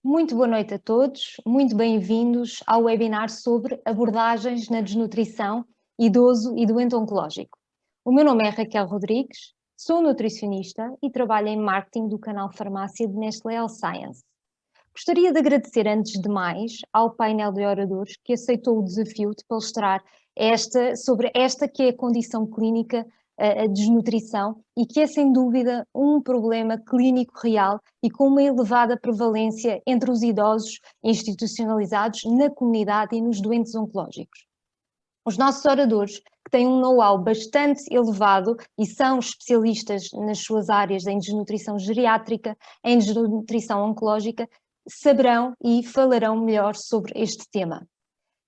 Muito boa noite a todos, muito bem-vindos ao webinar sobre abordagens na desnutrição, idoso e doente oncológico. O meu nome é Raquel Rodrigues, sou nutricionista e trabalho em marketing do canal Farmácia de Nestlé Health Science. Gostaria de agradecer antes de mais ao painel de oradores que aceitou o desafio de palestrar sobre esta que é a condição clínica, a desnutrição, e que é sem dúvida um problema clínico real e com uma elevada prevalência entre os idosos institucionalizados na comunidade e nos doentes oncológicos. Os nossos oradores, que têm um know-how bastante elevado e são especialistas nas suas áreas em desnutrição geriátrica, em desnutrição oncológica, saberão e falarão melhor sobre este tema.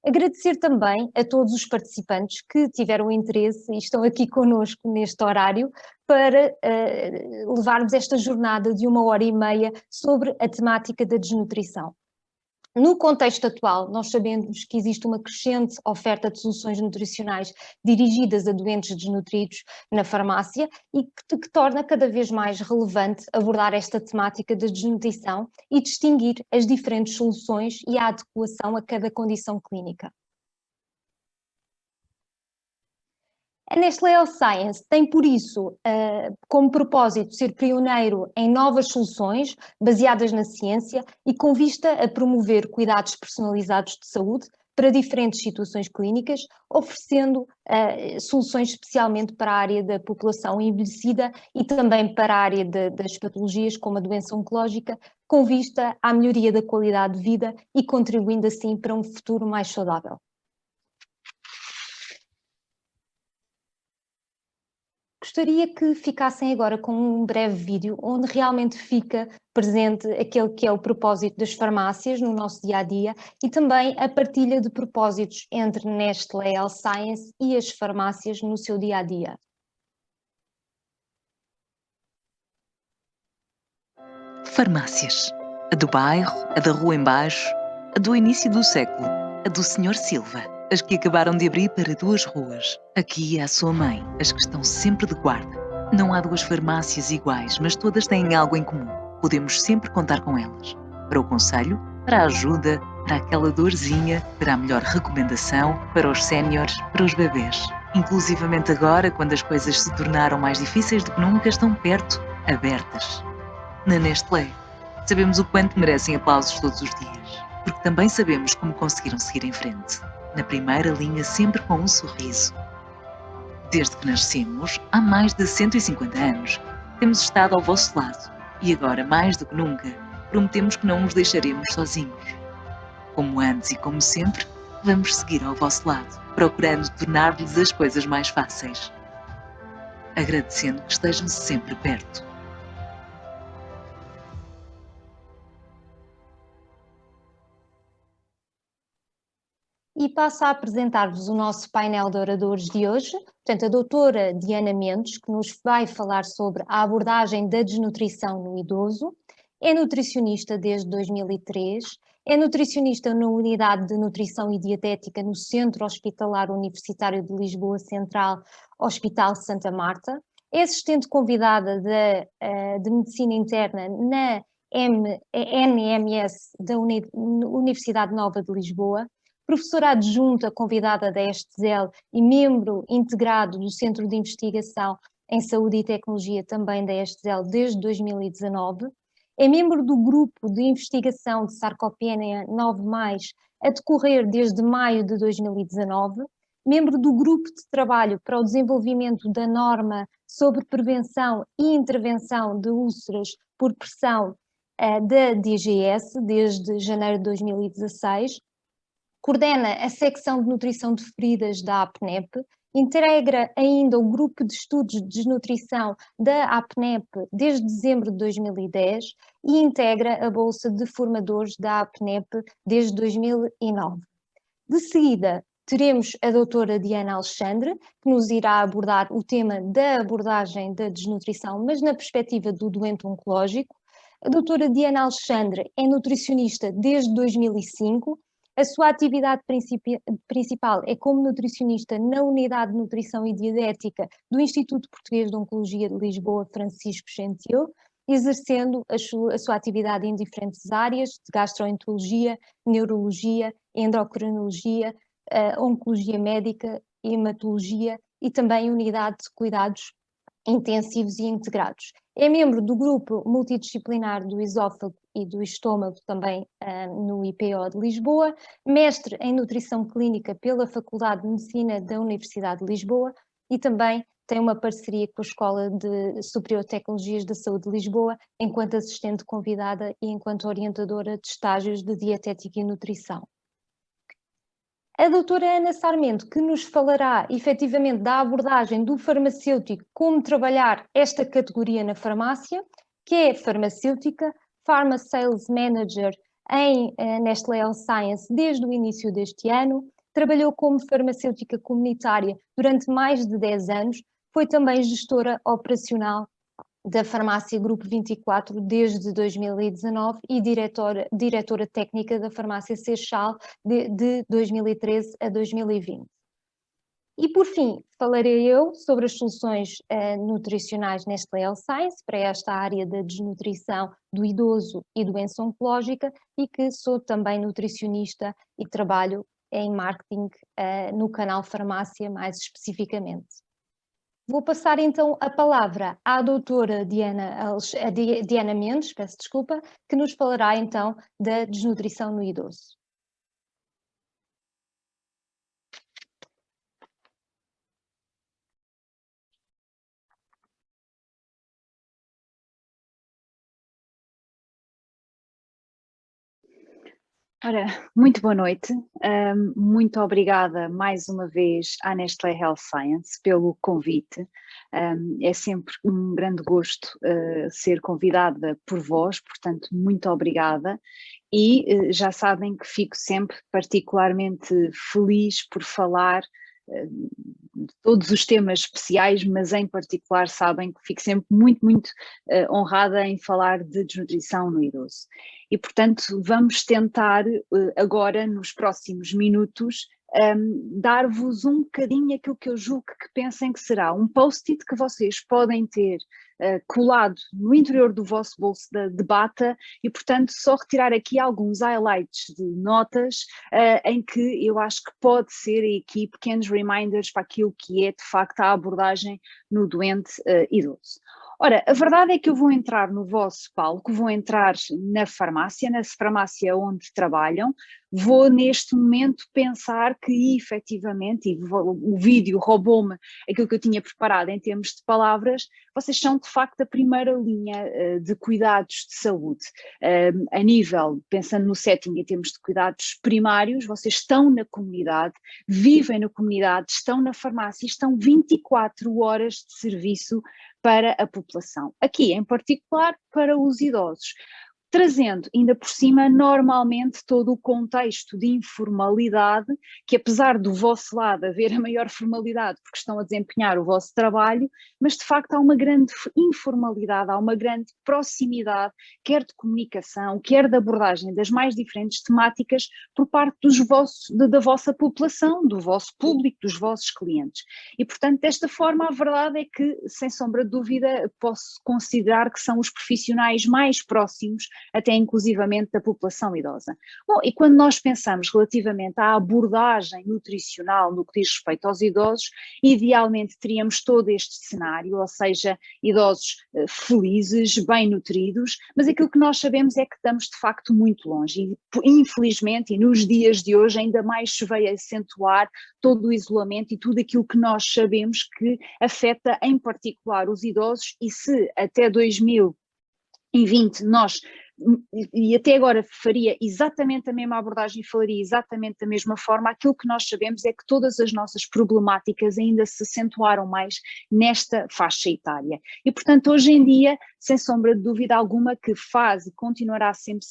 Agradecer também a todos os participantes que tiveram interesse e estão aqui connosco neste horário para levarmos esta jornada de 1h30 sobre a temática da desnutrição. No contexto atual, nós sabemos que existe uma crescente oferta de soluções nutricionais dirigidas a doentes desnutridos na farmácia e que torna cada vez mais relevante abordar esta temática da desnutrição e distinguir as diferentes soluções e a adequação a cada condição clínica. A Nestlé Health Science tem, por isso, como propósito ser pioneiro em novas soluções baseadas na ciência e com vista a promover cuidados personalizados de saúde para diferentes situações clínicas, oferecendo soluções especialmente para a área da população envelhecida e também para a área das patologias como a doença oncológica, com vista à melhoria da qualidade de vida e contribuindo assim para um futuro mais saudável. Gostaria que ficassem agora com um breve vídeo onde realmente fica presente aquele que é o propósito das farmácias no nosso dia-a-dia e também a partilha de propósitos entre Nestlé Health Science e as farmácias no seu dia-a-dia. Farmácias. A do bairro, a da rua embaixo, a do início do século, a do Sr. Silva. As que acabaram de abrir para 2 ruas. Aqui é a sua mãe, as que estão sempre de guarda. Não há 2 farmácias iguais, mas todas têm algo em comum. Podemos sempre contar com elas. Para o conselho, para a ajuda, para aquela dorzinha, para a melhor recomendação, para os séniores, para os bebês. Inclusivamente agora, quando as coisas se tornaram mais difíceis do que nunca, estão perto, abertas. Na Nestlé, sabemos o quanto merecem aplausos todos os dias, porque também sabemos como conseguiram seguir em frente. Na primeira linha, sempre com um sorriso. Desde que nascemos, há mais de 150 anos, temos estado ao vosso lado e agora, mais do que nunca, prometemos que não os deixaremos sozinhos. Como antes e como sempre, vamos seguir ao vosso lado, procurando tornar-lhes as coisas mais fáceis, agradecendo que estejam sempre perto. E passo a apresentar-vos o nosso painel de oradores de hoje. Portanto, a doutora Diana Mendes, que nos vai falar sobre a abordagem da desnutrição no idoso, é nutricionista desde 2003, é nutricionista na Unidade de Nutrição e Dietética no Centro Hospitalar Universitário de Lisboa Central, Hospital Santa Marta, é assistente convidada de Medicina Interna na NMS da Universidade Nova de Lisboa, professora adjunta convidada da ESTESEL e membro integrado do Centro de Investigação em Saúde e Tecnologia também da ESTESEL desde 2019, é membro do Grupo de Investigação de Sarcopenia 9+, a decorrer desde maio de 2019, membro do Grupo de Trabalho para o Desenvolvimento da Norma sobre Prevenção e Intervenção de Úlceras por Pressão da DGS desde janeiro de 2016, coordena a secção de nutrição de feridas da APNEP, integra ainda o grupo de estudos de desnutrição da APNEP desde dezembro de 2010 e integra a bolsa de formadores da APNEP desde 2009. De seguida, teremos a doutora Diana Alexandre, que nos irá abordar o tema da abordagem da desnutrição, mas na perspectiva do doente oncológico. A doutora Diana Alexandre é nutricionista desde 2005, a sua atividade principal é como nutricionista na Unidade de Nutrição e Dietética do Instituto Português de Oncologia de Lisboa, Francisco Gentil, exercendo a sua atividade em diferentes áreas de gastroenterologia, neurologia, endocrinologia, oncologia médica, hematologia e também unidade de cuidados intensivos e integrados. É membro do grupo multidisciplinar do esófago e do estômago, também no IPO de Lisboa, mestre em nutrição clínica pela Faculdade de Medicina da Universidade de Lisboa e também tem uma parceria com a Escola Superior de Tecnologias da Saúde de Lisboa, enquanto assistente convidada e enquanto orientadora de estágios de dietética e nutrição. A doutora Ana Sarmento, que nos falará efetivamente da abordagem do farmacêutico, como trabalhar esta categoria na farmácia, que é farmacêutica, Pharma Sales Manager em Nestlé Health Science desde o início deste ano, trabalhou como farmacêutica comunitária durante mais de 10 anos, foi também gestora operacional da Farmácia Grupo 24 desde 2019 e diretora técnica da Farmácia Seixal de 2013 a 2020. E por fim, falarei eu sobre as soluções nutricionais Nestlé Health Science para esta área da desnutrição do idoso e doença oncológica e que sou também nutricionista e trabalho em marketing no canal Farmácia mais especificamente. Vou passar então a palavra à doutora Diana Mendes, peço desculpa, que nos falará então da desnutrição no idoso. Ora, muito boa noite, muito obrigada mais uma vez à Nestlé Health Science pelo convite. É sempre um grande gosto ser convidada por vós, portanto muito obrigada e já sabem que fico sempre particularmente feliz por falar de todos os temas especiais, mas em particular sabem que fico sempre muito honrada em falar de desnutrição no idoso. E portanto vamos tentar agora nos próximos minutos dar-vos um bocadinho aquilo que eu julgo que pensem que será um post-it que vocês podem ter colado no interior do vosso bolso de bata e portanto só retirar aqui alguns highlights de notas em que eu acho que pode ser aqui pequenos reminders para aquilo que é de facto a abordagem no doente idoso. Ora, a verdade é que eu vou entrar no vosso palco, vou entrar na farmácia onde trabalham, vou neste momento pensar que efetivamente, e o vídeo roubou-me aquilo que eu tinha preparado em termos de palavras, vocês são de facto a primeira linha de cuidados de saúde. A nível, pensando no setting em termos de cuidados primários, vocês estão na comunidade, vivem na comunidade, estão na farmácia, estão 24 horas de serviço para a população. Aqui, em particular, para os idosos. Trazendo ainda por cima normalmente todo o contexto de informalidade, que apesar do vosso lado haver a maior formalidade porque estão a desempenhar o vosso trabalho, mas de facto há uma grande informalidade, há uma grande proximidade, quer de comunicação, quer de abordagem das mais diferentes temáticas por parte da vossa população, do vosso público, dos vossos clientes. E portanto desta forma a verdade é que, sem sombra de dúvida, posso considerar que são os profissionais mais próximos até inclusivamente da população idosa. Bom, e quando nós pensamos relativamente à abordagem nutricional no que diz respeito aos idosos, idealmente teríamos todo este cenário, ou seja, idosos felizes, bem nutridos, mas aquilo que nós sabemos é que estamos de facto muito longe e infelizmente, e nos dias de hoje ainda mais se veio acentuar todo o isolamento e tudo aquilo que nós sabemos que afeta em particular os idosos e se até 2020 nós, e até agora faria exatamente a mesma abordagem e falaria exatamente da mesma forma, aquilo que nós sabemos é que todas as nossas problemáticas ainda se acentuaram mais nesta faixa etária. E portanto hoje em dia, sem sombra de dúvida alguma, que faz e continuará sempre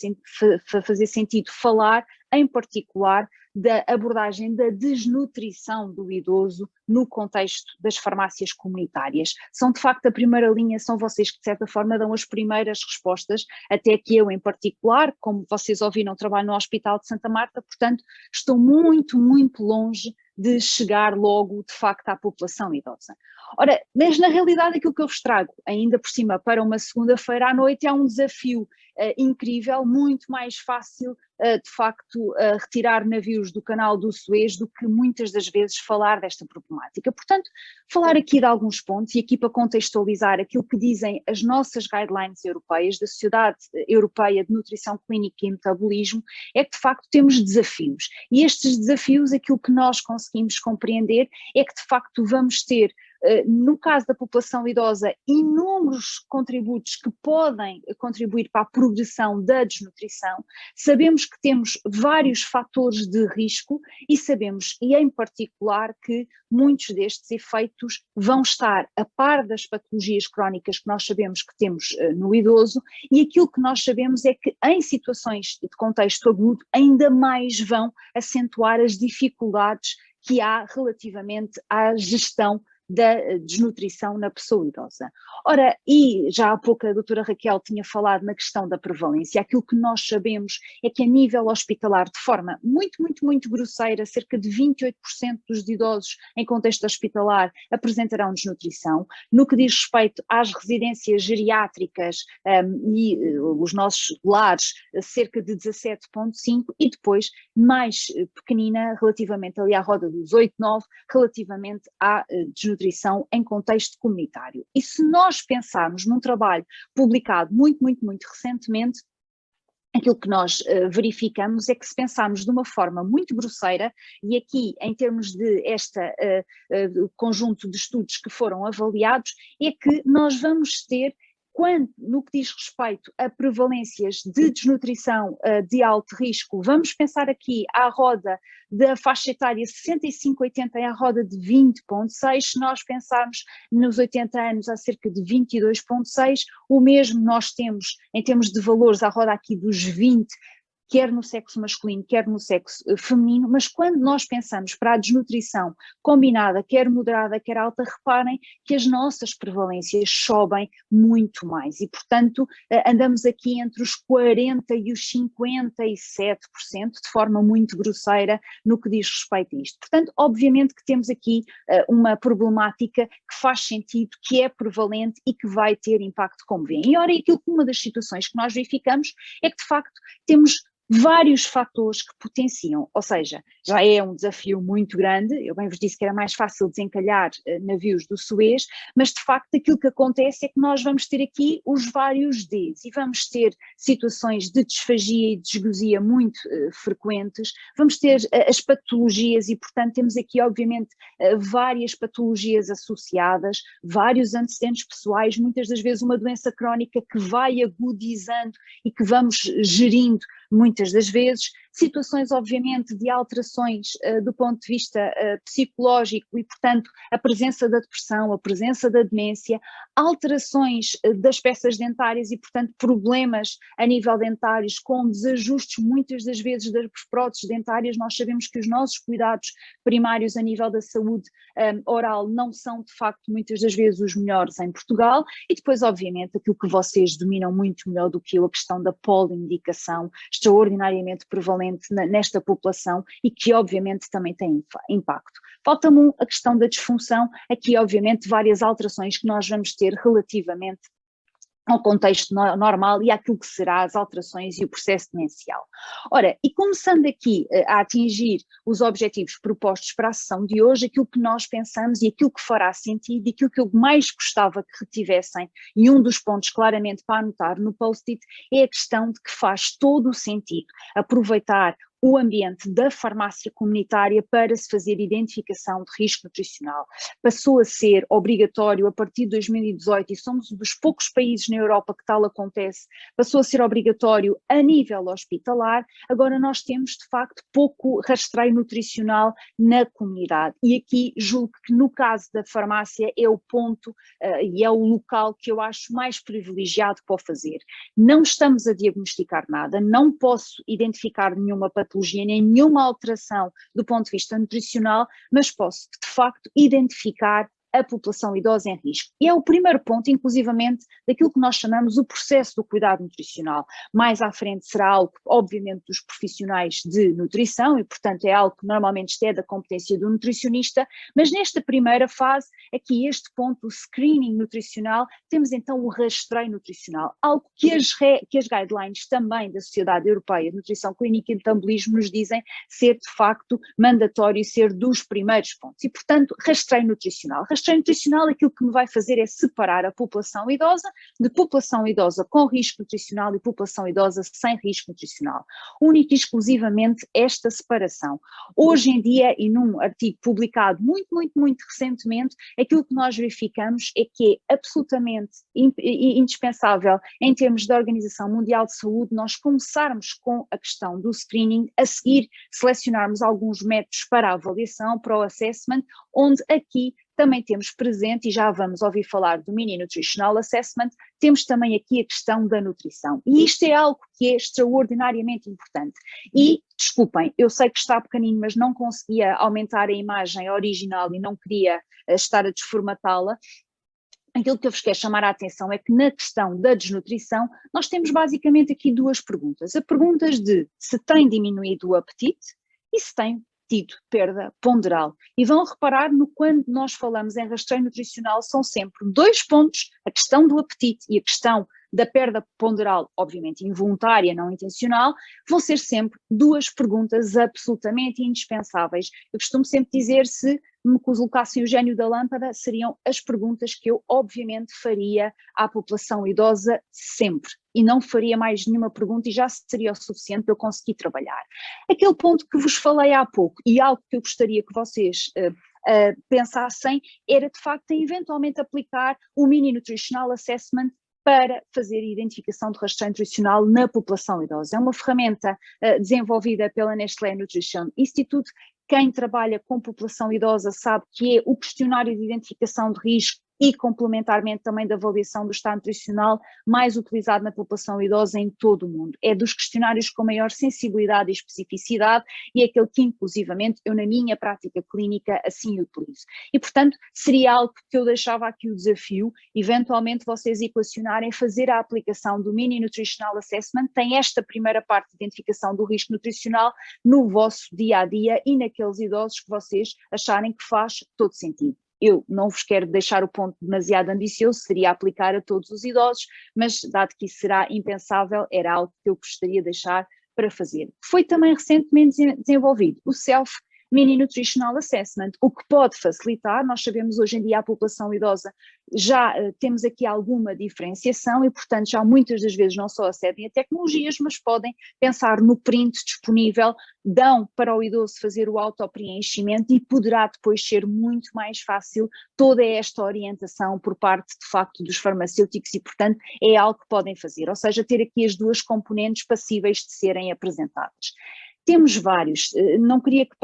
a fazer sentido falar, em particular, da abordagem da desnutrição do idoso no contexto das farmácias comunitárias. São de facto a primeira linha, são vocês que de certa forma dão as primeiras respostas, até que eu em particular, como vocês ouviram, trabalho no Hospital de Santa Marta, portanto estou muito longe de chegar logo de facto à população idosa. Ora, mas na realidade aquilo que eu vos trago, ainda por cima para uma segunda-feira à noite, é um desafio incrível, muito mais fácil de facto retirar navios do canal do Suez do que muitas das vezes falar desta problemática. Portanto, falar aqui de alguns pontos e aqui para contextualizar aquilo que dizem as nossas guidelines europeias, da Sociedade Europeia de Nutrição Clínica e Metabolismo, é que de facto temos desafios. E estes desafios, aquilo que nós conseguimos compreender é que de facto vamos ter, no caso da população idosa, inúmeros contributos que podem contribuir para a progressão da desnutrição. Sabemos que temos vários fatores de risco e sabemos, e em particular, que muitos destes efeitos vão estar a par das patologias crónicas que nós sabemos que temos no idoso, e aquilo que nós sabemos é que em situações de contexto agudo ainda mais vão acentuar as dificuldades que há relativamente à gestão da desnutrição na pessoa idosa. Ora, e já há pouco a doutora Raquel tinha falado na questão da prevalência. Aquilo que nós sabemos é que a nível hospitalar, de forma muito grosseira, cerca de 28% dos idosos em contexto hospitalar apresentarão desnutrição. No que diz respeito às residências geriátricas e os nossos lares, cerca de 17,5%, e depois mais pequenina, relativamente ali à roda dos 8, 9, relativamente à desnutrição em contexto comunitário. E se nós pensarmos num trabalho publicado muito recentemente, aquilo que nós verificamos é que, se pensarmos de uma forma muito grosseira, e aqui em termos de este conjunto de estudos que foram avaliados, é que nós vamos ter, no que diz respeito a prevalências de desnutrição de alto risco, vamos pensar aqui à roda da faixa etária 65-80 à roda de 20,6, se nós pensarmos nos 80 anos há cerca de 22,6, o mesmo nós temos em termos de valores à roda aqui dos 20, quer no sexo masculino, quer no sexo feminino, mas quando nós pensamos para a desnutrição combinada, quer moderada, quer alta, reparem que as nossas prevalências sobem muito mais e, portanto, andamos aqui entre os 40% e os 57%, de forma muito grosseira no que diz respeito a isto. Portanto, obviamente que temos aqui uma problemática que faz sentido, que é prevalente e que vai ter impacto, como veem. E ora, uma das situações que nós verificamos é que, de facto, temos vários fatores que potenciam, ou seja, já é um desafio muito grande. Eu bem vos disse que era mais fácil desencalhar navios do Suez, mas de facto aquilo que acontece é que nós vamos ter aqui os vários Ds e vamos ter situações de disfagia e disgnosia muito frequentes, vamos ter as patologias e, portanto, temos aqui obviamente várias patologias associadas, vários antecedentes pessoais, muitas das vezes uma doença crónica que vai agudizando e que vamos gerindo muitas das vezes, situações obviamente de alterações do ponto de vista psicológico e, portanto, a presença da depressão, a presença da demência, alterações das peças dentárias e, portanto, problemas a nível dentários com desajustes muitas das vezes das próteses dentárias. Nós sabemos que os nossos cuidados primários a nível da saúde oral não são de facto muitas das vezes os melhores em Portugal, e depois obviamente aquilo que vocês dominam muito melhor do que eu, a questão da poliindicação, extraordinariamente prevalente nesta população e que obviamente também tem impacto. Falta-me a questão da disfunção, aqui obviamente várias alterações que nós vamos ter relativamente ao contexto normal e àquilo que será as alterações e o processo demencial. Ora, e começando aqui a atingir os objetivos propostos para a sessão de hoje, aquilo que nós pensamos e aquilo que fará sentido e aquilo que eu mais gostava que retivessem, e um dos pontos claramente para anotar no post-it, é a questão de que faz todo o sentido aproveitar o ambiente da farmácia comunitária para se fazer identificação de risco nutricional. Passou a ser obrigatório a partir de 2018 e somos um dos poucos países na Europa que tal acontece, passou a ser obrigatório a nível hospitalar. Agora nós temos de facto pouco rastreio nutricional na comunidade e aqui julgo que no caso da farmácia é o ponto e é o local que eu acho mais privilegiado para o fazer. Não estamos a diagnosticar nada, não posso identificar nenhuma patologia, nenhuma alteração do ponto de vista nutricional, mas posso de facto identificar a população idosa em risco. E é o primeiro ponto, inclusivamente, daquilo que nós chamamos o processo do cuidado nutricional. Mais à frente será algo, obviamente, dos profissionais de nutrição e, portanto, é algo que normalmente é da competência do nutricionista, mas nesta primeira fase, aqui este ponto, o screening nutricional, temos então o rastreio nutricional, algo que as guidelines também da Sociedade Europeia de Nutrição Clínica e Metabolismo nos dizem ser de facto mandatório ser dos primeiros pontos. E, portanto, rastreio nutricional. Rastreio nutricional, aquilo que me vai fazer é separar a população idosa de população idosa com risco nutricional e população idosa sem risco nutricional. Única e exclusivamente esta separação. Hoje em dia, e num artigo publicado muito recentemente, aquilo que nós verificamos é que é absolutamente indispensável, em termos da Organização Mundial de Saúde, nós começarmos com a questão do screening, a seguir selecionarmos alguns métodos para a avaliação, para o assessment, onde aqui também temos presente, e já vamos ouvir falar do Mini Nutritional Assessment, temos também aqui a questão da nutrição. E isto é algo que é extraordinariamente importante. E, desculpem, eu sei que está pequenino, mas não conseguia aumentar a imagem original e não queria estar a desformatá-la. Aquilo que eu vos quero chamar a atenção é que na questão da desnutrição, nós temos basicamente aqui duas perguntas. A pergunta de se tem diminuído o apetite e se tem tido perda ponderal. E vão reparar no quando nós falamos em rastreio nutricional, são sempre dois pontos, a questão do apetite e a questão da perda ponderal, obviamente involuntária, não intencional, vão ser sempre duas perguntas absolutamente indispensáveis. Eu costumo sempre dizer, se me colocassem o gênio da lâmpada, seriam as perguntas que eu obviamente faria à população idosa sempre. E não faria mais nenhuma pergunta e já seria o suficiente para eu conseguir trabalhar. Aquele ponto que vos falei há pouco e algo que eu gostaria que vocês pensassem era de facto em eventualmente aplicar o Mini Nutritional Assessment para fazer a identificação de rastreio nutricional na população idosa. É uma ferramenta desenvolvida pela Nestlé Nutrition Institute. Quem trabalha com população idosa sabe que é o questionário de identificação de risco e complementarmente também da avaliação do estado nutricional mais utilizado na população idosa em todo o mundo. É dos questionários com maior sensibilidade e especificidade e é aquele que inclusivamente eu na minha prática clínica assim utilizo. E portanto seria algo que eu deixava aqui o desafio, eventualmente vocês equacionarem, fazer a aplicação do Mini Nutritional Assessment, tem esta primeira parte de identificação do risco nutricional no vosso dia a dia e naqueles idosos que vocês acharem que faz todo sentido. Eu não vos quero deixar o ponto demasiado ambicioso, seria aplicar a todos os idosos, mas dado que isso será impensável, era algo que eu gostaria de deixar para fazer. Foi também recentemente desenvolvido o Self Mini Nutritional Assessment, o que pode facilitar. Nós sabemos hoje em dia a população idosa já temos aqui alguma diferenciação e portanto já muitas das vezes não só acedem a tecnologias, mas podem pensar no print disponível, dão para o idoso fazer o auto-preenchimento e poderá depois ser muito mais fácil toda esta orientação por parte de facto dos farmacêuticos e portanto é algo que podem fazer, ou seja, ter aqui as duas componentes passíveis de serem apresentadas. Temos vários, não queria que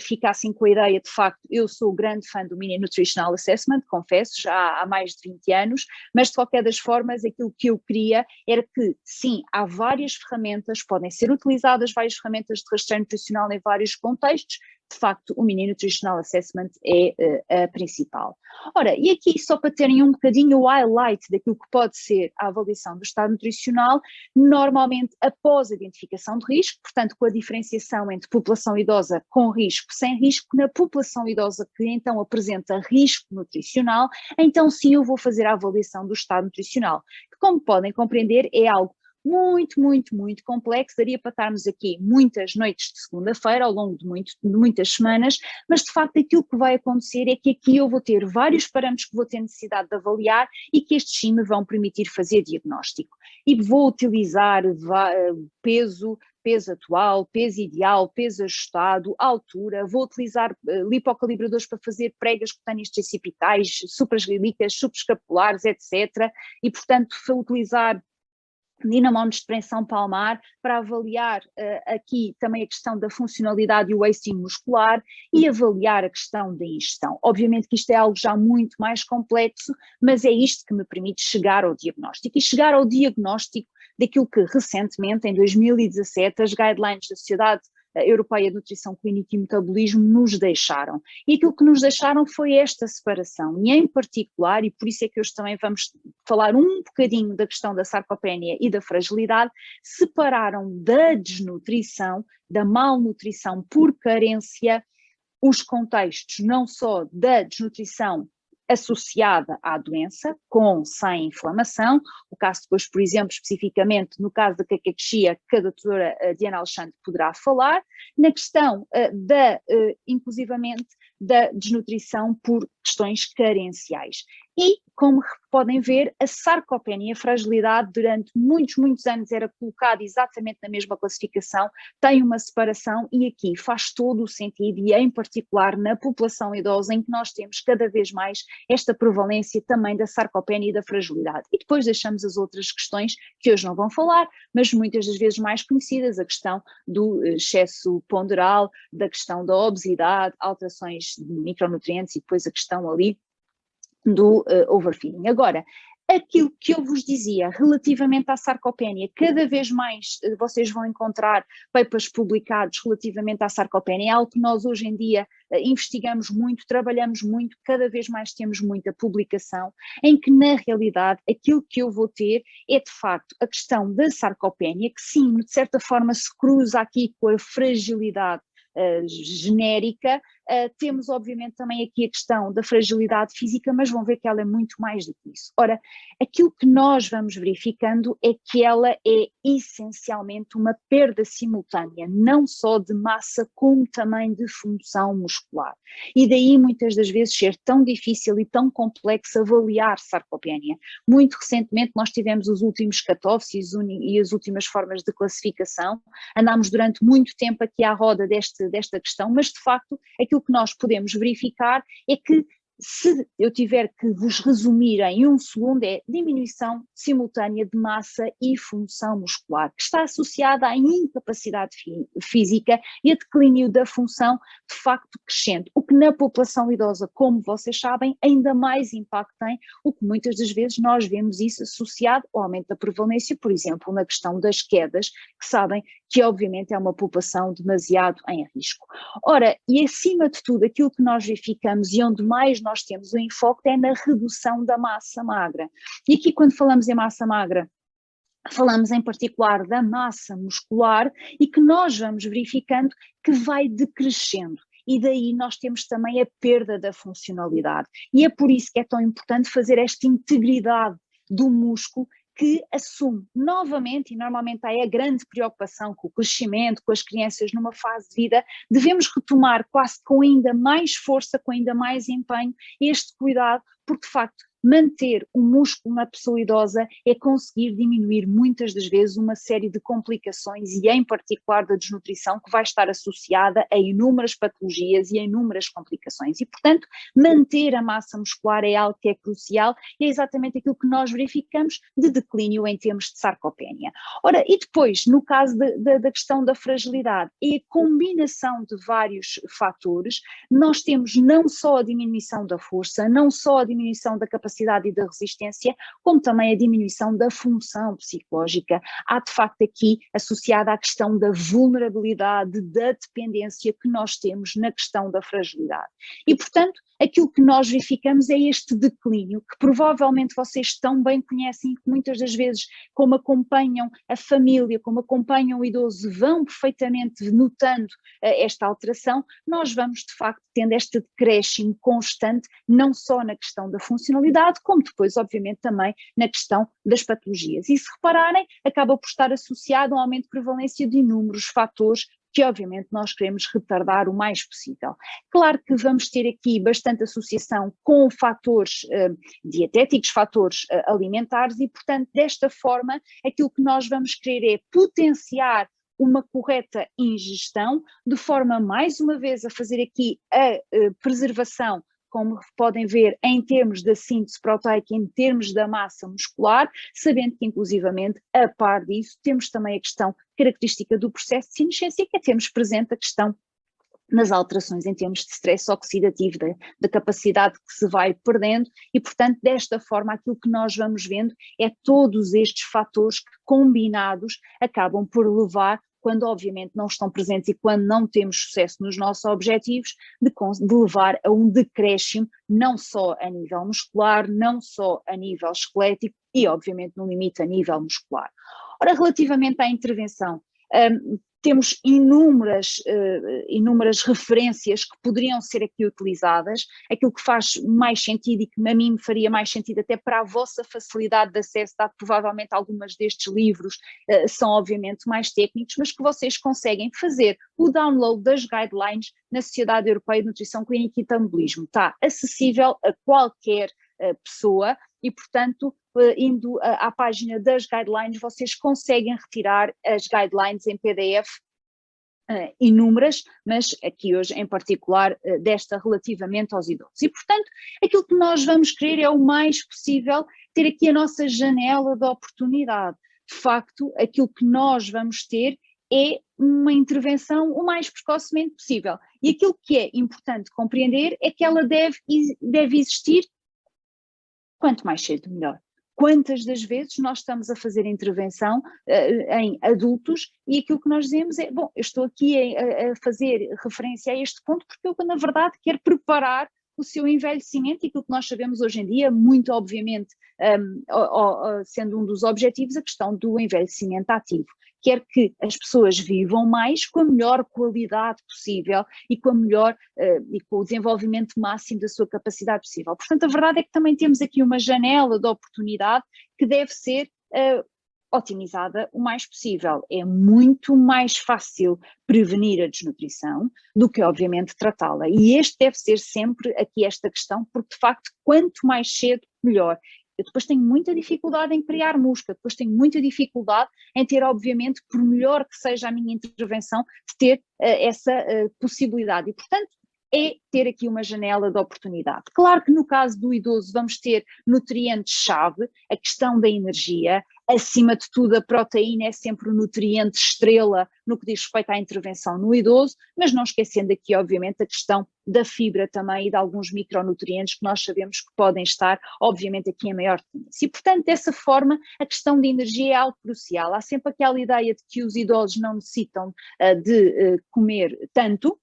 ficassem com a ideia, de facto, eu sou grande fã do Mini Nutritional Assessment, confesso, já há mais de 20 anos, mas de qualquer das formas aquilo que eu queria era que, sim, há várias ferramentas, podem ser utilizadas várias ferramentas de rastreio nutricional em vários contextos, de facto o Mini Nutritional Assessment é a principal. Ora, e aqui só para terem um bocadinho o highlight daquilo que pode ser a avaliação do estado nutricional, normalmente após a identificação de risco, portanto com a diferenciação entre população idosa com risco, sem risco, na população idosa que então apresenta risco nutricional, então sim eu vou fazer a avaliação do estado nutricional, que como podem compreender é algo muito complexo, daria para estarmos aqui muitas noites de segunda-feira ao longo de muitas semanas, mas de facto aquilo que vai acontecer é que aqui eu vou ter vários parâmetros que vou ter necessidade de avaliar e que estes sim me vão permitir fazer diagnóstico. E vou utilizar peso atual, peso ideal, peso ajustado, altura, vou utilizar lipocalibradores para fazer pregas cutâneas tricipicais, supraescapulares, subescapulares, etc. E portanto vou utilizar dinamómetros de pressão palmar para avaliar aqui também a questão da funcionalidade e o wasting muscular e avaliar a questão da ingestão. Obviamente que isto é algo já muito mais complexo, mas é isto que me permite chegar ao diagnóstico e chegar ao diagnóstico daquilo que recentemente, em 2017, as guidelines da Sociedade Europeia de Nutrição Clínica e Metabolismo nos deixaram. E aquilo que nos deixaram foi esta separação, e em particular, e por isso é que hoje também vamos falar um bocadinho da questão da sarcopenia e da fragilidade, separaram da desnutrição, da malnutrição por carência, os contextos não só da desnutrição associada à doença, com, sem inflamação, o caso depois, por exemplo, especificamente no caso da caquexia, que a doutora Diana Alexandre poderá falar, na questão inclusivamente, da desnutrição por questões carenciais. E, como podem ver, a sarcopenia, a fragilidade, durante muitos anos era colocada exatamente na mesma classificação, tem uma separação e aqui faz todo o sentido, e em particular na população idosa, em que nós temos cada vez mais esta prevalência também da sarcopenia e da fragilidade. E depois deixamos as outras questões que hoje não vão falar, mas muitas das vezes mais conhecidas, a questão do excesso ponderal, da questão da obesidade, alterações de micronutrientes e depois a questão ali do overfeeding. Agora, aquilo que eu vos dizia relativamente à sarcopenia, cada vez mais vocês vão encontrar papers publicados relativamente à sarcopenia, é algo que nós hoje em dia investigamos muito, trabalhamos muito, cada vez mais temos muita publicação, em que na realidade aquilo que eu vou ter é de facto a questão da sarcopenia, que sim, de certa forma se cruza aqui com a fragilidade genérica. Temos obviamente também aqui a questão da fragilidade física, mas vão ver que ela é muito mais do que isso. Ora, aquilo que nós vamos verificando é que ela é essencialmente uma perda simultânea, não só de massa como também de função muscular. E daí muitas das vezes ser tão difícil e tão complexo avaliar sarcopenia. Muito recentemente nós tivemos os últimos cutoffs e as últimas formas de classificação, andámos durante muito tempo aqui à roda desta questão, mas de facto aquilo que nós podemos verificar é que, se eu tiver que vos resumir em um segundo, é diminuição simultânea de massa e função muscular, que está associada à incapacidade física e a declínio da função de facto crescente, o que na população idosa, como vocês sabem, ainda mais impacto tem, o que muitas das vezes nós vemos isso associado ao aumento da prevalência, por exemplo, na questão das quedas, que sabem que obviamente é uma população demasiado em risco. Ora, e acima de tudo, aquilo que nós verificamos e onde mais nós temos o enfoque é na redução da massa magra. E aqui quando falamos em massa magra, falamos em particular da massa muscular e que nós vamos verificando que vai decrescendo. E daí nós temos também a perda da funcionalidade. E é por isso que é tão importante fazer esta integridade do músculo, que assume novamente, e normalmente há a grande preocupação com o crescimento, com as crianças numa fase de vida, devemos retomar quase com ainda mais força, com ainda mais empenho, este cuidado, porque de facto manter o músculo na pessoa idosa é conseguir diminuir muitas das vezes uma série de complicações e em particular da desnutrição que vai estar associada a inúmeras patologias e a inúmeras complicações e portanto manter a massa muscular é algo que é crucial e é exatamente aquilo que nós verificamos de declínio em termos de sarcopenia. Ora, e depois no caso da questão da fragilidade é a combinação de vários fatores, nós temos não só a diminuição da força, não só a diminuição da capacidade e da resistência, como também a diminuição da função psicológica. Há de facto aqui associada à questão da vulnerabilidade, da dependência que nós temos na questão da fragilidade. E portanto, aquilo que nós verificamos é este declínio, que provavelmente vocês tão bem conhecem, que muitas das vezes, como acompanham a família, como acompanham o idoso, vão perfeitamente notando esta alteração, nós vamos de facto tendo este decréscimo constante, não só na questão da funcionalidade, como depois obviamente também na questão das patologias. E se repararem, acaba por estar associado a um aumento de prevalência de inúmeros fatores que obviamente nós queremos retardar o mais possível. Claro que vamos ter aqui bastante associação com fatores dietéticos, fatores alimentares e portanto desta forma aquilo que nós vamos querer é potenciar uma correta ingestão, de forma mais uma vez a fazer aqui a preservação, como podem ver, em termos da síntese proteica, em termos da massa muscular, sabendo que inclusivamente a par disso temos também a questão característica do processo de senescência, que é termos presente a questão nas alterações em termos de stress oxidativo, da capacidade que se vai perdendo e, portanto, desta forma aquilo que nós vamos vendo é todos estes fatores que combinados acabam por levar quando obviamente não estão presentes e quando não temos sucesso nos nossos objetivos, de levar a um decréscimo, não só a nível muscular, não só a nível esquelético e obviamente no limite a nível muscular. Ora, relativamente à intervenção, temos inúmeras referências que poderiam ser aqui utilizadas. Aquilo que faz mais sentido e que a mim me faria mais sentido até para a vossa facilidade de acesso, dado provavelmente algumas destes livros são obviamente mais técnicos, mas que vocês conseguem fazer o download das guidelines na Sociedade Europeia de Nutrição Clínica e Metabolismo. Está acessível a qualquer pessoa e, portanto, indo à página das guidelines, vocês conseguem retirar as guidelines em PDF inúmeras, mas aqui hoje em particular desta relativamente aos idosos. E, portanto, aquilo que nós vamos querer é o mais possível ter aqui a nossa janela de oportunidade. De facto, aquilo que nós vamos ter é uma intervenção o mais precocemente possível. E aquilo que é importante compreender é que ela deve existir quanto mais cedo melhor. Quantas das vezes nós estamos a fazer intervenção em adultos e aquilo que nós dizemos é, bom, eu estou aqui a fazer referência a este ponto porque eu na verdade quero preparar o seu envelhecimento e aquilo que nós sabemos hoje em dia, muito obviamente sendo um dos objetivos a questão do envelhecimento ativo. Quer que as pessoas vivam mais com a melhor qualidade possível e com a melhor e com o desenvolvimento máximo da sua capacidade possível. Portanto, a verdade é que também temos aqui uma janela de oportunidade que deve ser otimizada o mais possível. É muito mais fácil prevenir a desnutrição do que, obviamente, tratá-la. E este deve ser sempre aqui esta questão, porque, de facto, quanto mais cedo, melhor. Eu depois tenho muita dificuldade em criar músculo, depois tenho muita dificuldade em ter, obviamente, por melhor que seja a minha intervenção, de ter essa possibilidade. E, portanto, é ter aqui uma janela de oportunidade. Claro que no caso do idoso vamos ter nutrientes-chave, a questão da energia, acima de tudo a proteína é sempre o nutriente estrela no que diz respeito à intervenção no idoso, mas não esquecendo aqui obviamente a questão da fibra também e de alguns micronutrientes que nós sabemos que podem estar obviamente aqui em maior tendência. E portanto dessa forma a questão da energia é algo crucial. Há sempre aquela ideia de que os idosos não necessitam de comer tanto.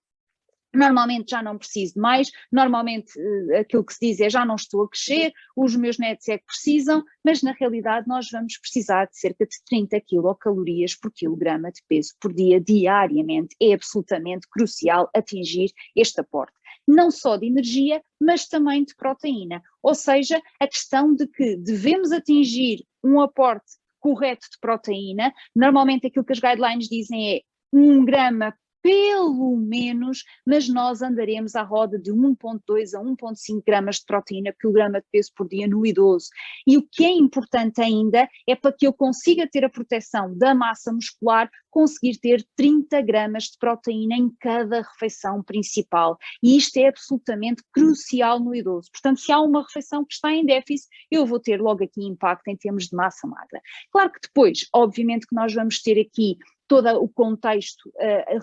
Normalmente já não preciso de mais, normalmente aquilo que se diz é já não estou a crescer, os meus netos é que precisam, mas na realidade nós vamos precisar de cerca de 30 quilocalorias por quilograma de peso por dia, diariamente. É absolutamente crucial atingir este aporte. Não só de energia, mas também de proteína. Ou seja, a questão de que devemos atingir um aporte correto de proteína, normalmente aquilo que as guidelines dizem é 1 grama pelo menos, mas nós andaremos à roda de 1,2 a 1,5 gramas de proteína por quilograma de peso por dia no idoso. E o que é importante ainda é para que eu consiga ter a proteção da massa muscular, conseguir ter 30 gramas de proteína em cada refeição principal. E isto é absolutamente crucial no idoso. Portanto, se há uma refeição que está em déficit, eu vou ter logo aqui impacto em termos de massa magra. Claro que depois, obviamente que nós vamos ter aqui todo o contexto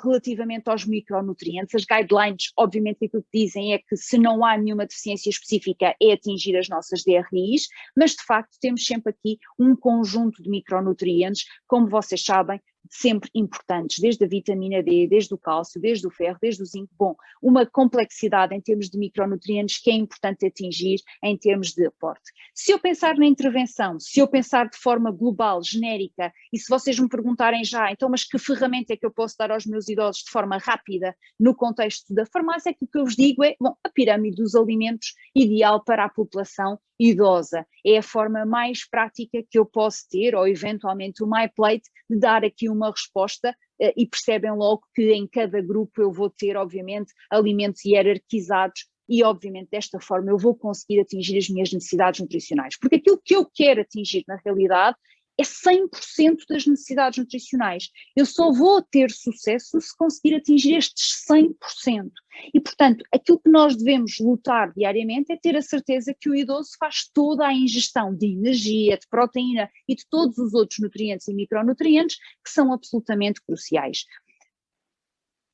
relativamente aos micronutrientes. As guidelines, obviamente, aquilo que dizem é que se não há nenhuma deficiência específica é atingir as nossas DRIs, mas de facto temos sempre aqui um conjunto de micronutrientes, como vocês sabem, sempre importantes, desde a vitamina D, desde o cálcio, desde o ferro, desde o zinco. Bom, uma complexidade em termos de micronutrientes que é importante atingir em termos de aporte. Se eu pensar na intervenção, se eu pensar de forma global, genérica, e se vocês me perguntarem já, então mas que ferramenta é que eu posso dar aos meus idosos de forma rápida no contexto da farmácia, aquilo que eu vos digo é, bom, a pirâmide dos alimentos ideal para a população idosa. É a forma mais prática que eu posso ter, ou eventualmente o MyPlate, de dar aqui uma resposta e percebem logo que em cada grupo eu vou ter, obviamente, alimentos hierarquizados e, obviamente, desta forma eu vou conseguir atingir as minhas necessidades nutricionais. Porque aquilo que eu quero atingir, na realidade, é 100% das necessidades nutricionais. Eu só vou ter sucesso se conseguir atingir estes 100%. E, portanto, aquilo que nós devemos lutar diariamente é ter a certeza que o idoso faz toda a ingestão de energia, de proteína e de todos os outros nutrientes e micronutrientes que são absolutamente cruciais.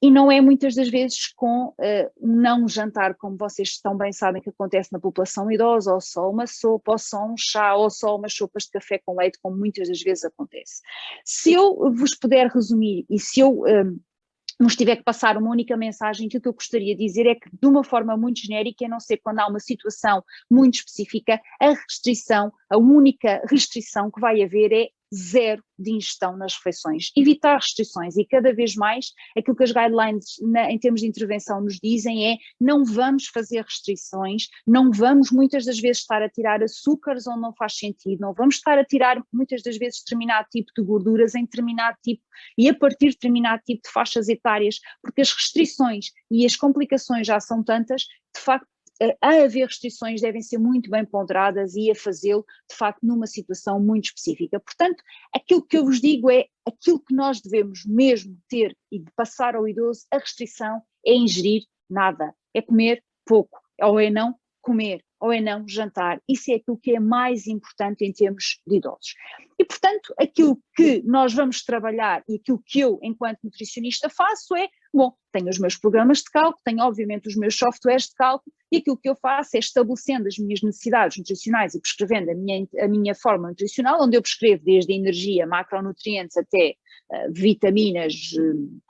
E não é muitas das vezes com um não jantar, como vocês tão bem sabem que acontece na população idosa, ou só uma sopa, ou só um chá, ou só umas sopas de café com leite, como muitas das vezes acontece. Se eu vos puder resumir, e se eu nos tiver que passar uma única mensagem, que o que eu gostaria de dizer é que, de uma forma muito genérica, a não ser quando há uma situação muito específica, a única restrição que vai haver é zero de ingestão nas refeições. Evitar restrições, e cada vez mais aquilo que as guidelines em termos de intervenção nos dizem é: não vamos fazer restrições, não vamos muitas das vezes estar a tirar açúcares onde não faz sentido, não vamos estar a tirar muitas das vezes determinado tipo de gorduras em determinado tipo e a partir de determinado tipo de faixas etárias, porque as restrições e as complicações já são tantas, de facto, a haver restrições devem ser muito bem ponderadas e a fazê-lo, de facto, numa situação muito específica. Portanto, aquilo que eu vos digo é, aquilo que nós devemos mesmo ter e de passar ao idoso, a restrição é ingerir nada, é comer pouco, ou é não comer, ou é não jantar. Isso é aquilo que é mais importante em termos de idosos. E, portanto, aquilo que nós vamos trabalhar e aquilo que eu, enquanto nutricionista, faço é, bom, tenho os meus programas de cálculo, tenho obviamente os meus softwares de cálculo e aquilo que eu faço é estabelecendo as minhas necessidades nutricionais e prescrevendo a minha forma nutricional, onde eu prescrevo desde a energia, macronutrientes até vitaminas,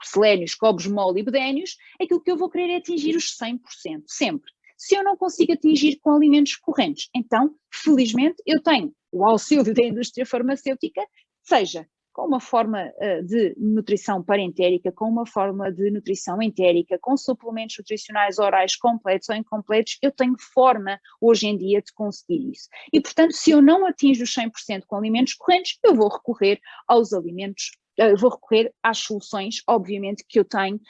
selénios, cobres, mole e bedénios. Aquilo que eu vou querer é atingir os 100%, sempre. Se eu não consigo atingir com alimentos correntes, então, felizmente, eu tenho o auxílio da indústria farmacêutica, seja com uma forma de nutrição parentérica, com uma forma de nutrição entérica, com suplementos nutricionais orais completos ou incompletos, eu tenho forma hoje em dia de conseguir isso. E, portanto, se eu não atingo os 100% com alimentos correntes, eu vou recorrer aos alimentos, vou recorrer às soluções, obviamente, que eu tenho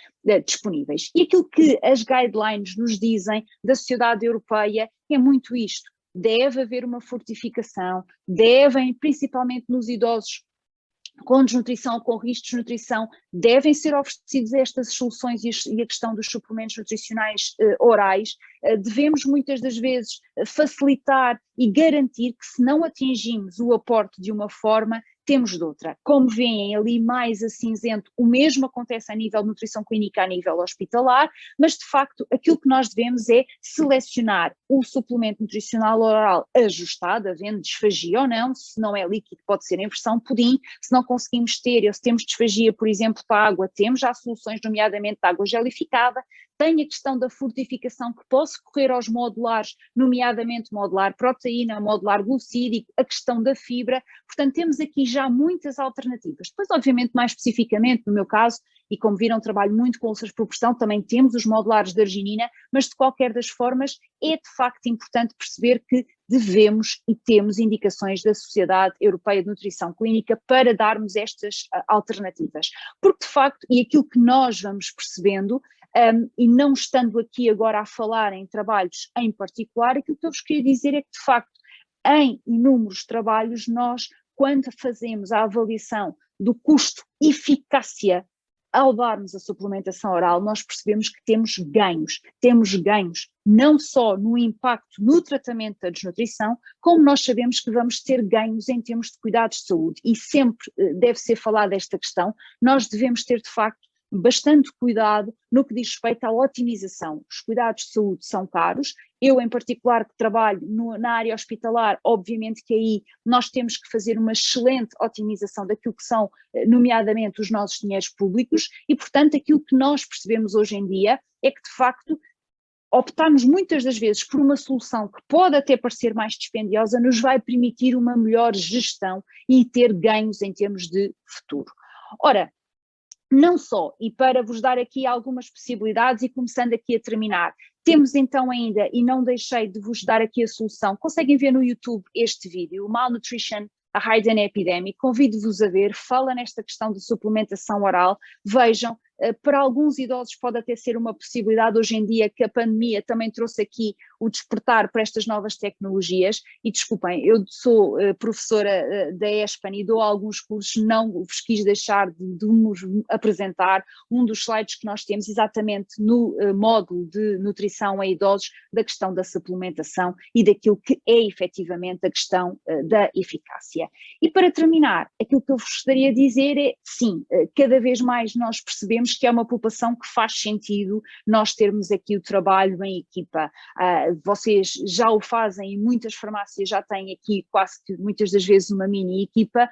disponíveis. E aquilo que as guidelines nos dizem da Sociedade Europeia é muito isto. Deve haver uma fortificação, devem, principalmente nos idosos com desnutrição ou com riscos de nutrição, devem ser oferecidas estas soluções e a questão dos suplementos nutricionais orais. Devemos muitas das vezes facilitar e garantir que, se não atingimos o aporte de uma forma, temos de outra. Como veem ali mais a cinzento, o mesmo acontece a nível de nutrição clínica, a nível hospitalar, mas de facto aquilo que nós devemos é selecionar o suplemento nutricional oral ajustado, havendo disfagia ou não, se não é líquido pode ser em versão pudim, se não conseguimos ter, ou se temos disfagia, por exemplo, para a água, temos já soluções, nomeadamente de água gelificada. Tem a questão da fortificação, que posso correr aos modulares, nomeadamente modular proteína, modular glucídico, a questão da fibra. Portanto, temos aqui já muitas alternativas. Depois, obviamente, mais especificamente, no meu caso, e como viram, trabalho muito com úlceras por pressão, também temos os modulares de arginina, mas de qualquer das formas é de facto importante perceber que devemos e temos indicações da Sociedade Europeia de Nutrição Clínica para darmos estas alternativas. Porque de facto, e aquilo que nós vamos percebendo, e não estando aqui agora a falar em trabalhos em particular, aquilo que eu vos queria dizer é que de facto, em inúmeros trabalhos, nós, quando fazemos a avaliação do custo-eficácia ao darmos a suplementação oral, nós percebemos que temos ganhos não só no impacto no tratamento da desnutrição, como nós sabemos que vamos ter ganhos em termos de cuidados de saúde, e sempre deve ser falada esta questão. Nós devemos ter de facto bastante cuidado no que diz respeito à otimização. Os cuidados de saúde são caros. Eu, em particular, que trabalho na área hospitalar, obviamente que aí nós temos que fazer uma excelente otimização daquilo que são, nomeadamente, os nossos dinheiros públicos, e, portanto, aquilo que nós percebemos hoje em dia é que, de facto, optarmos muitas das vezes por uma solução que pode até parecer mais dispendiosa, nos vai permitir uma melhor gestão e ter ganhos em termos de futuro. Ora, não só, e para vos dar aqui algumas possibilidades e começando aqui a terminar, temos então ainda, e não deixei de vos dar aqui a solução, conseguem ver no YouTube este vídeo, Malnutrition, a Hidden Epidemic, convido-vos a ver, fala nesta questão de suplementação oral, vejam, para alguns idosos pode até ser uma possibilidade hoje em dia, que a pandemia também trouxe aqui o despertar para estas novas tecnologias. E desculpem, eu sou professora da ESPAN e dou alguns cursos, não vos quis deixar de vos apresentar um dos slides que nós temos exatamente no módulo de nutrição a idosos, da questão da suplementação e daquilo que é efetivamente a questão da eficácia. E para terminar, aquilo que eu vos gostaria de dizer é, sim, cada vez mais nós percebemos sentimos que é uma população que faz sentido nós termos aqui o trabalho em equipa. Vocês já o fazem e muitas farmácias já têm aqui quase que muitas das vezes uma mini equipa,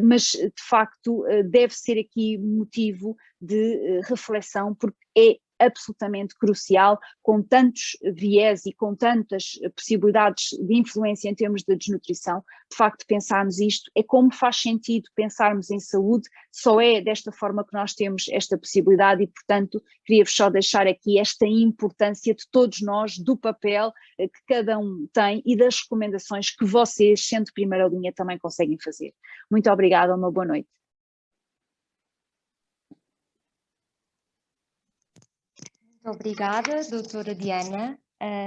mas de facto deve ser aqui motivo de reflexão, porque é absolutamente crucial, com tantos viés e com tantas possibilidades de influência em termos de desnutrição, de facto pensarmos isto, é como faz sentido pensarmos em saúde, só é desta forma que nós temos esta possibilidade e, portanto, queria-vos só deixar aqui esta importância de todos nós, do papel que cada um tem e das recomendações que vocês, sendo primeira linha, também conseguem fazer. Muito obrigada, uma boa noite. Obrigada, doutora Diana.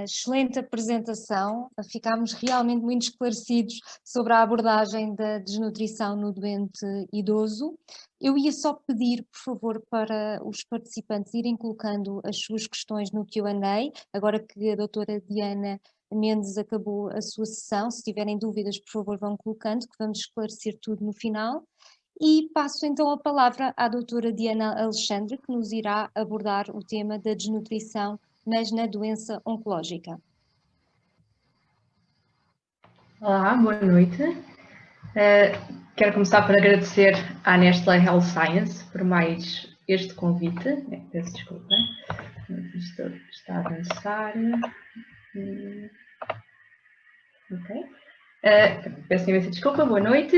Excelente apresentação. Ficámos realmente muito esclarecidos sobre a abordagem da desnutrição no doente idoso. Eu ia só pedir, por favor, para os participantes irem colocando as suas questões no Q&A, agora que a doutora Diana Mendes acabou a sua sessão. Se tiverem dúvidas, por favor, vão colocando, que vamos esclarecer tudo no final. E passo então a palavra à doutora Diana Alexandre, que nos irá abordar o tema da desnutrição, mas na doença oncológica. Olá, boa noite. Quero começar por agradecer à Nestlé Health Science por mais este convite. Peço desculpa, isto está a avançar. Ok. Peço imensa desculpa, boa noite.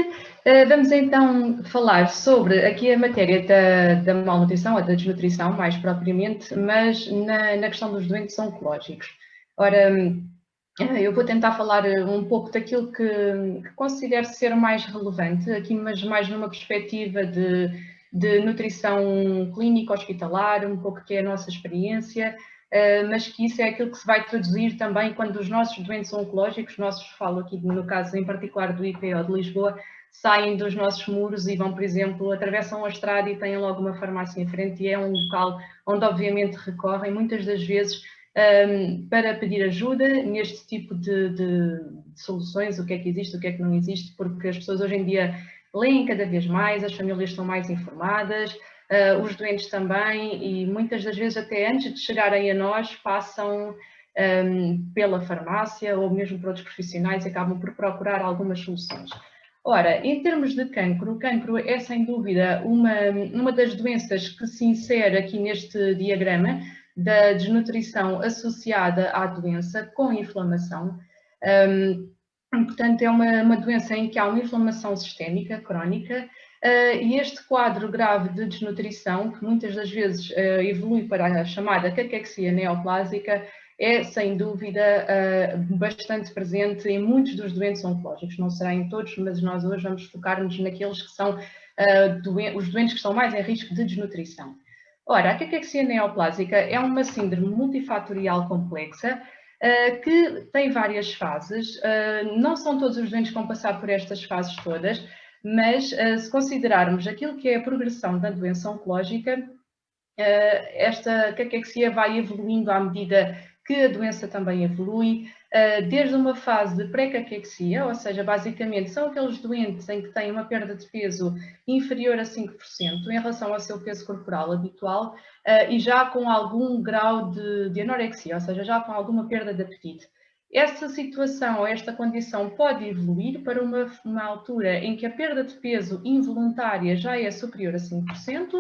Vamos então falar sobre aqui a matéria da malnutrição, ou da desnutrição mais propriamente, mas na questão dos doentes oncológicos. Ora, eu vou tentar falar um pouco daquilo que considero ser mais relevante aqui, mas mais numa perspectiva de nutrição clínica hospitalar, um pouco que é a nossa experiência, mas que isso é aquilo que se vai traduzir também quando os nossos doentes oncológicos, falo aqui no caso em particular do IPO de Lisboa, saem dos nossos muros e vão, por exemplo, atravessam a estrada e têm logo uma farmácia em frente, e é um local onde obviamente recorrem muitas das vezes para pedir ajuda neste tipo de soluções, o que é que existe, o que é que não existe, porque as pessoas hoje em dia leem cada vez mais, as famílias estão mais informadas, os doentes também, e muitas das vezes até antes de chegarem a nós passam pela farmácia ou mesmo por outros profissionais e acabam por procurar algumas soluções. Ora, em termos de cancro, o cancro é sem dúvida uma das doenças que se insere aqui neste diagrama da desnutrição associada à doença com inflamação. Portanto, é uma doença em que há uma inflamação sistémica crónica, e este quadro grave de desnutrição, que muitas das vezes evolui para a chamada caquexia neoplásica, é sem dúvida bastante presente em muitos dos doentes oncológicos. Não será em todos, mas nós hoje vamos focar-nos naqueles que são os doentes que estão mais em risco de desnutrição. Ora, a caquexia neoplásica é uma síndrome multifatorial complexa que tem várias fases. Não são todos os doentes que vão passar por estas fases todas, mas se considerarmos aquilo que é a progressão da doença oncológica, esta caquexia vai evoluindo à medida que a doença também evolui, desde uma fase de pré-caquexia, ou seja, basicamente são aqueles doentes em que têm uma perda de peso inferior a 5% em relação ao seu peso corporal habitual, e já com algum grau de anorexia, ou seja, já com alguma perda de apetite. Essa situação ou esta condição pode evoluir para uma altura em que a perda de peso involuntária já é superior a 5%,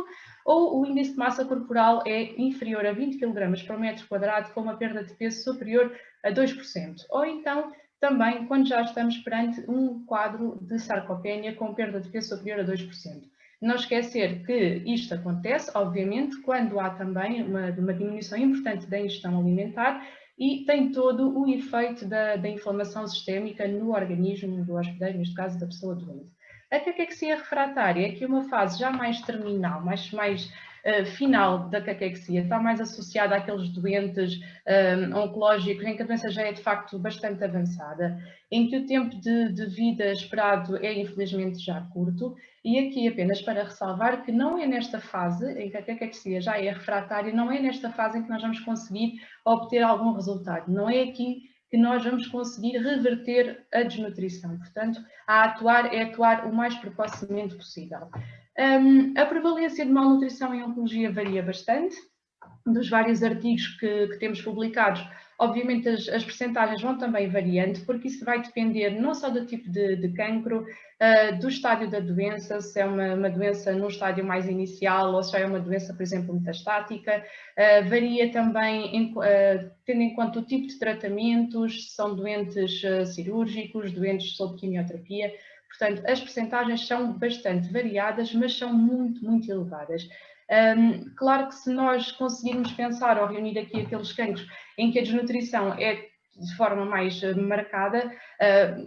ou o índice de massa corporal é inferior a 20 kg por metro quadrado, com uma perda de peso superior a 2%. Ou então, também, quando já estamos perante um quadro de sarcopenia com perda de peso superior a 2%. Não esquecer que isto acontece, obviamente, quando há também uma diminuição importante da ingestão alimentar, e tem todo o efeito da inflamação sistémica no organismo do hospedeiro, neste caso da pessoa doente. A caquexia refratária é que uma fase já mais terminal, mais final da caquexia, está mais associada àqueles doentes oncológicos em que a doença já é de facto bastante avançada, em que o tempo de vida esperado é infelizmente já curto, e aqui apenas para ressalvar que não é nesta fase em que a caquexia já é refratária, não é nesta fase em que nós vamos conseguir obter algum resultado, não é aqui que nós vamos conseguir reverter a desnutrição. Portanto, atuar o mais precocemente possível. A prevalência de malnutrição em oncologia varia bastante. Dos vários artigos que temos publicados, obviamente as percentagens vão também variando, porque isso vai depender não só do tipo de cancro, do estádio da doença, se é uma doença num estádio mais inicial ou se é uma doença, por exemplo, metastática. Varia também tendo em conta o tipo de tratamentos, se são doentes cirúrgicos, doentes sob quimioterapia. Portanto, as percentagens são bastante variadas, mas são muito, muito elevadas. Claro que se nós conseguirmos pensar ou reunir aqui aqueles cancros em que a desnutrição é de forma mais marcada,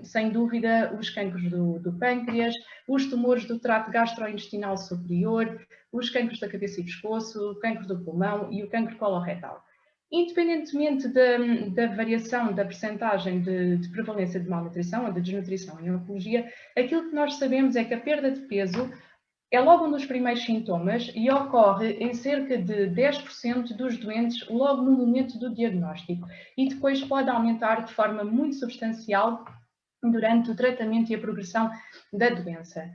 sem dúvida os cancros do pâncreas, os tumores do trato gastrointestinal superior, os cancros da cabeça e pescoço, o cancro do pulmão e o cancro coloretal. Independentemente da variação da percentagem de prevalência de malnutrição ou de desnutrição em oncologia, aquilo que nós sabemos é que a perda de peso é logo um dos primeiros sintomas e ocorre em cerca de 10% dos doentes logo no momento do diagnóstico e depois pode aumentar de forma muito substancial durante o tratamento e a progressão da doença.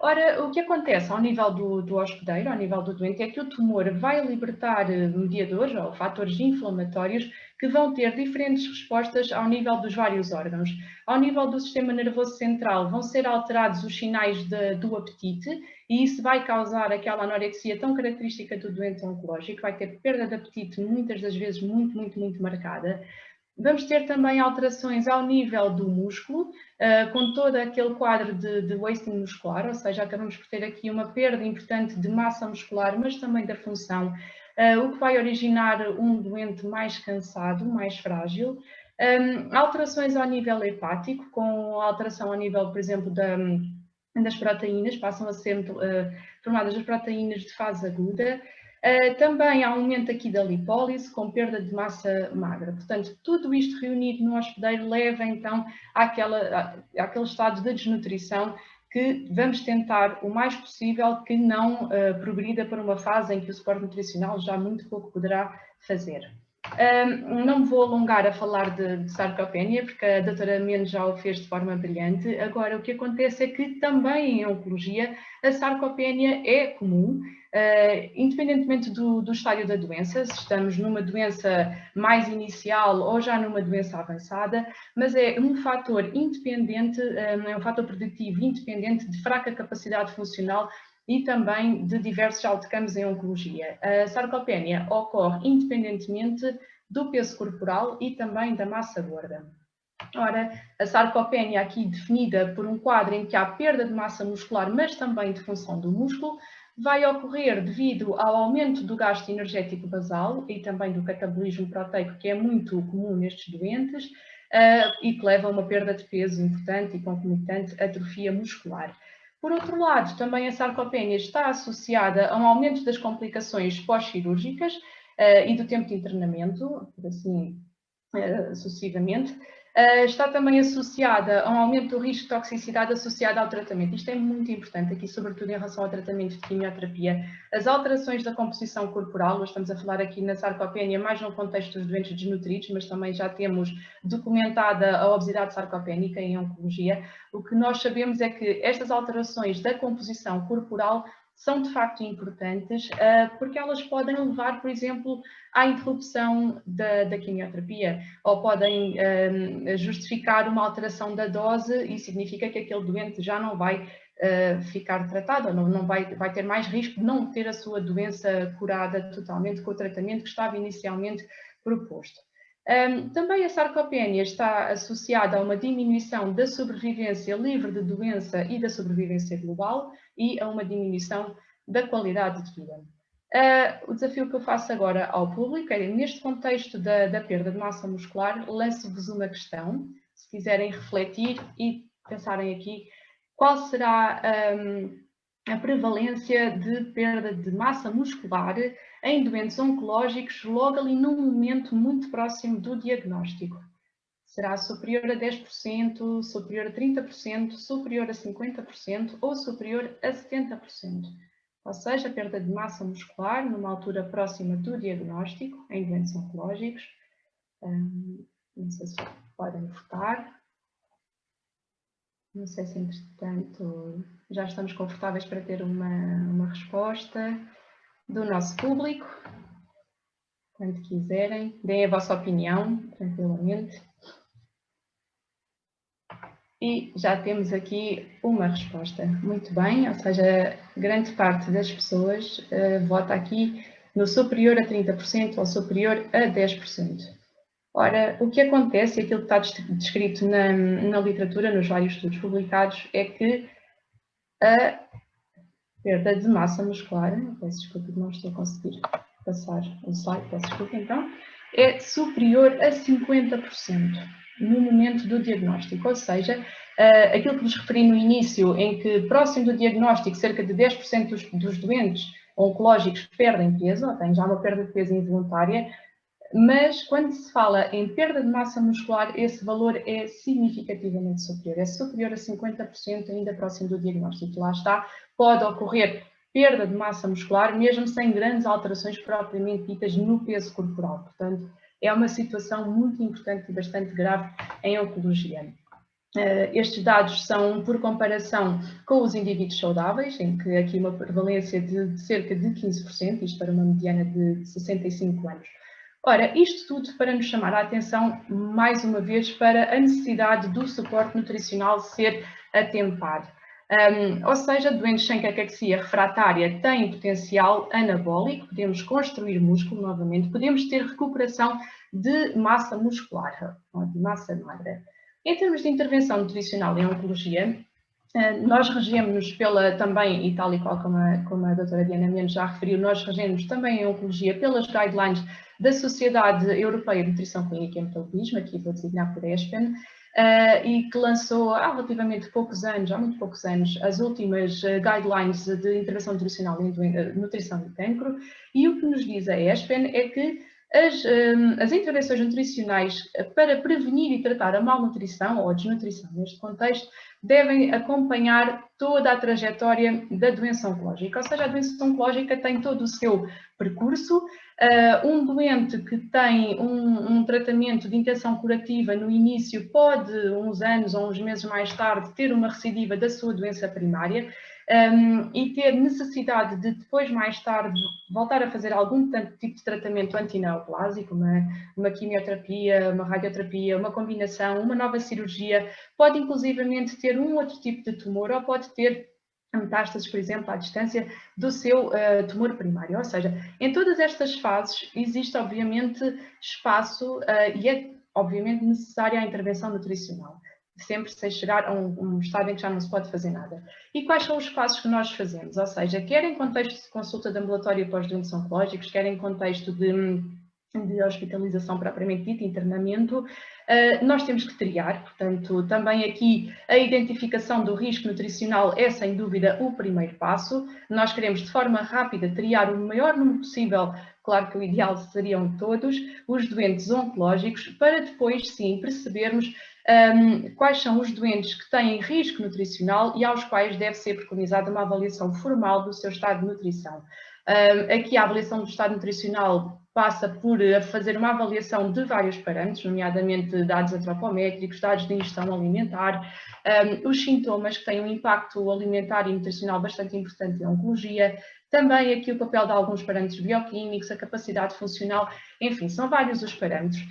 Ora, o que acontece ao nível do hospedeiro, ao nível do doente, é que o tumor vai libertar mediadores ou fatores inflamatórios que vão ter diferentes respostas ao nível dos vários órgãos. Ao nível do sistema nervoso central vão ser alterados os sinais do apetite e isso vai causar aquela anorexia tão característica do doente oncológico, vai ter perda de apetite muitas das vezes muito, muito, muito marcada. Vamos ter também alterações ao nível do músculo, com todo aquele quadro de wasting muscular, ou seja, acabamos por ter aqui uma perda importante de massa muscular, mas também da função, o que vai originar um doente mais cansado, mais frágil. Alterações ao nível hepático, com alteração ao nível, por exemplo, das proteínas, passam a ser formadas as proteínas de fase aguda. Também há um aumento aqui da lipólise, com perda de massa magra. Portanto, tudo isto reunido no hospedeiro leva então àquele estado de desnutrição que vamos tentar o mais possível que não progrida para uma fase em que o suporte nutricional já muito pouco poderá fazer. Não me vou alongar a falar de sarcopenia, porque a doutora Mendes já o fez de forma brilhante. Agora, o que acontece é que também em oncologia a sarcopenia é comum, independentemente do estádio da doença, se estamos numa doença mais inicial ou já numa doença avançada, mas é um fator independente, é um fator preditivo independente de fraca capacidade funcional e também de diversos outcomes em oncologia. A sarcopenia ocorre independentemente do peso corporal e também da massa gorda. Ora, a sarcopenia aqui definida por um quadro em que há perda de massa muscular, mas também de função do músculo, vai ocorrer devido ao aumento do gasto energético basal e também do catabolismo proteico, que é muito comum nestes doentes, e que leva a uma perda de peso importante e concomitante atrofia muscular. Por outro lado, também a sarcopenia está associada a um aumento das complicações pós-cirúrgicas e do tempo de internamento, assim sucessivamente. Está também associada a um aumento do risco de toxicidade associado ao tratamento. Isto é muito importante aqui, sobretudo em relação ao tratamento de quimioterapia. As alterações da composição corporal, nós estamos a falar aqui na sarcopenia mais no contexto dos doentes desnutridos, mas também já temos documentada a obesidade sarcopénica em oncologia. O que nós sabemos é que estas alterações da composição corporal são de facto importantes, porque elas podem levar, por exemplo, à interrupção da quimioterapia, ou podem justificar uma alteração da dose e significa que aquele doente já não vai ficar tratado, ou não vai ter mais risco de não ter a sua doença curada totalmente com o tratamento que estava inicialmente proposto. Também a sarcopenia está associada a uma diminuição da sobrevivência livre de doença e da sobrevivência global e a uma diminuição da qualidade de vida. O desafio que eu faço agora ao público é, neste contexto da perda de massa muscular, lanço-vos uma questão, se quiserem refletir e pensarem aqui, qual será a prevalência de perda de massa muscular em doentes oncológicos logo ali num momento muito próximo do diagnóstico? Será superior a 10%, superior a 30%, superior a 50% ou superior a 70%? Ou seja, perda de massa muscular numa altura próxima do diagnóstico em doentes oncológicos. Não sei se podem votar. Não sei se, entretanto, já estamos confortáveis para ter uma resposta do nosso público. Quando quiserem, deem a vossa opinião, tranquilamente. E já temos aqui uma resposta. Muito bem, ou seja, grande parte das pessoas vota aqui no superior a 30% ou superior a 10%. Ora, o que acontece, e aquilo que está descrito na literatura, nos vários estudos publicados, é que a perda de massa muscular, peço desculpa que não estou a conseguir passar o slide, peço desculpa então, é superior a 50% no momento do diagnóstico, ou seja, aquilo que vos referi no início, em que próximo do diagnóstico cerca de 10% dos doentes oncológicos perdem peso, ou têm já uma perda de peso involuntária, mas quando se fala em perda de massa muscular, esse valor é significativamente superior, é superior a 50% ainda próximo do diagnóstico. Lá está, pode ocorrer perda de massa muscular, mesmo sem grandes alterações propriamente ditas no peso corporal. Portanto, é uma situação muito importante e bastante grave em oncologia. Estes dados são por comparação com os indivíduos saudáveis, em que aqui uma prevalência de cerca de 15%, isto para uma mediana de 65 anos. Ora, isto tudo para nos chamar a atenção, mais uma vez, para a necessidade do suporte nutricional ser atempado. Ou seja, doentes sem caquexia refratária têm potencial anabólico, podemos construir músculo novamente, podemos ter recuperação de massa muscular, de massa magra. Em termos de intervenção nutricional em oncologia, nós regemos-nos também, e tal e qual como a doutora Diana Mendes já referiu, nós regemos também em oncologia pelas guidelines da Sociedade Europeia de Nutrição Clínica e Metabolismo, aqui vou designar por ESPEN, e que lançou há relativamente poucos anos, há muito poucos anos, as últimas guidelines de intervenção nutricional em nutrição de cancro, e o que nos diz a ESPEN é que as intervenções nutricionais para prevenir e tratar a malnutrição ou a desnutrição neste contexto devem acompanhar toda a trajetória da doença oncológica, ou seja, a doença oncológica tem todo o seu percurso. Um doente que tem um tratamento de intenção curativa no início pode, uns anos ou uns meses mais tarde, ter uma recidiva da sua doença primária e ter necessidade de depois, mais tarde, voltar a fazer algum tipo de tratamento antineoplásico, uma quimioterapia, uma radioterapia, uma combinação, uma nova cirurgia, pode inclusivamente ter um outro tipo de tumor ou pode ter metástases, por exemplo, à distância do seu tumor primário. Ou seja, em todas estas fases existe, obviamente, espaço e é, obviamente, necessária a intervenção nutricional, sempre sem chegar a um estado em que já não se pode fazer nada. E quais são os passos que nós fazemos? Ou seja, quer em contexto de consulta de ambulatório para os doentes oncológicos, quer em contexto de hospitalização propriamente dita, internamento, nós temos que triar, portanto, também aqui a identificação do risco nutricional é sem dúvida o primeiro passo. Nós queremos de forma rápida triar o maior número possível, claro que o ideal seriam todos, os doentes oncológicos, para depois sim percebermos quais são os doentes que têm risco nutricional e aos quais deve ser preconizada uma avaliação formal do seu estado de nutrição. Aqui a avaliação do estado nutricional passa por fazer uma avaliação de vários parâmetros, nomeadamente dados antropométricos, dados de ingestão alimentar, os sintomas que têm um impacto alimentar e nutricional bastante importante em oncologia, também aqui o papel de alguns parâmetros bioquímicos, a capacidade funcional, enfim, são vários os parâmetros.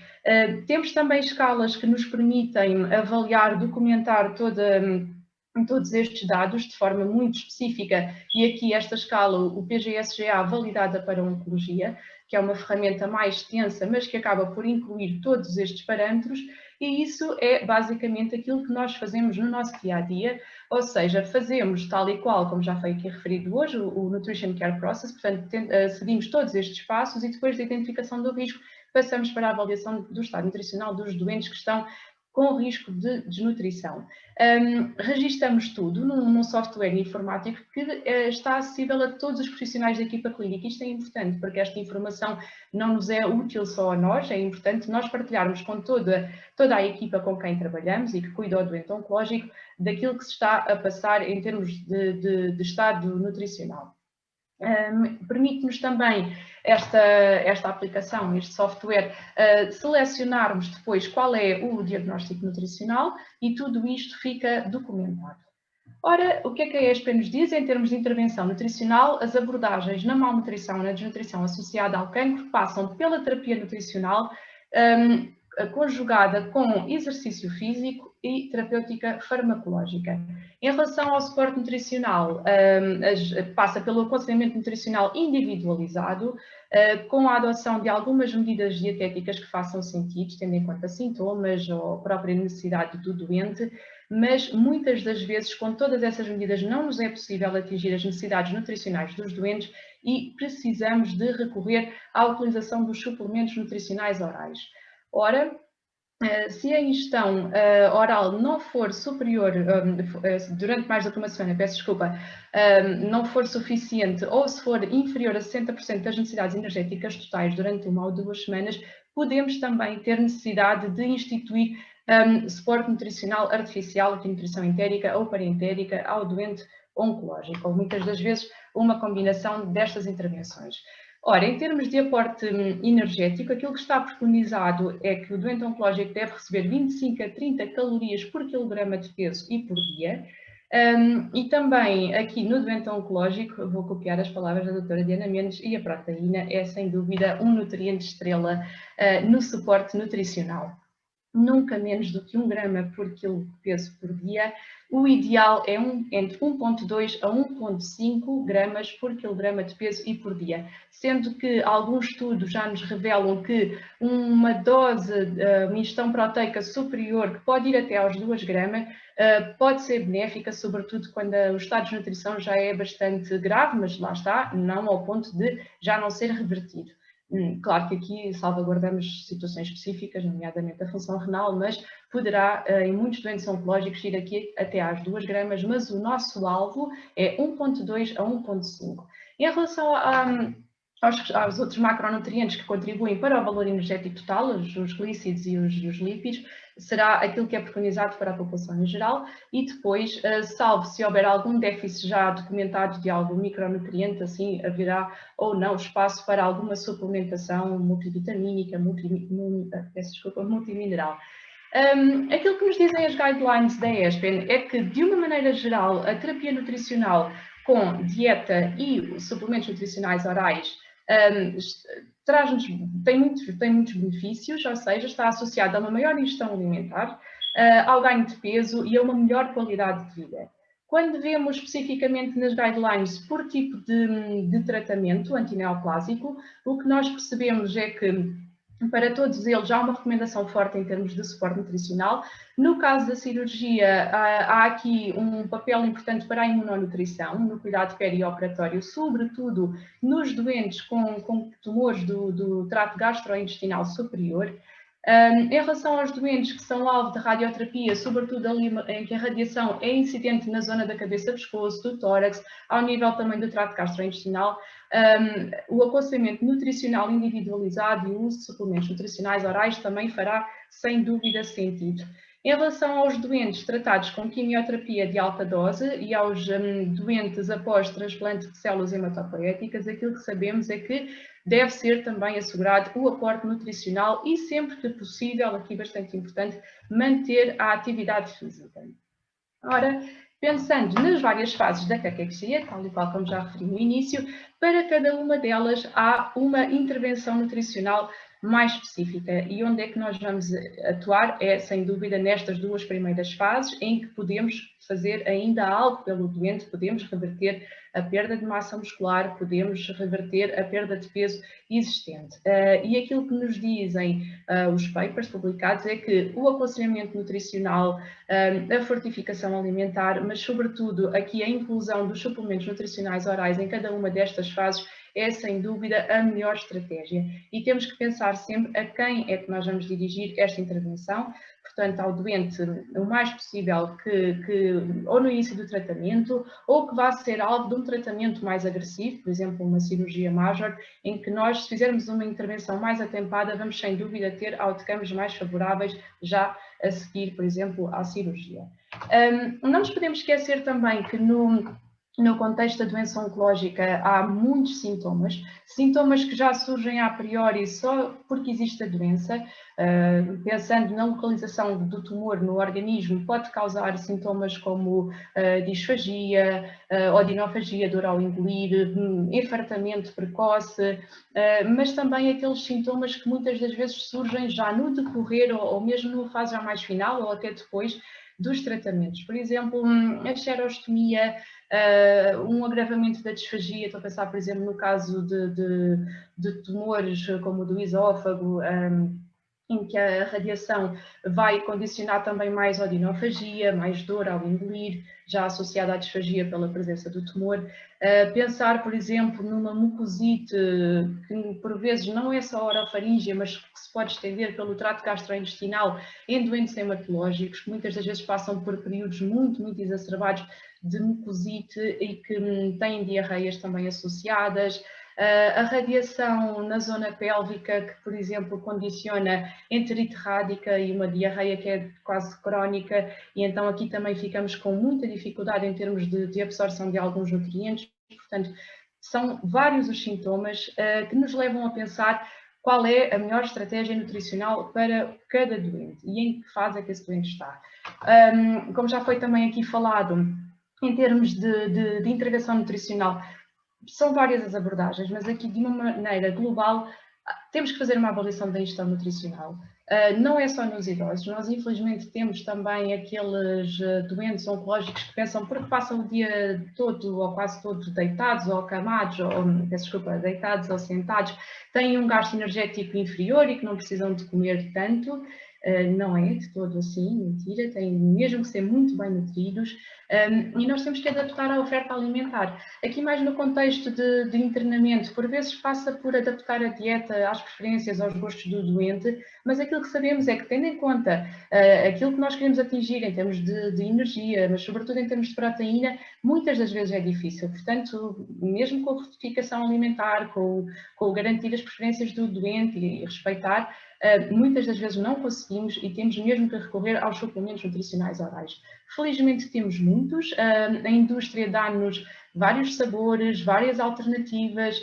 Temos também escalas que nos permitem avaliar, documentar todos estes dados de forma muito específica, e aqui esta escala, o PGSGA, validada para a oncologia, que é uma ferramenta mais extensa, mas que acaba por incluir todos estes parâmetros, e isso é basicamente aquilo que nós fazemos no nosso dia-a-dia, ou seja, fazemos tal e qual, como já foi aqui referido hoje, o Nutrition Care Process, portanto, seguimos todos estes passos e depois da identificação do risco, passamos para a avaliação do estado nutricional dos doentes que estão com risco de desnutrição. Registamos tudo num software informático que está acessível a todos os profissionais da equipa clínica. Isto é importante, porque esta informação não nos é útil só a nós, é importante nós partilharmos com toda a equipa com quem trabalhamos e que cuida do doente oncológico daquilo que se está a passar em termos de estado nutricional. Permite-nos também esta aplicação, este software, selecionarmos depois qual é o diagnóstico nutricional e tudo isto fica documentado. Ora, o que a ESP nos diz em termos de intervenção nutricional? As abordagens na malnutrição e na desnutrição associada ao cancro passam pela terapia nutricional conjugada com exercício físico e terapêutica farmacológica. Em relação ao suporte nutricional, passa pelo aconselhamento nutricional individualizado, com a adoção de algumas medidas dietéticas que façam sentido, tendo em conta sintomas ou a própria necessidade do doente, mas muitas das vezes, com todas essas medidas, não nos é possível atingir as necessidades nutricionais dos doentes e precisamos de recorrer à utilização dos suplementos nutricionais orais. Ora, se a ingestão oral não for superior, durante mais do que uma semana, peço desculpa, não for suficiente ou se for inferior a 60% das necessidades energéticas totais durante 1 ou 2 semanas, podemos também ter necessidade de instituir suporte nutricional artificial, de nutrição entérica ou parentérica ao doente oncológico, ou muitas das vezes uma combinação destas intervenções. Ora, em termos de aporte energético, aquilo que está preconizado é que o doente oncológico deve receber 25 a 30 calorias por quilograma de peso e por dia. E também aqui no doente oncológico, vou copiar as palavras da doutora Diana Mendes, e a proteína é sem dúvida um nutriente estrela no suporte nutricional. Nunca menos do que 1 grama por quilo de peso por dia. O ideal é entre 1,2 a 1,5 gramas por quilograma de peso e por dia, sendo que alguns estudos já nos revelam que uma dose de ingestão proteica superior, que pode ir até aos 2 gramas, pode ser benéfica, sobretudo quando o estado de nutrição já é bastante grave, mas lá está, não ao ponto de já não ser revertido. Claro que aqui salvaguardamos situações específicas, nomeadamente a função renal, mas poderá, em muitos doentes oncológicos, ir aqui até às 2 gramas, mas o nosso alvo é 1,2 a 1,5. Em relação aos outros macronutrientes que contribuem para o valor energético total, os glícidos e os lípidos, será aquilo que é preconizado para a população em geral e depois, salvo se houver algum déficit já documentado de algum micronutriente, assim haverá ou não espaço para alguma suplementação multivitamínica, multimineral. Aquilo que nos dizem as guidelines da ESPEN é que, de uma maneira geral, a terapia nutricional com dieta e suplementos nutricionais orais tem muitos benefícios, ou seja, está associado a uma maior ingestão alimentar, ao ganho de peso e a uma melhor qualidade de vida. Quando vemos especificamente nas guidelines por tipo de tratamento antineoplásico, o que nós percebemos é que para todos eles há uma recomendação forte em termos de suporte nutricional. No caso da cirurgia, há aqui um papel importante para a imunonutrição, no cuidado perioperatório, sobretudo nos doentes com tumores do trato gastrointestinal superior. Em relação aos doentes que são alvo de radioterapia, sobretudo ali em que a radiação é incidente na zona da cabeça, pescoço, do tórax, ao nível também do trato gastrointestinal, o aconselhamento nutricional individualizado e o uso de suplementos nutricionais orais também fará, sem dúvida, sentido. Em relação aos doentes tratados com quimioterapia de alta dose e aos doentes após transplante de células hematopoéticas, aquilo que sabemos é que deve ser também assegurado o aporte nutricional e, sempre que possível, aqui bastante importante, manter a atividade física. Ora, pensando nas várias fases da caquexia, tal e qual como já referi no início, para cada uma delas há uma intervenção nutricional mais específica. E onde é que nós vamos atuar? É, sem dúvida, nestas 2 primeiras fases, em que podemos fazer ainda algo pelo doente, podemos reverter a perda de massa muscular, podemos reverter a perda de peso existente. E aquilo que nos dizem os papers publicados é que o aconselhamento nutricional, a fortificação alimentar, mas sobretudo aqui a inclusão dos suplementos nutricionais orais em cada uma destas fases é, sem dúvida, a melhor estratégia. E temos que pensar sempre a quem é que nós vamos dirigir esta intervenção, portanto, ao doente o mais possível que ou no início do tratamento, ou que vá ser alvo de um tratamento mais agressivo, por exemplo, uma cirurgia major, em que nós, se fizermos uma intervenção mais atempada, vamos, sem dúvida, ter outcomes mais favoráveis já a seguir, por exemplo, à cirurgia. Não nos podemos esquecer também que no contexto da doença oncológica há muitos sintomas que já surgem a priori só porque existe a doença. Pensando na localização do tumor no organismo, pode causar sintomas como disfagia, odinofagia, dor ao engolir, enfartamento precoce, mas também aqueles sintomas que muitas das vezes surgem já no decorrer ou mesmo numa fase já mais final ou até depois dos tratamentos. Por exemplo, a xerostomia, um agravamento da disfagia, estou a pensar, por exemplo, no caso de tumores como o do esófago, em que a radiação vai condicionar também mais odinofagia, mais dor ao engolir, já associada à disfagia pela presença do tumor. Pensar, por exemplo, numa mucosite, que por vezes não é só orofaríngea, mas que se pode estender pelo trato gastrointestinal em doentes hematológicos, que muitas das vezes passam por períodos muito exacerbados de mucosite e que têm diarreias também associadas. A radiação na zona pélvica, que, por exemplo, condiciona enterite rádica e uma diarreia que é quase crónica, e então aqui também ficamos com muita dificuldade em termos de absorção de alguns nutrientes. Portanto, são vários os sintomas que nos levam a pensar qual é a melhor estratégia nutricional para cada doente e em que fase é que esse doente está. Como já foi também aqui falado, em termos de intervenção nutricional, são várias as abordagens, mas aqui de uma maneira global temos que fazer uma avaliação da ingestão nutricional. Não é só nos idosos, nós infelizmente temos também aqueles doentes oncológicos que pensam porque passam o dia todo ou quase todo deitados ou acamados, ou deitados ou sentados, têm um gasto energético inferior e que não precisam de comer tanto. Não é de todo assim, mentira, têm mesmo que ser muito bem nutridos, e nós temos que adaptar a oferta alimentar. Aqui mais no contexto de internamento, por vezes passa por adaptar a dieta às preferências, aos gostos do doente, mas aquilo que sabemos é que, tendo em conta aquilo que nós queremos atingir em termos de energia, mas sobretudo em termos de proteína, muitas das vezes é difícil. Portanto, mesmo com a fortificação alimentar, com garantir as preferências do doente e respeitar, muitas das vezes não conseguimos e temos mesmo que recorrer aos suplementos nutricionais orais. Felizmente temos muitos, a indústria dá-nos vários sabores, várias alternativas,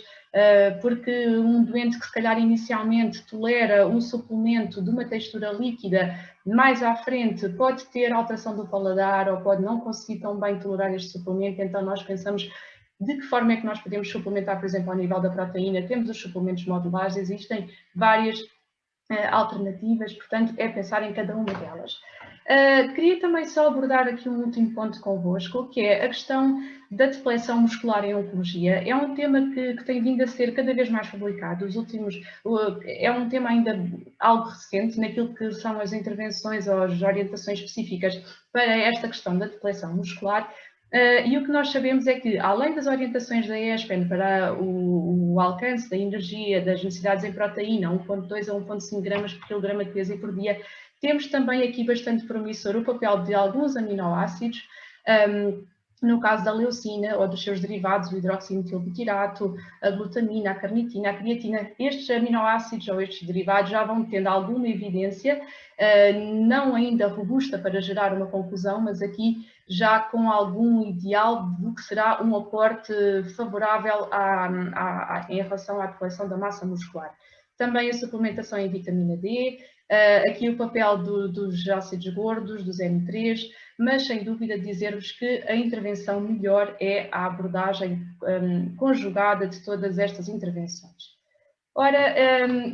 porque um doente que se calhar inicialmente tolera um suplemento de uma textura líquida, mais à frente pode ter alteração do paladar ou pode não conseguir tão bem tolerar este suplemento, então nós pensamos de que forma é que nós podemos suplementar, por exemplo, ao nível da proteína. Temos os suplementos modulares, existem várias alternativas, portanto é pensar em cada uma delas. Queria também só abordar aqui um último ponto convosco, que é a questão da deflexão muscular em oncologia. É um tema que tem vindo a ser cada vez mais publicado. É um tema ainda algo recente naquilo que são as intervenções ou as orientações específicas para esta questão da deflexão muscular. E o que nós sabemos é que, além das orientações da ESPEN para o alcance da energia, das necessidades em proteína, 1,2 a 1,5 gramas por quilograma de peso e por dia, temos também aqui bastante promissor o papel de alguns aminoácidos, no caso da leucina ou dos seus derivados, o hidroximetilbutirato, a glutamina, a carnitina, a creatina. Estes aminoácidos ou estes derivados já vão tendo alguma evidência, não ainda robusta para gerar uma conclusão, mas aqui já com algum ideal do que será um aporte favorável em relação à deflexão da massa muscular. Também a suplementação em vitamina D, aqui o papel dos ácidos gordos, dos M3, mas sem dúvida dizer-vos que a intervenção melhor é a abordagem conjugada de todas estas intervenções. Ora,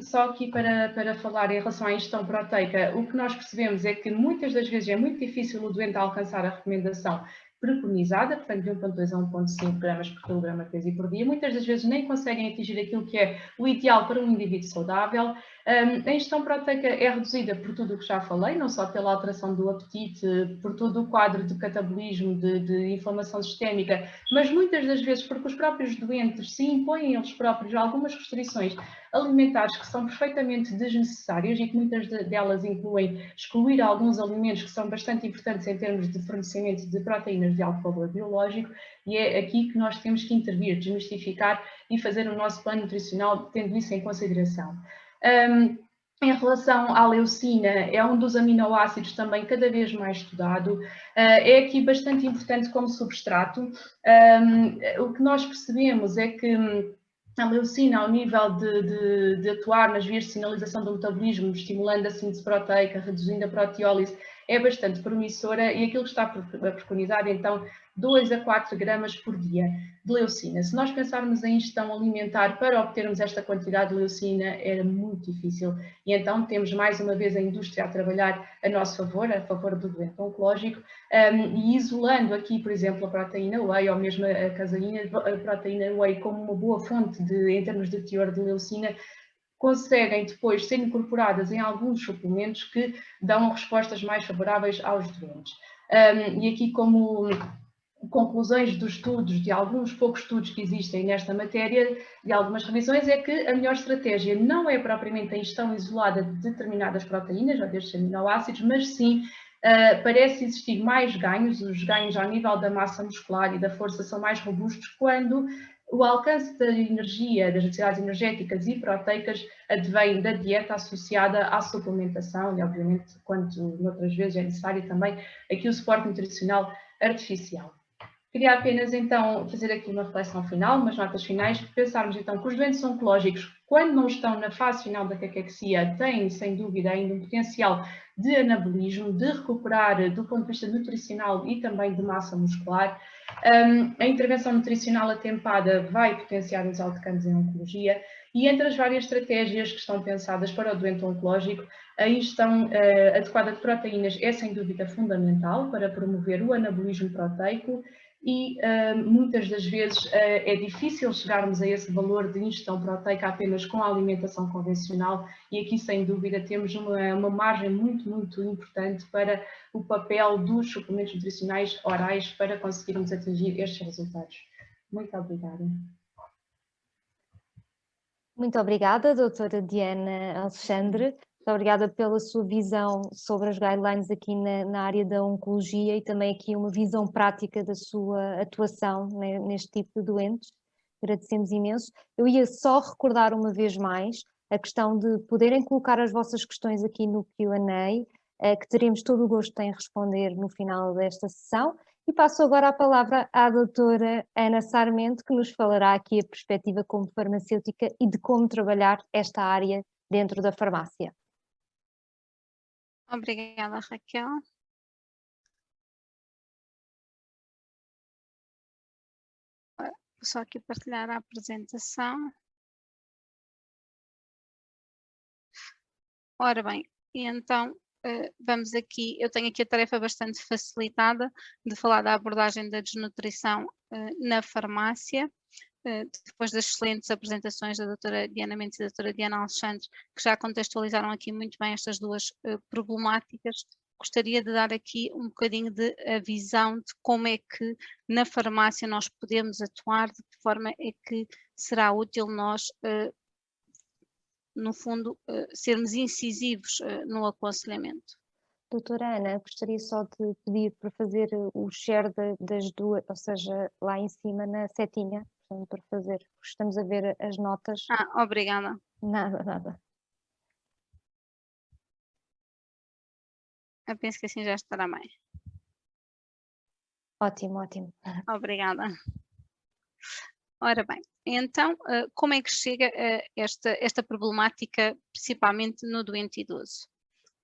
só aqui para falar em relação à ingestão proteica, o que nós percebemos é que muitas das vezes é muito difícil o doente alcançar a recomendação preconizada, portanto de 1,2 a 1,5 gramas por quilograma de peso e por dia. Muitas das vezes nem conseguem atingir aquilo que é o ideal para um indivíduo saudável. A ingestão proteica é reduzida por tudo o que já falei, não só pela alteração do apetite, por todo o quadro de catabolismo, de inflamação sistémica, mas muitas das vezes porque os próprios doentes se impõem eles próprios algumas restrições alimentares que são perfeitamente desnecessárias e que muitas delas incluem excluir alguns alimentos que são bastante importantes em termos de fornecimento de proteínas de alto valor biológico, e é aqui que nós temos que intervir, desmistificar e fazer o nosso plano nutricional tendo isso em consideração. Em relação à leucina, é um dos aminoácidos também cada vez mais estudado. É aqui bastante importante como substrato. O que nós percebemos é que a leucina, ao nível de atuar nas vias de sinalização do metabolismo, estimulando a síntese proteica, reduzindo a proteólise, é bastante promissora, e aquilo que está preconizado, então, 2 a 4 gramas por dia de leucina. Se nós pensarmos em ingestão alimentar para obtermos esta quantidade de leucina, era muito difícil. E então temos mais uma vez a indústria a trabalhar a nosso favor, a favor do doente oncológico, e isolando aqui, por exemplo, a proteína whey ou mesmo a caseína, a proteína whey como uma boa fonte em termos de teor de leucina, conseguem depois ser incorporadas em alguns suplementos que dão respostas mais favoráveis aos doentes. E aqui, como conclusões dos estudos, de alguns poucos estudos que existem nesta matéria, de algumas revisões, é que a melhor estratégia não é propriamente a ingestão isolada de determinadas proteínas, ou destes aminoácidos, mas sim parece existir mais ganhos, os ganhos ao nível da massa muscular e da força são mais robustos quando o alcance da energia, das necessidades energéticas e proteicas advém da dieta associada à suplementação e, obviamente, quanto noutras vezes é necessário também aqui o suporte nutricional artificial. Queria apenas, então, fazer aqui uma reflexão final, umas notas finais, pensarmos, então, que os doentes oncológicos, quando não estão na fase final da caquexia, têm, sem dúvida, ainda um potencial de anabolismo, de recuperar do ponto de vista nutricional e também de massa muscular. A intervenção nutricional atempada vai potenciar os outcomes em oncologia, e entre as várias estratégias que estão pensadas para o doente oncológico, a ingestão adequada de proteínas é, sem dúvida, fundamental para promover o anabolismo proteico, e muitas das vezes é difícil chegarmos a esse valor de ingestão proteica apenas com a alimentação convencional, e aqui sem dúvida temos uma margem muito, muito importante para o papel dos suplementos nutricionais orais para conseguirmos atingir estes resultados. Muito obrigada. Muito obrigada, doutora Diana Alexandre. Muito obrigada pela sua visão sobre as guidelines aqui na área da oncologia e também aqui uma visão prática da sua atuação neste tipo de doentes. Agradecemos imenso. Eu ia só recordar uma vez mais a questão de poderem colocar as vossas questões aqui no Q&A, que teremos todo o gosto em responder no final desta sessão. E passo agora a palavra à doutora Ana Sarmento, que nos falará aqui a perspectiva como farmacêutica e de como trabalhar esta área dentro da farmácia. Obrigada, Raquel. Vou só aqui partilhar a apresentação. Ora bem, então vamos aqui, eu tenho aqui a tarefa bastante facilitada de falar da abordagem da desnutrição na farmácia. Depois das excelentes apresentações da doutora Diana Mendes e da doutora Diana Alexandre, que já contextualizaram aqui muito bem estas duas problemáticas, gostaria de dar aqui um bocadinho de a visão de como é que na farmácia nós podemos atuar, de que forma é que será útil nós, no fundo, sermos incisivos no aconselhamento. Doutora Ana, gostaria só de pedir para fazer o share das duas, ou seja, lá em cima na setinha, para fazer, estamos a ver as notas. Obrigada. Nada. Eu penso que assim já estará bem. Ótimo. Obrigada. Ora bem, então, como é que chega esta problemática, principalmente no doente idoso?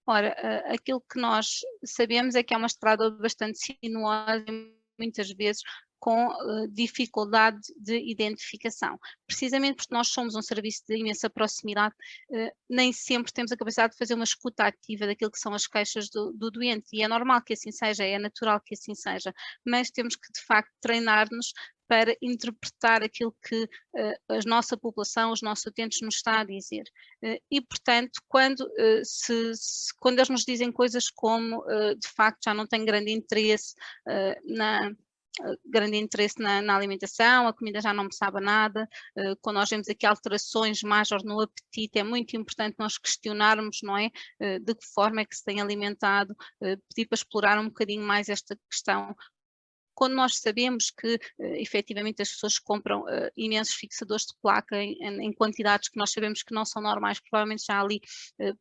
Ora, aquilo que nós sabemos é que é uma estrada bastante sinuosa e muitas vezes com dificuldade de identificação. Precisamente porque nós somos um serviço de imensa proximidade, nem sempre temos a capacidade de fazer uma escuta ativa daquilo que são as queixas do doente, e é normal que assim seja, é natural que assim seja, mas temos que de facto treinar-nos para interpretar aquilo que a nossa população, os nossos utentes nos está a dizer. E, portanto, quando eles nos dizem coisas como, de facto, já não tenho grande interesse na alimentação, a comida já não me sabe nada, quando nós vemos aqui alterações major no apetite, é muito importante nós questionarmos, não é? De que forma é que se tem alimentado, pedir para explorar um bocadinho mais esta questão quando nós sabemos que efetivamente as pessoas compram imensos fixadores de placa em quantidades que nós sabemos que não são normais, provavelmente já há ali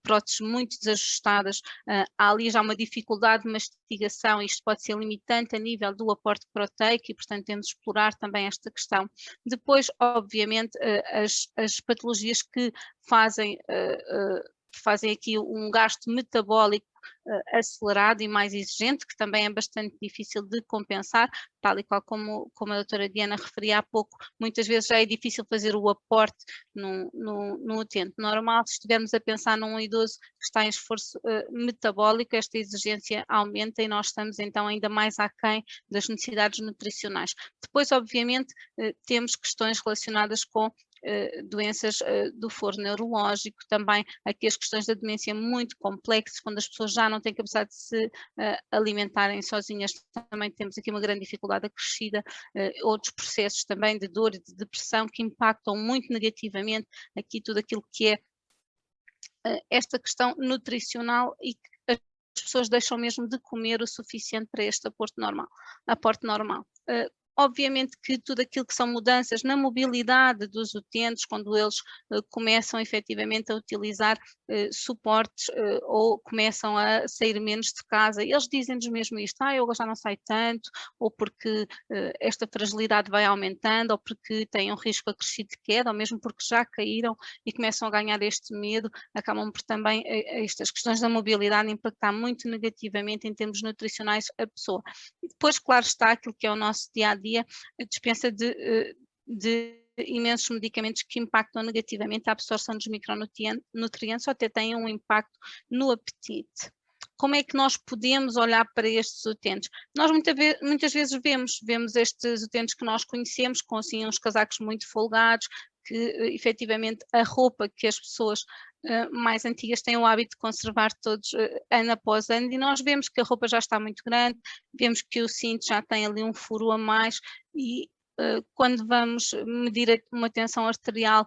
próteses muito desajustadas, há ali já uma dificuldade de mastigação, isto pode ser limitante a nível do aporte proteico e, portanto, temos de explorar também esta questão. Depois, obviamente, as patologias que fazem aqui um gasto metabólico acelerado e mais exigente, que também é bastante difícil de compensar, tal e qual como a doutora Diana referia há pouco, muitas vezes já é difícil fazer o aporte no utente normal. Se estivermos a pensar num idoso que está em esforço metabólico, esta exigência aumenta e nós estamos então ainda mais aquém das necessidades nutricionais. Depois, obviamente, temos questões relacionadas com doenças do foro neurológico, também aqui as questões da demência muito complexas, quando as pessoas já não têm capacidade de se alimentarem sozinhas, também temos aqui uma grande dificuldade acrescida, outros processos também de dor e de depressão que impactam muito negativamente aqui tudo aquilo que é esta questão nutricional e que as pessoas deixam mesmo de comer o suficiente para este aporte normal. Obviamente que tudo aquilo que são mudanças na mobilidade dos utentes, quando eles começam efetivamente a utilizar suportes ou começam a sair menos de casa, eles dizem-nos mesmo isto, eu já não saio tanto, ou porque esta fragilidade vai aumentando, ou porque têm um risco acrescido de queda, ou mesmo porque já caíram e começam a ganhar este medo, acabam por também estas questões da mobilidade impactar muito negativamente em termos nutricionais a pessoa. E depois, claro está, aquilo que é o nosso dia-a-dia, a dispensa de imensos medicamentos que impactam negativamente a absorção dos micronutrientes ou até têm um impacto no apetite. Como é que nós podemos olhar para estes utentes? Nós muitas vezes vemos estes utentes que nós conhecemos com assim uns casacos muito folgados, que efetivamente a roupa que as pessoas mais antigas têm o hábito de conservar todos ano após ano, e nós vemos que a roupa já está muito grande, vemos que o cinto já tem ali um furo a mais e quando vamos medir uma tensão arterial,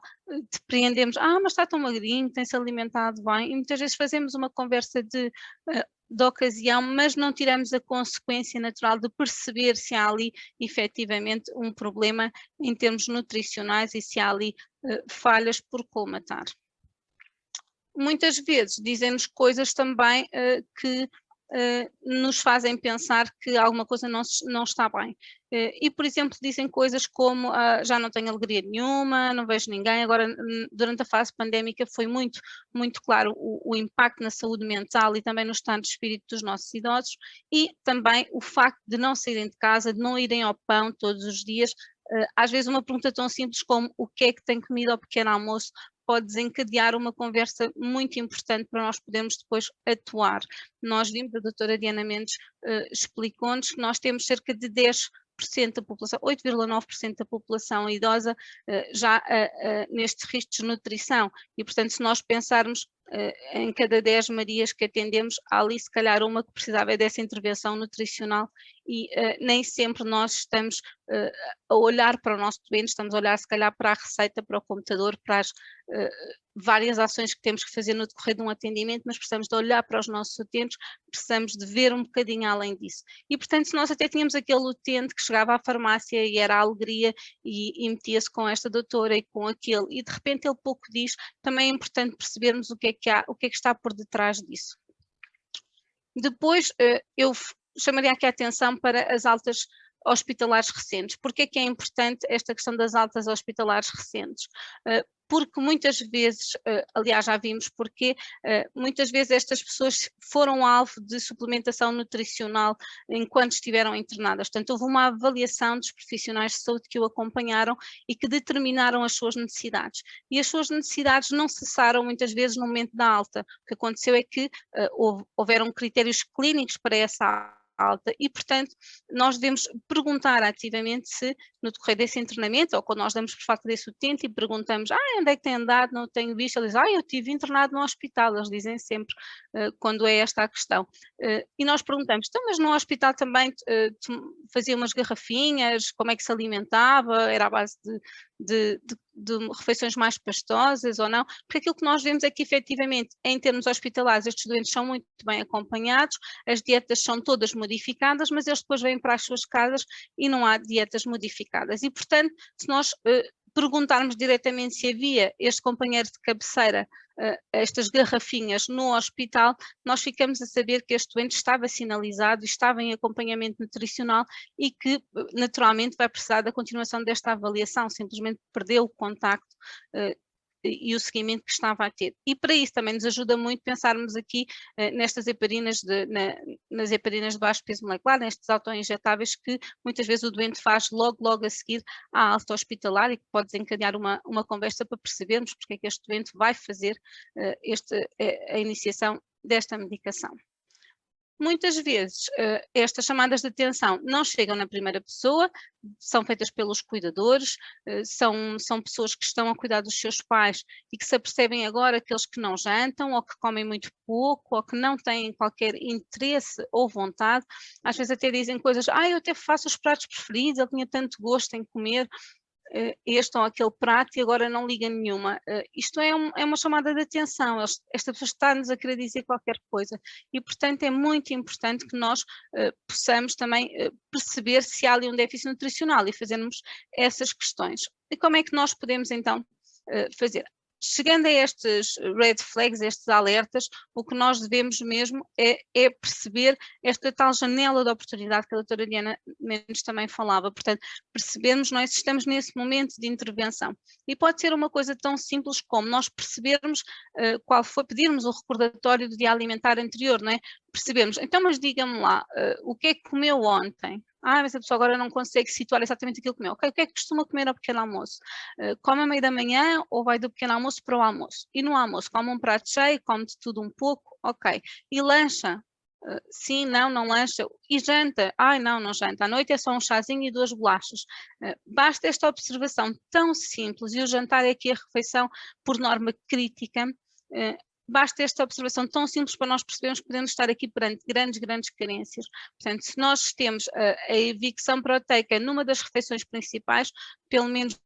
depreendemos, mas está tão magrinho, tem-se alimentado bem, e muitas vezes fazemos uma conversa de ocasião, mas não tiramos a consequência natural de perceber se há ali efetivamente um problema em termos nutricionais e se há ali falhas por colmatar. Muitas vezes dizemos coisas também que nos fazem pensar que alguma coisa não está bem. E, por exemplo, dizem coisas como já não tenho alegria nenhuma, não vejo ninguém. Agora, durante a fase pandémica foi muito, muito claro o impacto na saúde mental e também no estado de espírito dos nossos idosos, e também o facto de não saírem de casa, de não irem ao pão todos os dias. Às vezes uma pergunta tão simples como o que é que tem comido ao pequeno almoço pode desencadear uma conversa muito importante para nós podermos depois atuar. Nós vimos, a doutora Diana Mendes explicou-nos que nós temos cerca de 10% da população, 8,9% da população idosa já nestes riscos de desnutrição, e portanto se nós pensarmos em cada 10 Marias que atendemos, há ali se calhar uma que precisava dessa intervenção nutricional e nem sempre nós estamos a olhar para o nosso doente, estamos a olhar se calhar para a receita, para o computador, para as várias ações que temos que fazer no decorrer de um atendimento, mas precisamos de olhar para os nossos utentes, precisamos de ver um bocadinho além disso. E portanto, se nós até tínhamos aquele utente que chegava à farmácia e era a alegria e metia-se com esta doutora e com aquele, e de repente ele pouco diz, também é importante percebermos o que é que há, o que é que está por detrás disso. Depois, eu chamaria aqui a atenção para as altas hospitalares recentes. Porque é que é importante esta questão das altas hospitalares recentes? Porque muitas vezes, aliás já vimos porque, muitas vezes estas pessoas foram alvo de suplementação nutricional enquanto estiveram internadas. Portanto, houve uma avaliação dos profissionais de saúde que o acompanharam e que determinaram as suas necessidades. E as suas necessidades não cessaram muitas vezes no momento da alta. O que aconteceu é que houveram critérios clínicos para essa alta e, portanto, nós devemos perguntar ativamente se no decorrer desse internamento, ou quando nós damos por facto desse utente e perguntamos, onde é que tem andado, não tenho visto, eles dizem, eu estive internado no hospital, eles dizem sempre quando é esta a questão. E nós perguntamos, então, mas no hospital também fazia umas garrafinhas, como é que se alimentava, era à base de refeições mais pastosas ou não, porque aquilo que nós vemos é que efetivamente em termos hospitalares estes doentes são muito bem acompanhados, as dietas são todas modificadas, mas eles depois vêm para as suas casas e não há dietas modificadas e portanto se nós perguntarmos diretamente se havia este companheiro de cabeceira, estas garrafinhas no hospital, nós ficamos a saber que este doente estava sinalizado, estava em acompanhamento nutricional e que naturalmente vai precisar da continuação desta avaliação, simplesmente perdeu o contacto e o seguimento que estava a ter. E para isso também nos ajuda muito pensarmos aqui nestas heparinas, nas heparinas de baixo peso molecular, nestes autoinjetáveis que muitas vezes o doente faz logo a seguir à alta hospitalar e que pode desencadear uma conversa para percebermos porque é que este doente vai fazer a iniciação desta medicação. Muitas vezes estas chamadas de atenção não chegam na primeira pessoa, são feitas pelos cuidadores, são pessoas que estão a cuidar dos seus pais e que se apercebem agora aqueles que não jantam ou que comem muito pouco ou que não têm qualquer interesse ou vontade, às vezes até dizem coisas, eu até faço os pratos preferidos, ele tinha tanto gosto em comer este ou aquele prato e agora não liga nenhuma. Isto é uma chamada de atenção, esta pessoa está-nos a querer dizer qualquer coisa e, portanto, é muito importante que nós possamos também perceber se há ali um déficit nutricional e fazermos essas questões. E como é que nós podemos, então, fazer? Chegando a estes red flags, estes alertas, o que nós devemos mesmo é perceber esta tal janela de oportunidade que a doutora Diana Mendes também falava, portanto, percebermos nós estamos nesse momento de intervenção. E pode ser uma coisa tão simples como nós percebermos pedirmos o recordatório do dia alimentar anterior, não é? Percebermos, então mas diga-me lá, o que é que comeu ontem? Mas a pessoa agora não consegue situar exatamente aquilo que comeu. Ok, o que é que costuma comer ao pequeno almoço? Come a meio da manhã ou vai do pequeno almoço para o almoço? E no almoço, come um prato cheio, come de tudo um pouco? Ok. E lancha? Sim, não lancha. E janta? Não janta. À noite é só um chazinho e 2 bolachas. Basta esta observação tão simples, e o jantar é aqui a refeição por norma crítica, basta esta observação tão simples para nós percebermos que podemos estar aqui perante grandes carências. Portanto, se nós temos a evicção proteica numa das refeições principais, pelo menos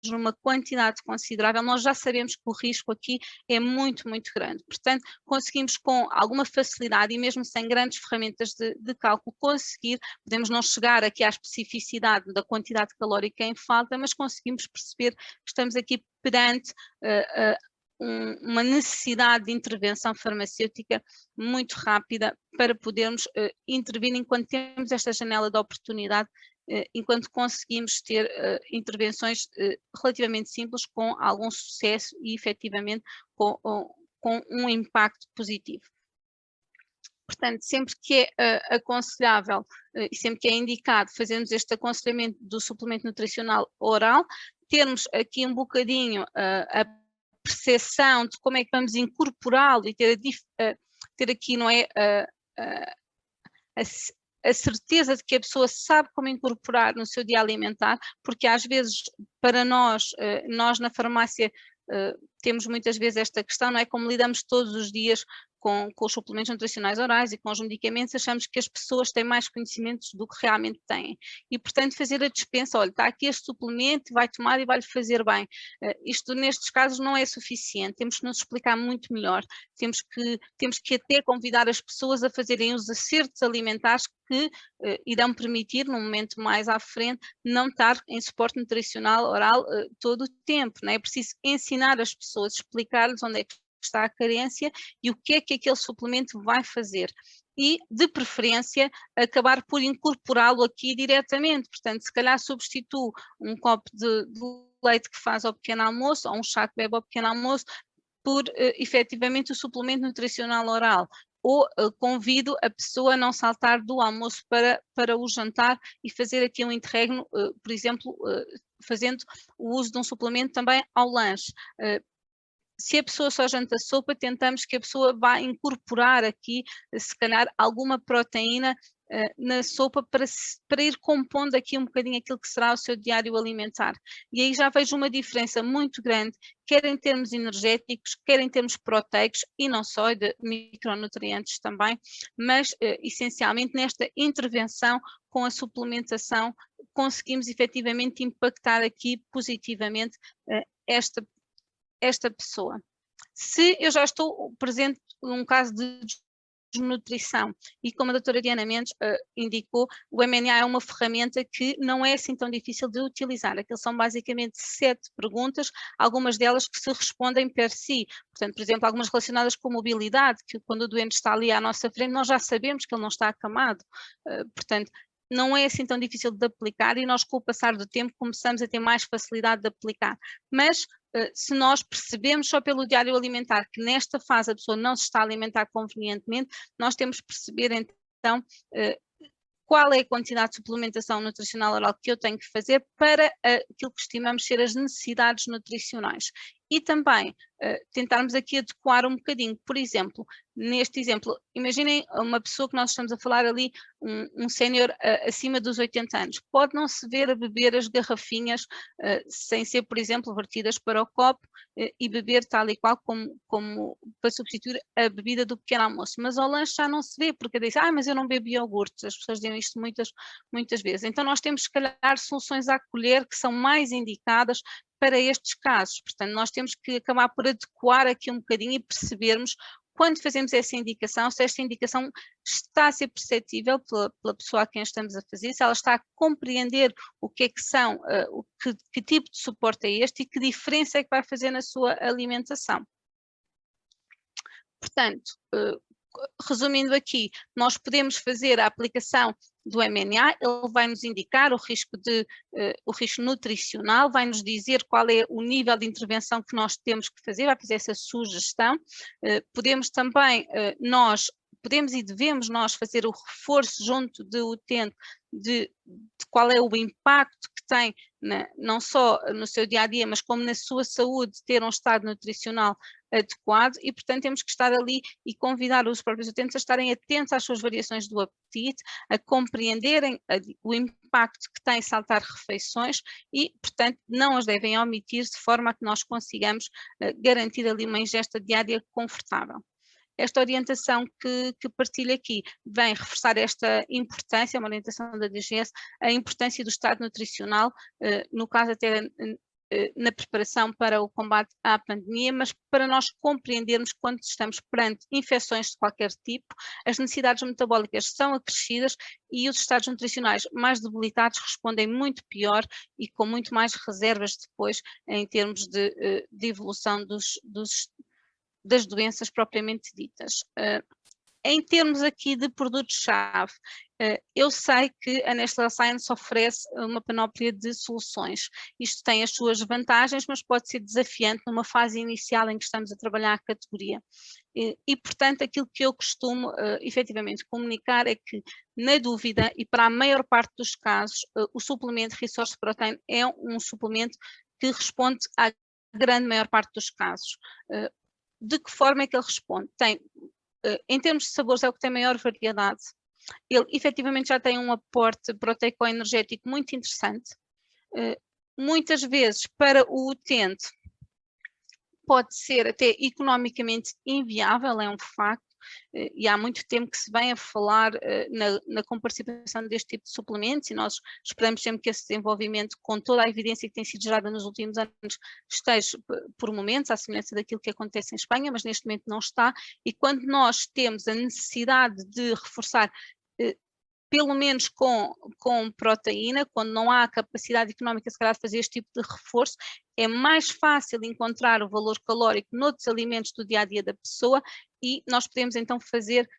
numa quantidade considerável, nós já sabemos que o risco aqui é muito grande. Portanto, conseguimos com alguma facilidade e mesmo sem grandes ferramentas de cálculo podemos não chegar aqui à especificidade da quantidade calórica em falta, mas conseguimos perceber que estamos aqui perante uma necessidade de intervenção farmacêutica muito rápida para podermos intervir enquanto temos esta janela de oportunidade, enquanto conseguimos ter intervenções relativamente simples com algum sucesso e efetivamente com um impacto positivo. Portanto, sempre que é aconselhável e sempre que é indicado fazermos este aconselhamento do suplemento nutricional oral, termos aqui um bocadinho a percepção de como é que vamos incorporá-lo e ter aqui, não é, a certeza de que a pessoa sabe como incorporar no seu dia alimentar, porque às vezes para nós na farmácia temos muitas vezes esta questão, não é, como lidamos todos os dias com os suplementos nutricionais orais e com os medicamentos, achamos que as pessoas têm mais conhecimentos do que realmente têm. E, portanto, fazer a dispensa, olha, está aqui este suplemento, vai tomar e vai-lhe fazer bem. Isto, nestes casos, não é suficiente, temos que nos explicar muito melhor. Temos que até convidar as pessoas a fazerem os acertos alimentares que irão permitir, num momento mais à frente, não estar em suporte nutricional oral todo o tempo. Não é? É preciso ensinar as pessoas, explicar-lhes onde é que está a carência e o que é que aquele suplemento vai fazer. E, de preferência, acabar por incorporá-lo aqui diretamente. Portanto, se calhar substituo um copo de leite que faz ao pequeno almoço ou um chá que bebe ao pequeno almoço por, efetivamente, o suplemento nutricional oral. Ou convido a pessoa a não saltar do almoço para o jantar e fazer aqui um interregno, por exemplo, fazendo o uso de um suplemento também ao lanche. Se a pessoa só janta sopa, tentamos que a pessoa vá incorporar aqui, se calhar, alguma proteína na sopa para ir compondo aqui um bocadinho aquilo que será o seu diário alimentar. E aí já vejo uma diferença muito grande, quer em termos energéticos, quer em termos proteicos e não só, de micronutrientes também, mas essencialmente nesta intervenção com a suplementação conseguimos efetivamente impactar aqui positivamente esta pessoa. Se eu já estou presente num caso de desnutrição e como a doutora Diana Mendes indicou, o MNA é uma ferramenta que não é assim tão difícil de utilizar. Aquilo são basicamente 7 perguntas, algumas delas que se respondem per si. Portanto, por exemplo, algumas relacionadas com mobilidade, que quando o doente está ali à nossa frente, nós já sabemos que ele não está acamado. Portanto, não é assim tão difícil de aplicar e nós, com o passar do tempo, começamos a ter mais facilidade de aplicar. Mas, se nós percebemos só pelo diário alimentar que nesta fase a pessoa não se está a alimentar convenientemente, nós temos que perceber então qual é a quantidade de suplementação nutricional oral que eu tenho que fazer para aquilo que estimamos ser as necessidades nutricionais. E também tentarmos aqui adequar um bocadinho. Por exemplo, neste exemplo, imaginem uma pessoa que nós estamos a falar ali, um sénior acima dos 80 anos. Pode não se ver a beber as garrafinhas sem ser, por exemplo, vertidas para o copo e beber tal e qual como para substituir a bebida do pequeno almoço. Mas ao lanche já não se vê, porque diz, mas eu não bebo iogurtes. As pessoas dizem isto muitas vezes. Então nós temos, se calhar, soluções à colher que são mais indicadas para estes casos. Portanto, nós temos que acabar por adequar aqui um bocadinho e percebermos quando fazemos essa indicação, se esta indicação está a ser perceptível pela pessoa a quem estamos a fazer, se ela está a compreender o que é que são, que tipo de suporte é este e que diferença é que vai fazer na sua alimentação. Portanto, resumindo aqui, nós podemos fazer a aplicação do MNA, ele vai nos indicar o risco nutricional, vai nos dizer qual é o nível de intervenção que nós temos que fazer, vai fazer essa sugestão. Podemos também, podemos e devemos nós fazer o reforço junto do utente de qual é o impacto que tem, não só no seu dia-a-dia, mas como na sua saúde, ter um estado nutricional adequado e, portanto, temos que estar ali e convidar os próprios utentes a estarem atentos às suas variações do apetite, a compreenderem o impacto que tem saltar refeições e, portanto, não as devem omitir de forma a que nós consigamos garantir ali uma ingesta diária confortável. Esta orientação que partilho aqui vem reforçar esta importância, uma orientação da DGS, a importância do estado nutricional, no caso até na preparação para o combate à pandemia, mas para nós compreendermos quando estamos perante infecções de qualquer tipo, as necessidades metabólicas são acrescidas e os estados nutricionais mais debilitados respondem muito pior e com muito mais reservas depois em termos de evolução das doenças propriamente ditas. Em termos aqui de produtos-chave, eu sei que a Nestlé Science oferece uma panóplia de soluções. Isto tem as suas vantagens, mas pode ser desafiante numa fase inicial em que estamos a trabalhar a categoria. E portanto, aquilo que eu costumo efetivamente comunicar é que, na dúvida, e para a maior parte dos casos, o suplemento Resource Protein é um suplemento que responde à grande maior parte dos casos. De que forma é que ele responde? Em termos de sabores, é o que tem maior variedade. Ele efetivamente já tem um aporte proteico-energético muito interessante. Muitas vezes, para o utente, pode ser até economicamente inviável, é um facto, e há muito tempo que se vem a falar na comparticipação deste tipo de suplementos e nós esperamos sempre que esse desenvolvimento, com toda a evidência que tem sido gerada nos últimos anos, esteja por momentos à semelhança daquilo que acontece em Espanha, mas neste momento não está, e quando nós temos a necessidade de reforçar pelo menos com proteína, quando não há capacidade económica se calhar de fazer este tipo de reforço, é mais fácil encontrar o valor calórico noutros alimentos do dia-a-dia da pessoa e nós podemos então fazer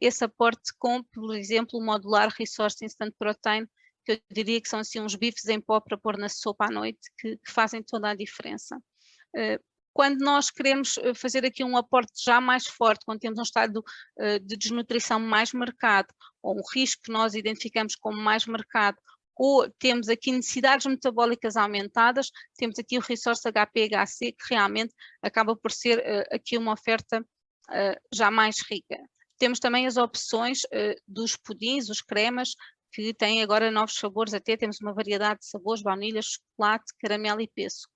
esse aporte com, por exemplo, o modular Resource Instant Protein, que eu diria que são assim uns bifes em pó para pôr na sopa à noite, que fazem toda a diferença. Quando nós queremos fazer aqui um aporte já mais forte, quando temos um estado de desnutrição mais marcado, ou um risco que nós identificamos como mais marcado, ou temos aqui necessidades metabólicas aumentadas, temos aqui o Resource HPHC, que realmente acaba por ser aqui uma oferta já mais rica. Temos também as opções dos pudins, os cremas, que têm agora novos sabores, até temos uma variedade de sabores, baunilha, chocolate, caramelo e pêssego.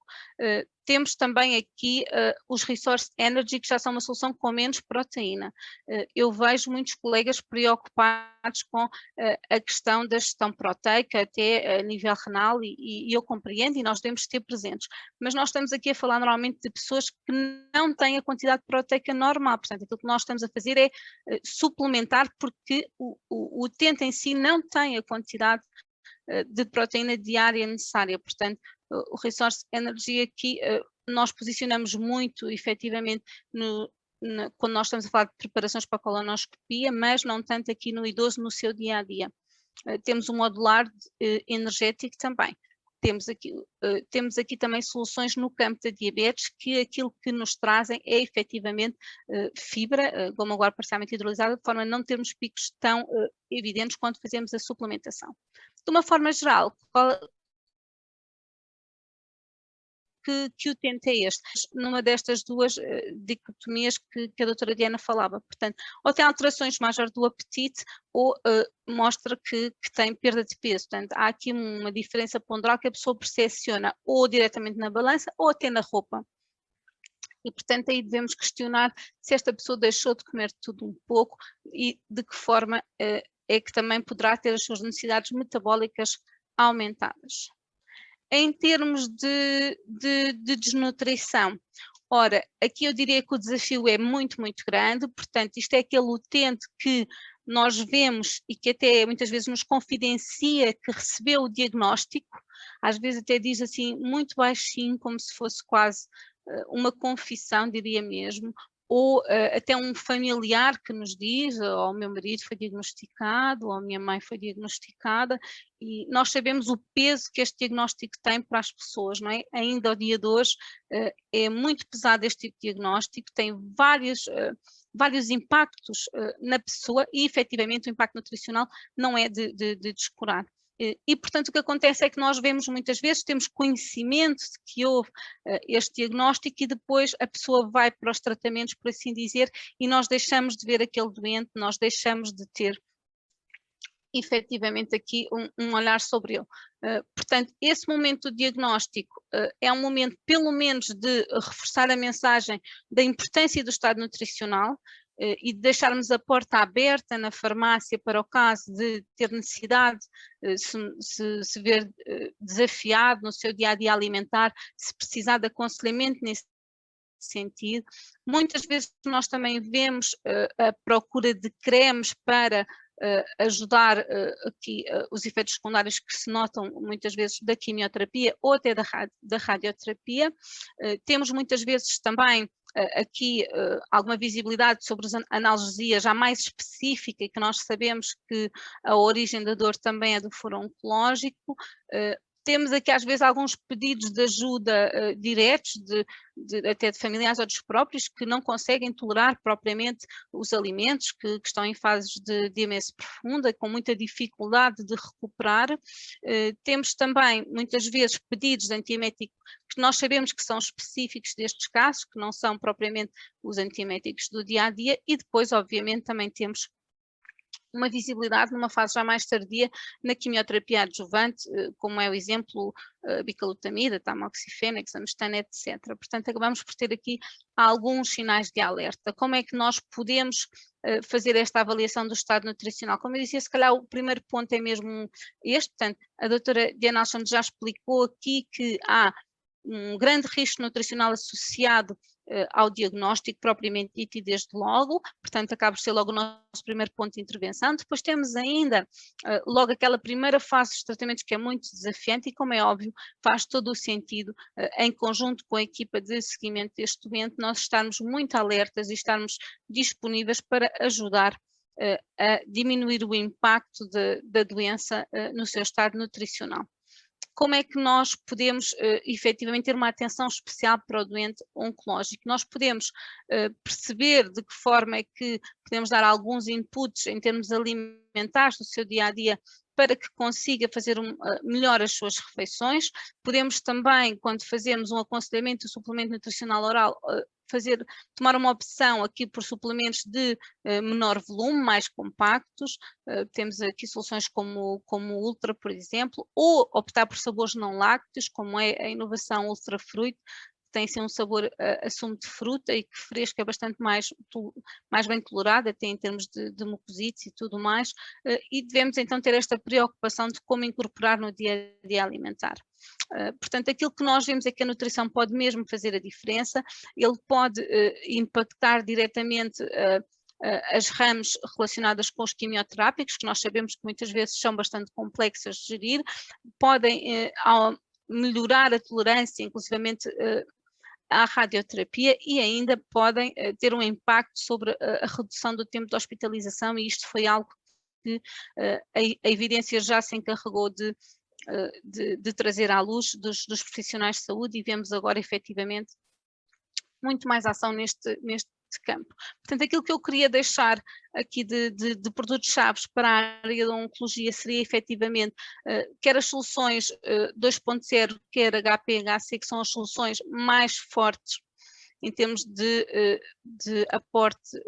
Temos também aqui os Resource Energy, que já são uma solução com menos proteína. Eu vejo muitos colegas preocupados com a questão da gestão proteica, até a nível renal, e eu compreendo, e nós devemos ter presentes. Mas nós estamos aqui a falar normalmente de pessoas que não têm a quantidade proteica normal, portanto, aquilo que nós estamos a fazer é suplementar, porque o utente em si não tem a quantidade de proteína diária necessária. Portanto, o Resource Energy aqui nós posicionamos muito efetivamente quando nós estamos a falar de preparações para a colonoscopia, mas não tanto aqui no idoso no seu dia a dia. Temos um modular energético também. Temos aqui também soluções no campo da diabetes, que aquilo que nos trazem é efetivamente fibra, goma guar parcialmente hidrolisada, de forma a não termos picos tão evidentes quando fazemos a suplementação. De uma forma geral, que utente é este? Numa destas duas dicotomias que a doutora Diana falava, portanto, ou tem alterações maiores do apetite ou mostra que tem perda de peso. Portanto, há aqui uma diferença ponderal que a pessoa percepciona ou diretamente na balança ou até na roupa. E, portanto, aí devemos questionar se esta pessoa deixou de comer tudo um pouco e de que forma é que também poderá ter as suas necessidades metabólicas aumentadas. Em termos de desnutrição, ora, aqui eu diria que o desafio é muito, muito grande, portanto, isto é aquele utente que nós vemos e que até muitas vezes nos confidencia que recebeu o diagnóstico, às vezes até diz assim muito baixinho, como se fosse quase uma confissão, diria mesmo, ou até um familiar que nos diz, ou o meu marido foi diagnosticado, ou a minha mãe foi diagnosticada, e nós sabemos o peso que este diagnóstico tem para as pessoas, não é? Ainda ao dia de hoje é muito pesado este tipo de diagnóstico, tem vários impactos na pessoa e efetivamente o impacto nutricional não é de descurar. E, portanto, o que acontece é que nós vemos muitas vezes, temos conhecimento de que houve este diagnóstico e depois a pessoa vai para os tratamentos, por assim dizer, e nós deixamos de ver aquele doente, nós deixamos de ter efetivamente aqui um olhar sobre ele. Portanto, esse momento do diagnóstico é um momento, pelo menos, de reforçar a mensagem da importância do estado nutricional, e de deixarmos a porta aberta na farmácia para o caso de ter necessidade, se ver desafiado no seu dia-a-dia alimentar, se precisar de aconselhamento nesse sentido. Muitas vezes nós também vemos a procura de cremes para ajudar aqui os efeitos secundários que se notam muitas vezes da quimioterapia ou até da radioterapia. Temos muitas vezes também aqui alguma visibilidade sobre a analgesia já mais específica e que nós sabemos que a origem da dor também é do foro oncológico. Temos aqui às vezes alguns pedidos de ajuda diretos, até de familiares ou dos próprios, que não conseguem tolerar propriamente os alimentos, que estão em fases de IMS profunda, com muita dificuldade de recuperar. Temos também muitas vezes pedidos de antiemético que nós sabemos que são específicos destes casos, que não são propriamente os antieméticos do dia a dia, e depois obviamente também temos uma visibilidade numa fase já mais tardia na quimioterapia adjuvante, como é o exemplo bicalutamida, tamoxifeno, exemestane, etc. Portanto, acabamos por ter aqui alguns sinais de alerta. Como é que nós podemos fazer esta avaliação do estado nutricional? Como eu disse, se calhar o primeiro ponto é mesmo este, portanto, a doutora Diana Alexandre já explicou aqui que há um grande risco nutricional associado ao diagnóstico propriamente dito e desde logo, portanto acaba por ser logo o nosso primeiro ponto de intervenção. Depois temos ainda logo aquela primeira fase dos tratamentos que é muito desafiante e, como é óbvio, faz todo o sentido em conjunto com a equipa de seguimento deste doente nós estarmos muito alertas e estarmos disponíveis para ajudar a diminuir o impacto da doença no seu estado nutricional. Como é que nós podemos efetivamente ter uma atenção especial para o doente oncológico? Nós podemos perceber de que forma é que podemos dar alguns inputs em termos alimentares do seu dia-a-dia para que consiga fazer melhor as suas refeições. Podemos também, quando fazemos um aconselhamento e suplemento nutricional oral, tomar uma opção aqui por suplementos de menor volume, mais compactos. Temos aqui soluções como o Ultra, por exemplo, ou optar por sabores não lácteos, como é a inovação Ultra Fruit, tem assim um sabor a sumo de fruta e que fresco é bastante mais bem colorado, até em termos de mucosites e tudo mais, e devemos então ter esta preocupação de como incorporar no dia a dia alimentar. Portanto, aquilo que nós vemos é que a nutrição pode mesmo fazer a diferença, ele pode impactar diretamente as ramos relacionadas com os quimioterápicos, que nós sabemos que muitas vezes são bastante complexas de gerir, podem melhorar a tolerância, inclusivamente à radioterapia, e ainda podem ter um impacto sobre a redução do tempo de hospitalização, e isto foi algo que a evidência já se encarregou de trazer à luz dos profissionais de saúde, e vemos agora efetivamente muito mais ação neste campo. Portanto, aquilo que eu queria deixar aqui de produtos-chave para a área da oncologia seria efetivamente quer as soluções 2.0, quer HPHC, que são as soluções mais fortes em termos de aporte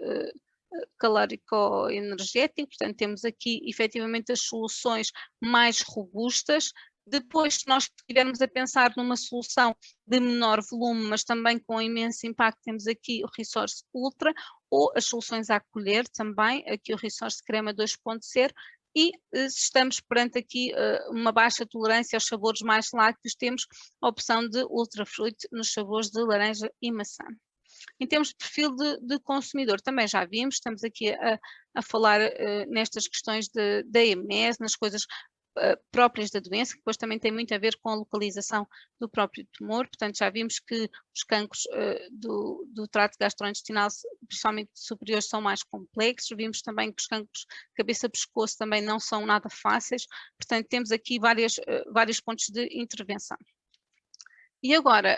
calórico-energético. Portanto, temos aqui efetivamente as soluções mais robustas. Depois, se nós estivermos a pensar numa solução de menor volume, mas também com imenso impacto, temos aqui o Resource Ultra, ou as soluções à colher também, aqui o Resource Crema 2.0, e se estamos perante aqui uma baixa tolerância aos sabores mais lácteos, temos a opção de Ultra Fruit nos sabores de laranja e maçã. Em termos de perfil de consumidor, também já vimos, estamos aqui a falar nestas questões da EMS, nas coisas próprias da doença, que depois também tem muito a ver com a localização do próprio tumor. Portanto, já vimos que os cancros do trato gastrointestinal, principalmente superiores, são mais complexos. Vimos também que os cancros cabeça-pescoço também não são nada fáceis. Portanto, temos aqui vários pontos de intervenção. E agora,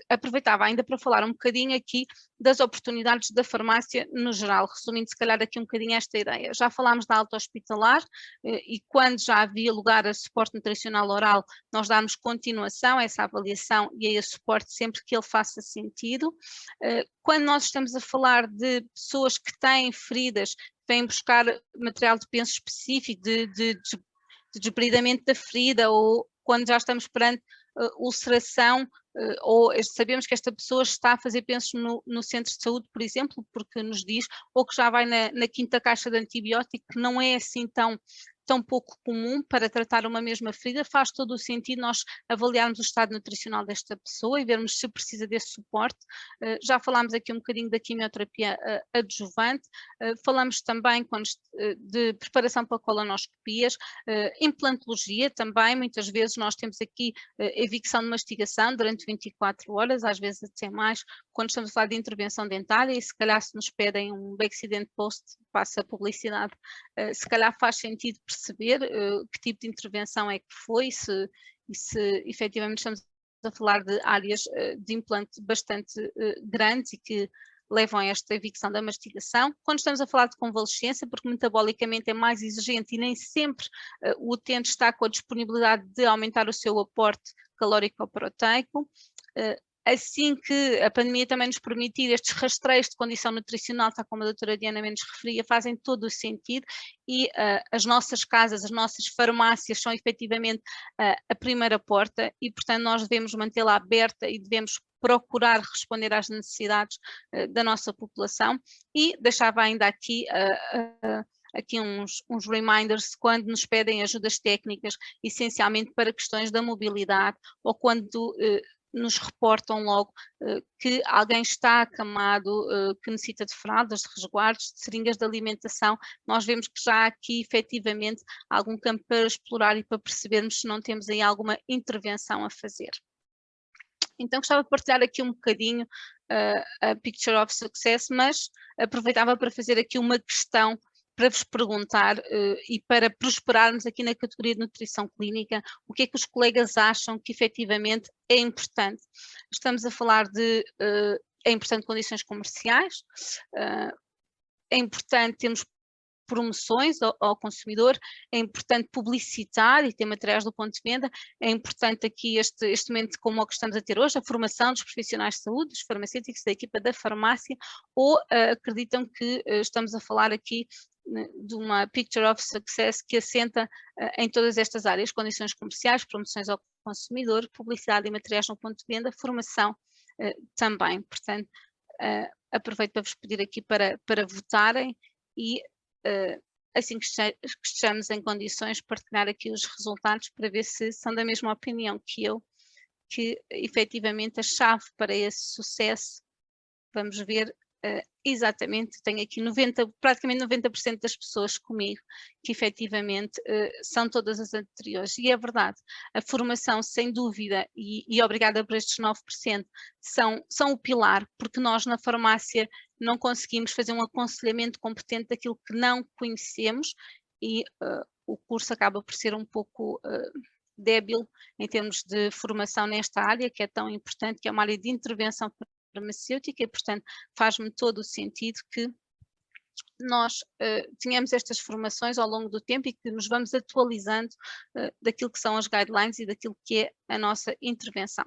aproveitava ainda para falar um bocadinho aqui das oportunidades da farmácia no geral, resumindo se calhar aqui um bocadinho esta ideia. Já falámos da alta hospitalar e quando já havia lugar a suporte nutricional oral, nós darmos continuação a essa avaliação e a esse suporte sempre que ele faça sentido. Quando nós estamos a falar de pessoas que têm feridas, vêm buscar material de penso específico, de desbridamento da ferida, ou quando já estamos perante ulceração, ou sabemos que esta pessoa está a fazer pensos no centro de saúde, por exemplo, porque nos diz, ou que já vai na quinta caixa de antibiótico, que não é assim tão pouco comum para tratar uma mesma ferida, faz todo o sentido nós avaliarmos o estado nutricional desta pessoa e vermos se precisa desse suporte. Já falámos aqui um bocadinho da quimioterapia adjuvante, falamos também de preparação para colonoscopias, implantologia também, muitas vezes nós temos aqui evicção de mastigação durante 24 horas, às vezes até mais, quando estamos a falar de intervenção dentária, e se calhar se nos pedem um accident post, passa a publicidade, se calhar faz sentido perceber que tipo de intervenção é que foi, e se efetivamente estamos a falar de áreas de implante bastante grandes e que levam a esta evicção da mastigação. Quando estamos a falar de convalescência, porque metabolicamente é mais exigente e nem sempre o utente está com a disponibilidade de aumentar o seu aporte calórico-proteico, assim que a pandemia também nos permitir estes rastreios de condição nutricional, tal como a doutora Diana Mendes referia, fazem todo o sentido, e as nossas casas, as nossas farmácias são efetivamente a primeira porta, e portanto nós devemos mantê-la aberta e devemos procurar responder às necessidades da nossa população. E deixava ainda aqui uns reminders quando nos pedem ajudas técnicas, essencialmente para questões da mobilidade, ou quando nos reportam logo que alguém está acamado, que necessita de fraldas, de resguardos, de seringas de alimentação. Nós vemos que já há aqui efetivamente algum campo para explorar e para percebermos se não temos aí alguma intervenção a fazer. Então gostava de partilhar aqui um bocadinho a Picture of Success, mas aproveitava para fazer aqui uma questão para vos perguntar e para prosperarmos aqui na categoria de nutrição clínica, o que é que os colegas acham que efetivamente é importante? Estamos a falar de, é importante condições comerciais, é importante termos promoções ao consumidor, é importante publicitar e ter materiais do ponto de venda, é importante aqui este momento como o que estamos a ter hoje, a formação dos profissionais de saúde, dos farmacêuticos, da equipa da farmácia, ou acreditam que estamos a falar aqui de uma picture of success que assenta em todas estas áreas, condições comerciais, promoções ao consumidor, publicidade e materiais no ponto de venda, formação também. Portanto, aproveito para vos pedir aqui para votarem e assim que estejamos em condições de partilhar aqui os resultados para ver se são da mesma opinião que eu, que efetivamente a chave para esse sucesso, vamos ver exatamente, tenho aqui praticamente 90% das pessoas comigo que efetivamente são todas as anteriores, e é verdade, a formação sem dúvida, e obrigada por estes 9%, são o pilar, porque nós na farmácia não conseguimos fazer um aconselhamento competente daquilo que não conhecemos, e o curso acaba por ser um pouco débil em termos de formação nesta área, que é tão importante, que é uma área de intervenção farmacêutica, e portanto faz-me todo o sentido que nós tenhamos estas formações ao longo do tempo e que nos vamos atualizando daquilo que são as guidelines e daquilo que é a nossa intervenção.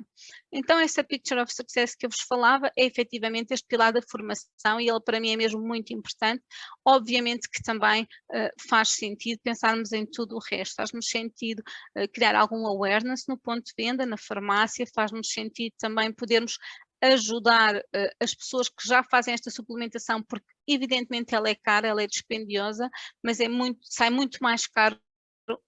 Então essa picture of success que eu vos falava é efetivamente este pilar da formação, e ele para mim é mesmo muito importante. Obviamente que também faz sentido pensarmos em tudo o resto, faz-nos sentido criar algum awareness no ponto de venda, na farmácia, faz-nos sentido também podermos ajudar as pessoas que já fazem esta suplementação, porque evidentemente ela é cara, ela é dispendiosa, mas sai muito mais caro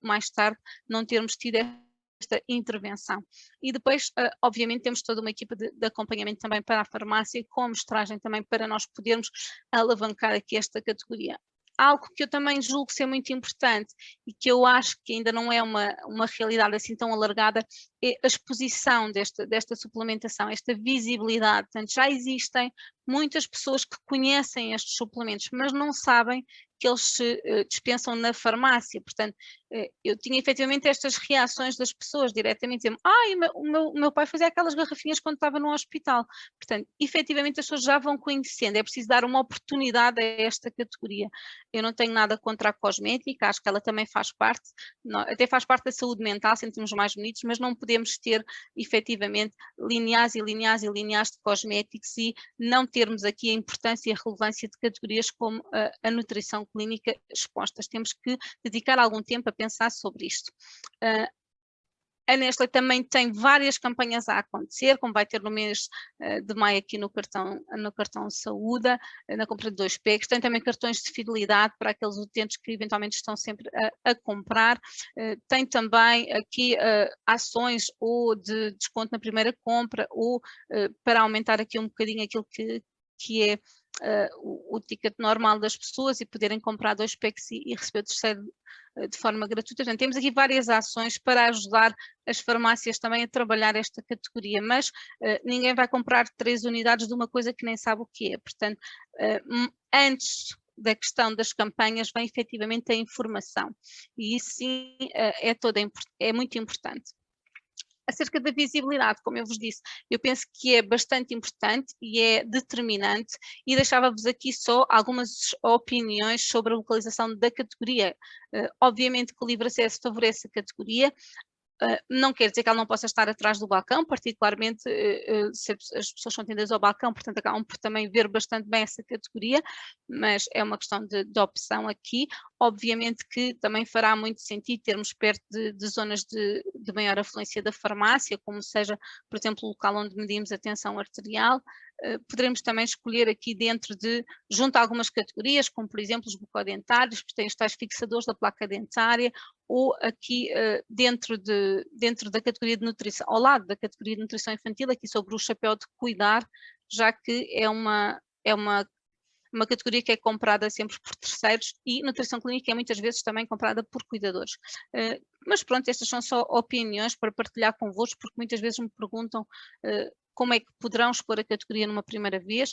mais tarde não termos tido esta intervenção. E depois, obviamente, temos toda uma equipa de acompanhamento também para a farmácia, com amostragem também para nós podermos alavancar aqui esta categoria. Algo que eu também julgo ser muito importante e que eu acho que ainda não é uma realidade assim tão alargada, é a exposição desta suplementação, esta visibilidade. Portanto, já existem muitas pessoas que conhecem estes suplementos, mas não sabem que eles se dispensam na farmácia. Portanto, eu tinha efetivamente estas reações das pessoas diretamente, dizendo, o meu pai fazia aquelas garrafinhas quando estava no hospital. Portanto, efetivamente as pessoas já vão conhecendo, é preciso dar uma oportunidade a esta categoria. Eu não tenho nada contra a cosmética, acho que ela também faz parte, até faz parte da saúde mental, sentimos mais bonitos, mas não podemos ter efetivamente lineares e lineares e lineares de cosméticos e não termos aqui a importância e a relevância de categorias como a nutrição clínica expostas. Temos que dedicar algum tempo a pensar sobre isto. A Nestlé também tem várias campanhas a acontecer, como vai ter no mês de maio aqui no cartão Saúde, na compra de 2 packs. Tem também cartões de fidelidade para aqueles utentes que eventualmente estão sempre a comprar. Tem também aqui ações ou de desconto na primeira compra, ou para aumentar aqui um bocadinho aquilo que é o ticket normal das pessoas e poderem comprar 2 packs e receber o terceiro de forma gratuita. Portanto, temos aqui várias ações para ajudar as farmácias também a trabalhar esta categoria, mas ninguém vai comprar 3 unidades de uma coisa que nem sabe o que é. Portanto, antes da questão das campanhas vem efetivamente a informação, e isso sim é muito importante. Acerca da visibilidade, como eu vos disse, eu penso que é bastante importante e é determinante, e deixava-vos aqui só algumas opiniões sobre a localização da categoria. Obviamente que o livre acesso favorece a categoria, não quer dizer que ela não possa estar atrás do balcão, particularmente se as pessoas são atendidas ao balcão, portanto acabam por também ver bastante bem essa categoria, mas é uma questão de opção aqui. Obviamente que também fará muito sentido termos perto de zonas de maior afluência da farmácia, como seja, por exemplo, o local onde medimos a tensão arterial. Poderemos também escolher aqui junto a algumas categorias, como por exemplo os bucodentários, que têm os tais fixadores da placa dentária, ou aqui dentro da categoria de nutrição, ao lado da categoria de nutrição infantil, aqui sobre o chapéu de cuidar, já que é uma categoria que é comprada sempre por terceiros, e nutrição clínica é muitas vezes também comprada por cuidadores. Mas pronto, estas são só opiniões para partilhar convosco, porque muitas vezes me perguntam como é que poderão expor a categoria numa primeira vez.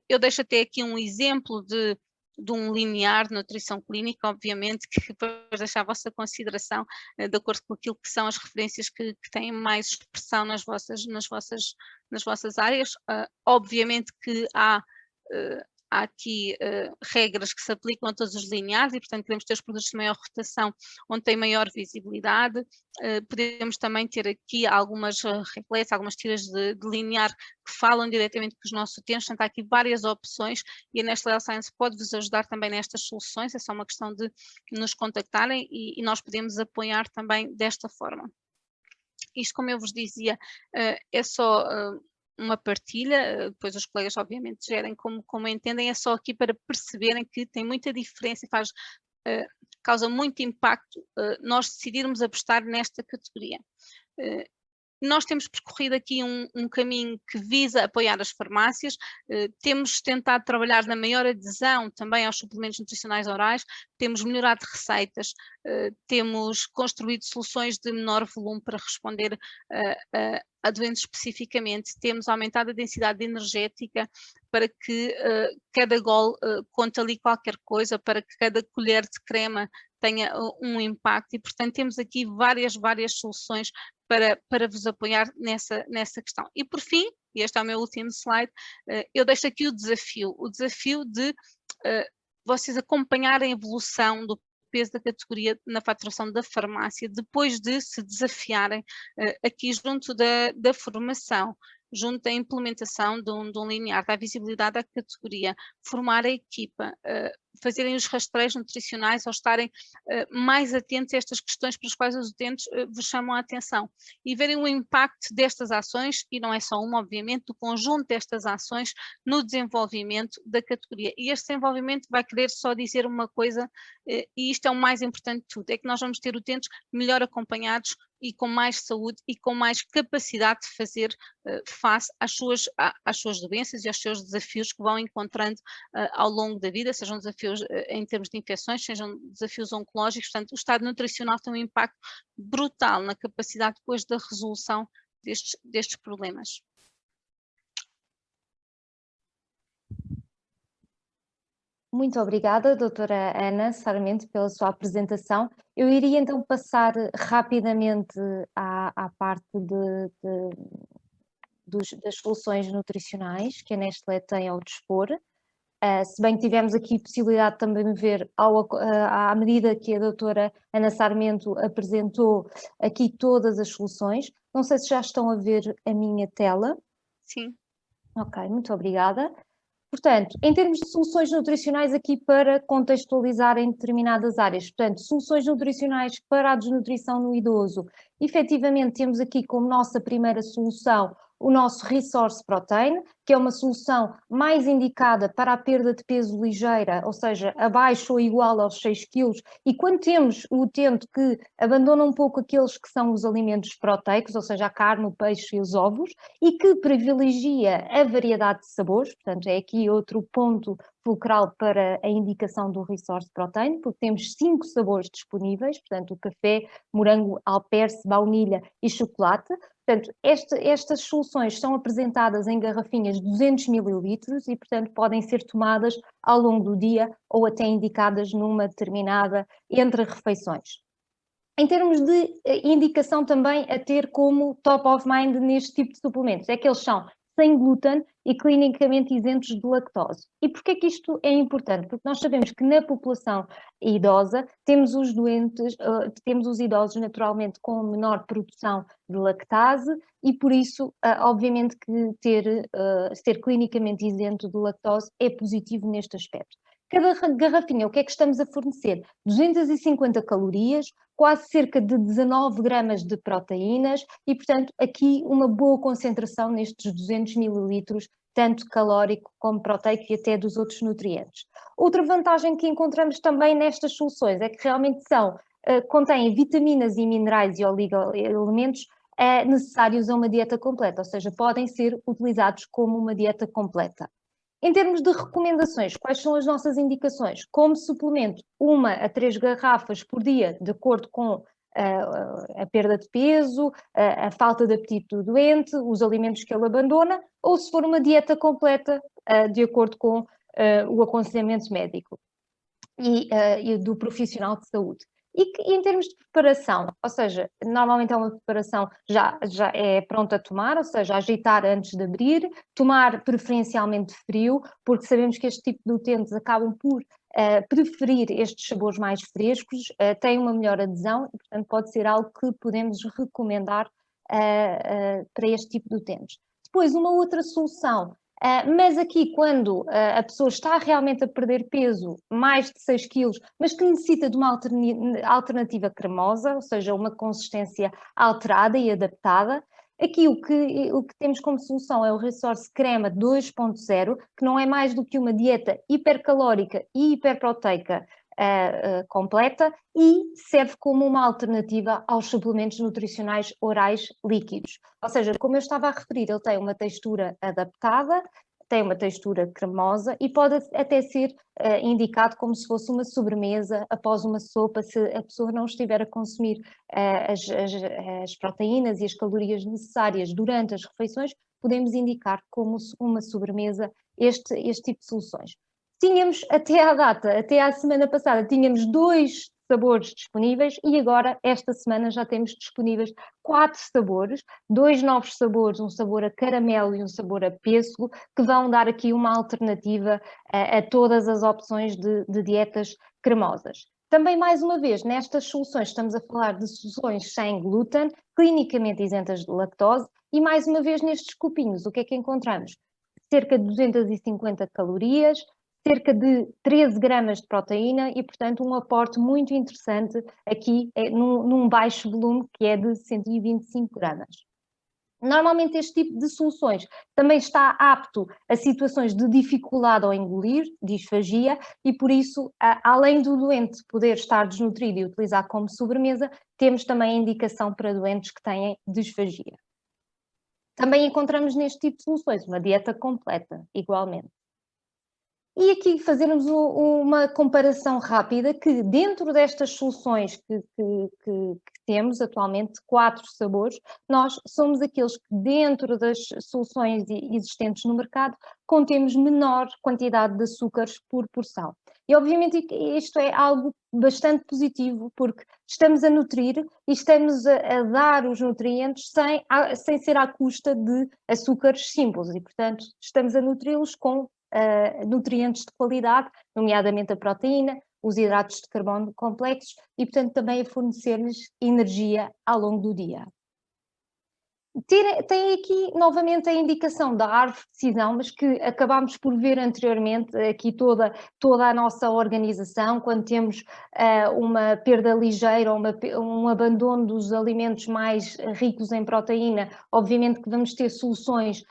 Eu deixo até aqui um exemplo de um linear de nutrição clínica, obviamente, que depois deixar a vossa consideração de acordo com aquilo que são as referências que têm mais expressão nas vossas áreas. Obviamente que há há aqui regras que se aplicam a todos os lineares e, portanto, queremos ter os produtos de maior rotação onde tem maior visibilidade. Podemos também ter aqui algumas regletes, algumas tiras de linear que falam diretamente com os nossos utentes, portanto, há aqui várias opções e a Nestlé Health Science pode-vos ajudar também nestas soluções, é só uma questão de nos contactarem e nós podemos apoiar também desta forma. Isto, como eu vos dizia, é só uma partilha, depois os colegas obviamente gerem como entendem, é só aqui para perceberem que tem muita diferença e causa muito impacto nós decidirmos apostar nesta categoria. Nós temos percorrido aqui um caminho que visa apoiar as farmácias, temos tentado trabalhar na maior adesão também aos suplementos nutricionais orais, temos melhorado receitas, temos construído soluções de menor volume para responder a doentes especificamente, temos aumentado a densidade energética para que cada gole conte ali qualquer coisa, para que cada colher de crema tenha um impacto e, portanto, temos aqui várias soluções para vos apoiar nessa questão. E por fim, e este é o meu último slide, eu deixo aqui o desafio de vocês acompanharem a evolução do peso da categoria na faturação da farmácia, depois de se desafiarem aqui junto da formação, junto da implementação de um linear, da visibilidade da categoria, formar a equipa, fazerem os rastreios nutricionais ou estarem mais atentos a estas questões para as quais os utentes vos chamam a atenção e verem o impacto destas ações, e não é só uma, obviamente, do conjunto destas ações no desenvolvimento da categoria. E este desenvolvimento vai querer só dizer uma coisa, e isto é o mais importante de tudo, é que nós vamos ter utentes melhor acompanhados e com mais saúde e com mais capacidade de fazer face às suas doenças e aos seus desafios que vão encontrando ao longo da vida, sejam desafios em termos de infecções, sejam desafios oncológicos. Portanto, o estado nutricional tem um impacto brutal na capacidade depois da resolução destes problemas. Muito obrigada, doutora Ana Sarmento, pela sua apresentação. Eu iria então passar rapidamente à parte das soluções nutricionais que a Nestlé tem ao dispor. Se bem que tivemos aqui possibilidade também de ver, à medida que a doutora Ana Sarmento apresentou aqui todas as soluções. Não sei se já estão a ver a minha tela. Sim. Ok, muito obrigada. Portanto, em termos de soluções nutricionais aqui para contextualizar em determinadas áreas, portanto, soluções nutricionais para a desnutrição no idoso, efetivamente temos aqui como nossa primeira solução o nosso Resource Protein, que é uma solução mais indicada para a perda de peso ligeira, ou seja, abaixo ou igual aos 6 kg, e quando temos o utente que abandona um pouco aqueles que são os alimentos proteicos, ou seja, a carne, o peixe e os ovos, e que privilegia a variedade de sabores, portanto é aqui outro ponto fulcral para a indicação do Resource Protein, porque temos 5 sabores disponíveis, portanto o café, morango, alperce, baunilha e chocolate. Portanto, estas soluções são apresentadas em garrafinhas de 200 ml e, portanto, podem ser tomadas ao longo do dia ou até indicadas numa determinada entre refeições. Em termos de indicação também a ter como top of mind neste tipo de suplementos, é que eles são sem glúten e clinicamente isentos de lactose. E porquê que isto é importante? Porque nós sabemos que na população idosa temos os doentes, temos os idosos naturalmente com menor produção de lactase e por isso, obviamente que ser clinicamente isento de lactose é positivo neste aspecto. Cada garrafinha, o que é que estamos a fornecer? 250 calorias, quase cerca de 19 gramas de proteínas e, portanto, aqui uma boa concentração nestes 200 mililitros, tanto calórico como proteico e até dos outros nutrientes. Outra vantagem que encontramos também nestas soluções é que realmente contêm vitaminas e minerais e oligoelementos necessários a uma dieta completa, ou seja, podem ser utilizados como uma dieta completa. Em termos de recomendações, quais são as nossas indicações? Como suplemento, 1 a 3 garrafas por dia, de acordo com a perda de peso, a falta de apetite do doente, os alimentos que ele abandona, ou se for uma dieta completa, de acordo com o aconselhamento médico e do profissional de saúde. E que, em termos de preparação, ou seja, normalmente é uma preparação já é pronta a tomar, ou seja, agitar antes de abrir, tomar preferencialmente frio, porque sabemos que este tipo de utentes acabam por preferir estes sabores mais frescos, têm uma melhor adesão e, portanto, pode ser algo que podemos recomendar para este tipo de utentes. Depois, uma outra solução, mas aqui quando a pessoa está realmente a perder peso, mais de 6 kg, mas que necessita de uma alternativa cremosa, ou seja, uma consistência alterada e adaptada, aqui o que temos como solução é o Resource Crema 2.0, que não é mais do que uma dieta hipercalórica e hiperproteica completa e serve como uma alternativa aos suplementos nutricionais orais líquidos. Ou seja, como eu estava a referir, ele tem uma textura adaptada, tem uma textura cremosa e pode até ser indicado como se fosse uma sobremesa após uma sopa, se a pessoa não estiver a consumir as proteínas e as calorias necessárias durante as refeições, podemos indicar como uma sobremesa este tipo de soluções. Tínhamos até à data, até à semana passada, tínhamos 2 sabores disponíveis e agora, esta semana, já temos disponíveis 4 sabores, 2 novos sabores, um sabor a caramelo e um sabor a pêssego, que vão dar aqui uma alternativa a todas as opções de dietas cremosas. Também, mais uma vez, nestas soluções estamos a falar de soluções sem glúten, clinicamente isentas de lactose e, mais uma vez, nestes copinhos, o que é que encontramos? Cerca de 250 calorias, cerca de 13 gramas de proteína e, portanto, um aporte muito interessante aqui num baixo volume, que é de 125 gramas. Normalmente este tipo de soluções também está apto a situações de dificuldade ao engolir, disfagia, e por isso, além do doente poder estar desnutrido e utilizar como sobremesa, temos também a indicação para doentes que têm disfagia. Também encontramos neste tipo de soluções uma dieta completa, igualmente. E aqui fazermos uma comparação rápida que dentro destas soluções que temos atualmente, 4 sabores, nós somos aqueles que dentro das soluções existentes no mercado contemos menor quantidade de açúcares por porção. E obviamente isto é algo bastante positivo porque estamos a nutrir e estamos a dar os nutrientes sem ser à custa de açúcares simples e, portanto, estamos a nutri-los com nutrientes de qualidade, nomeadamente a proteína, os hidratos de carbono complexos e, portanto, também a fornecer-lhes energia ao longo do dia. Tem aqui novamente a indicação da árvore de decisão, mas que acabámos por ver anteriormente, aqui toda a nossa organização, quando temos uma perda ligeira, um abandono dos alimentos mais ricos em proteína, obviamente que vamos ter soluções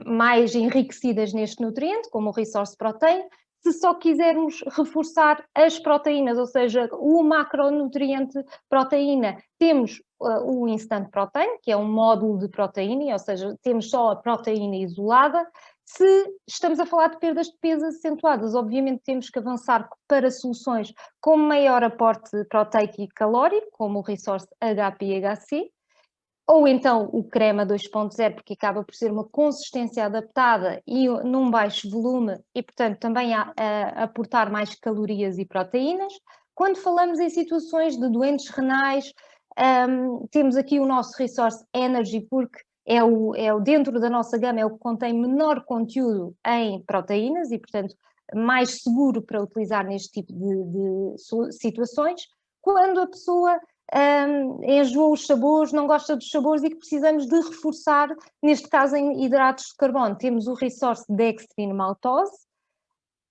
mais enriquecidas neste nutriente, como o Resource Protein. Se só quisermos reforçar as proteínas, ou seja, o macronutriente proteína, temos o Instant Protein, que é um módulo de proteína, ou seja, temos só a proteína isolada. Se estamos a falar de perdas de peso acentuadas, obviamente temos que avançar para soluções com maior aporte proteico e calórico, como o Resource HP-HC, ou então o crema 2.0, porque acaba por ser uma consistência adaptada e num baixo volume e, portanto, também a aportar mais calorias e proteínas. Quando falamos em situações de doentes renais, temos aqui o nosso Resource Energy, porque dentro da nossa gama é o que contém menor conteúdo em proteínas e, portanto, mais seguro para utilizar neste tipo de situações. Quando a pessoa enjoa os sabores, não gosta dos sabores e que precisamos de reforçar, neste caso em hidratos de carbono, temos o Resource Dextrine Maltose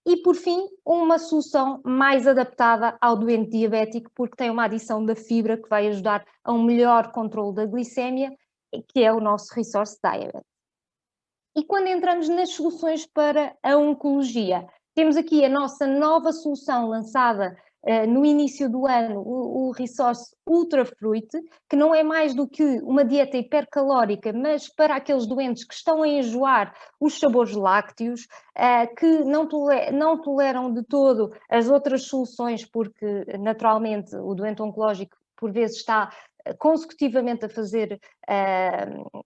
e, por fim, uma solução mais adaptada ao doente diabético, porque tem uma adição da fibra que vai ajudar a um melhor controle da glicémia, que é o nosso Resource Diabetes. E quando entramos nas soluções para a oncologia, temos aqui a nossa nova solução lançada no início do ano, o Resource Ultra Fruit, que não é mais do que uma dieta hipercalórica, mas para aqueles doentes que estão a enjoar os sabores lácteos, que não toleram de todo as outras soluções, porque naturalmente o doente oncológico por vezes está consecutivamente a fazer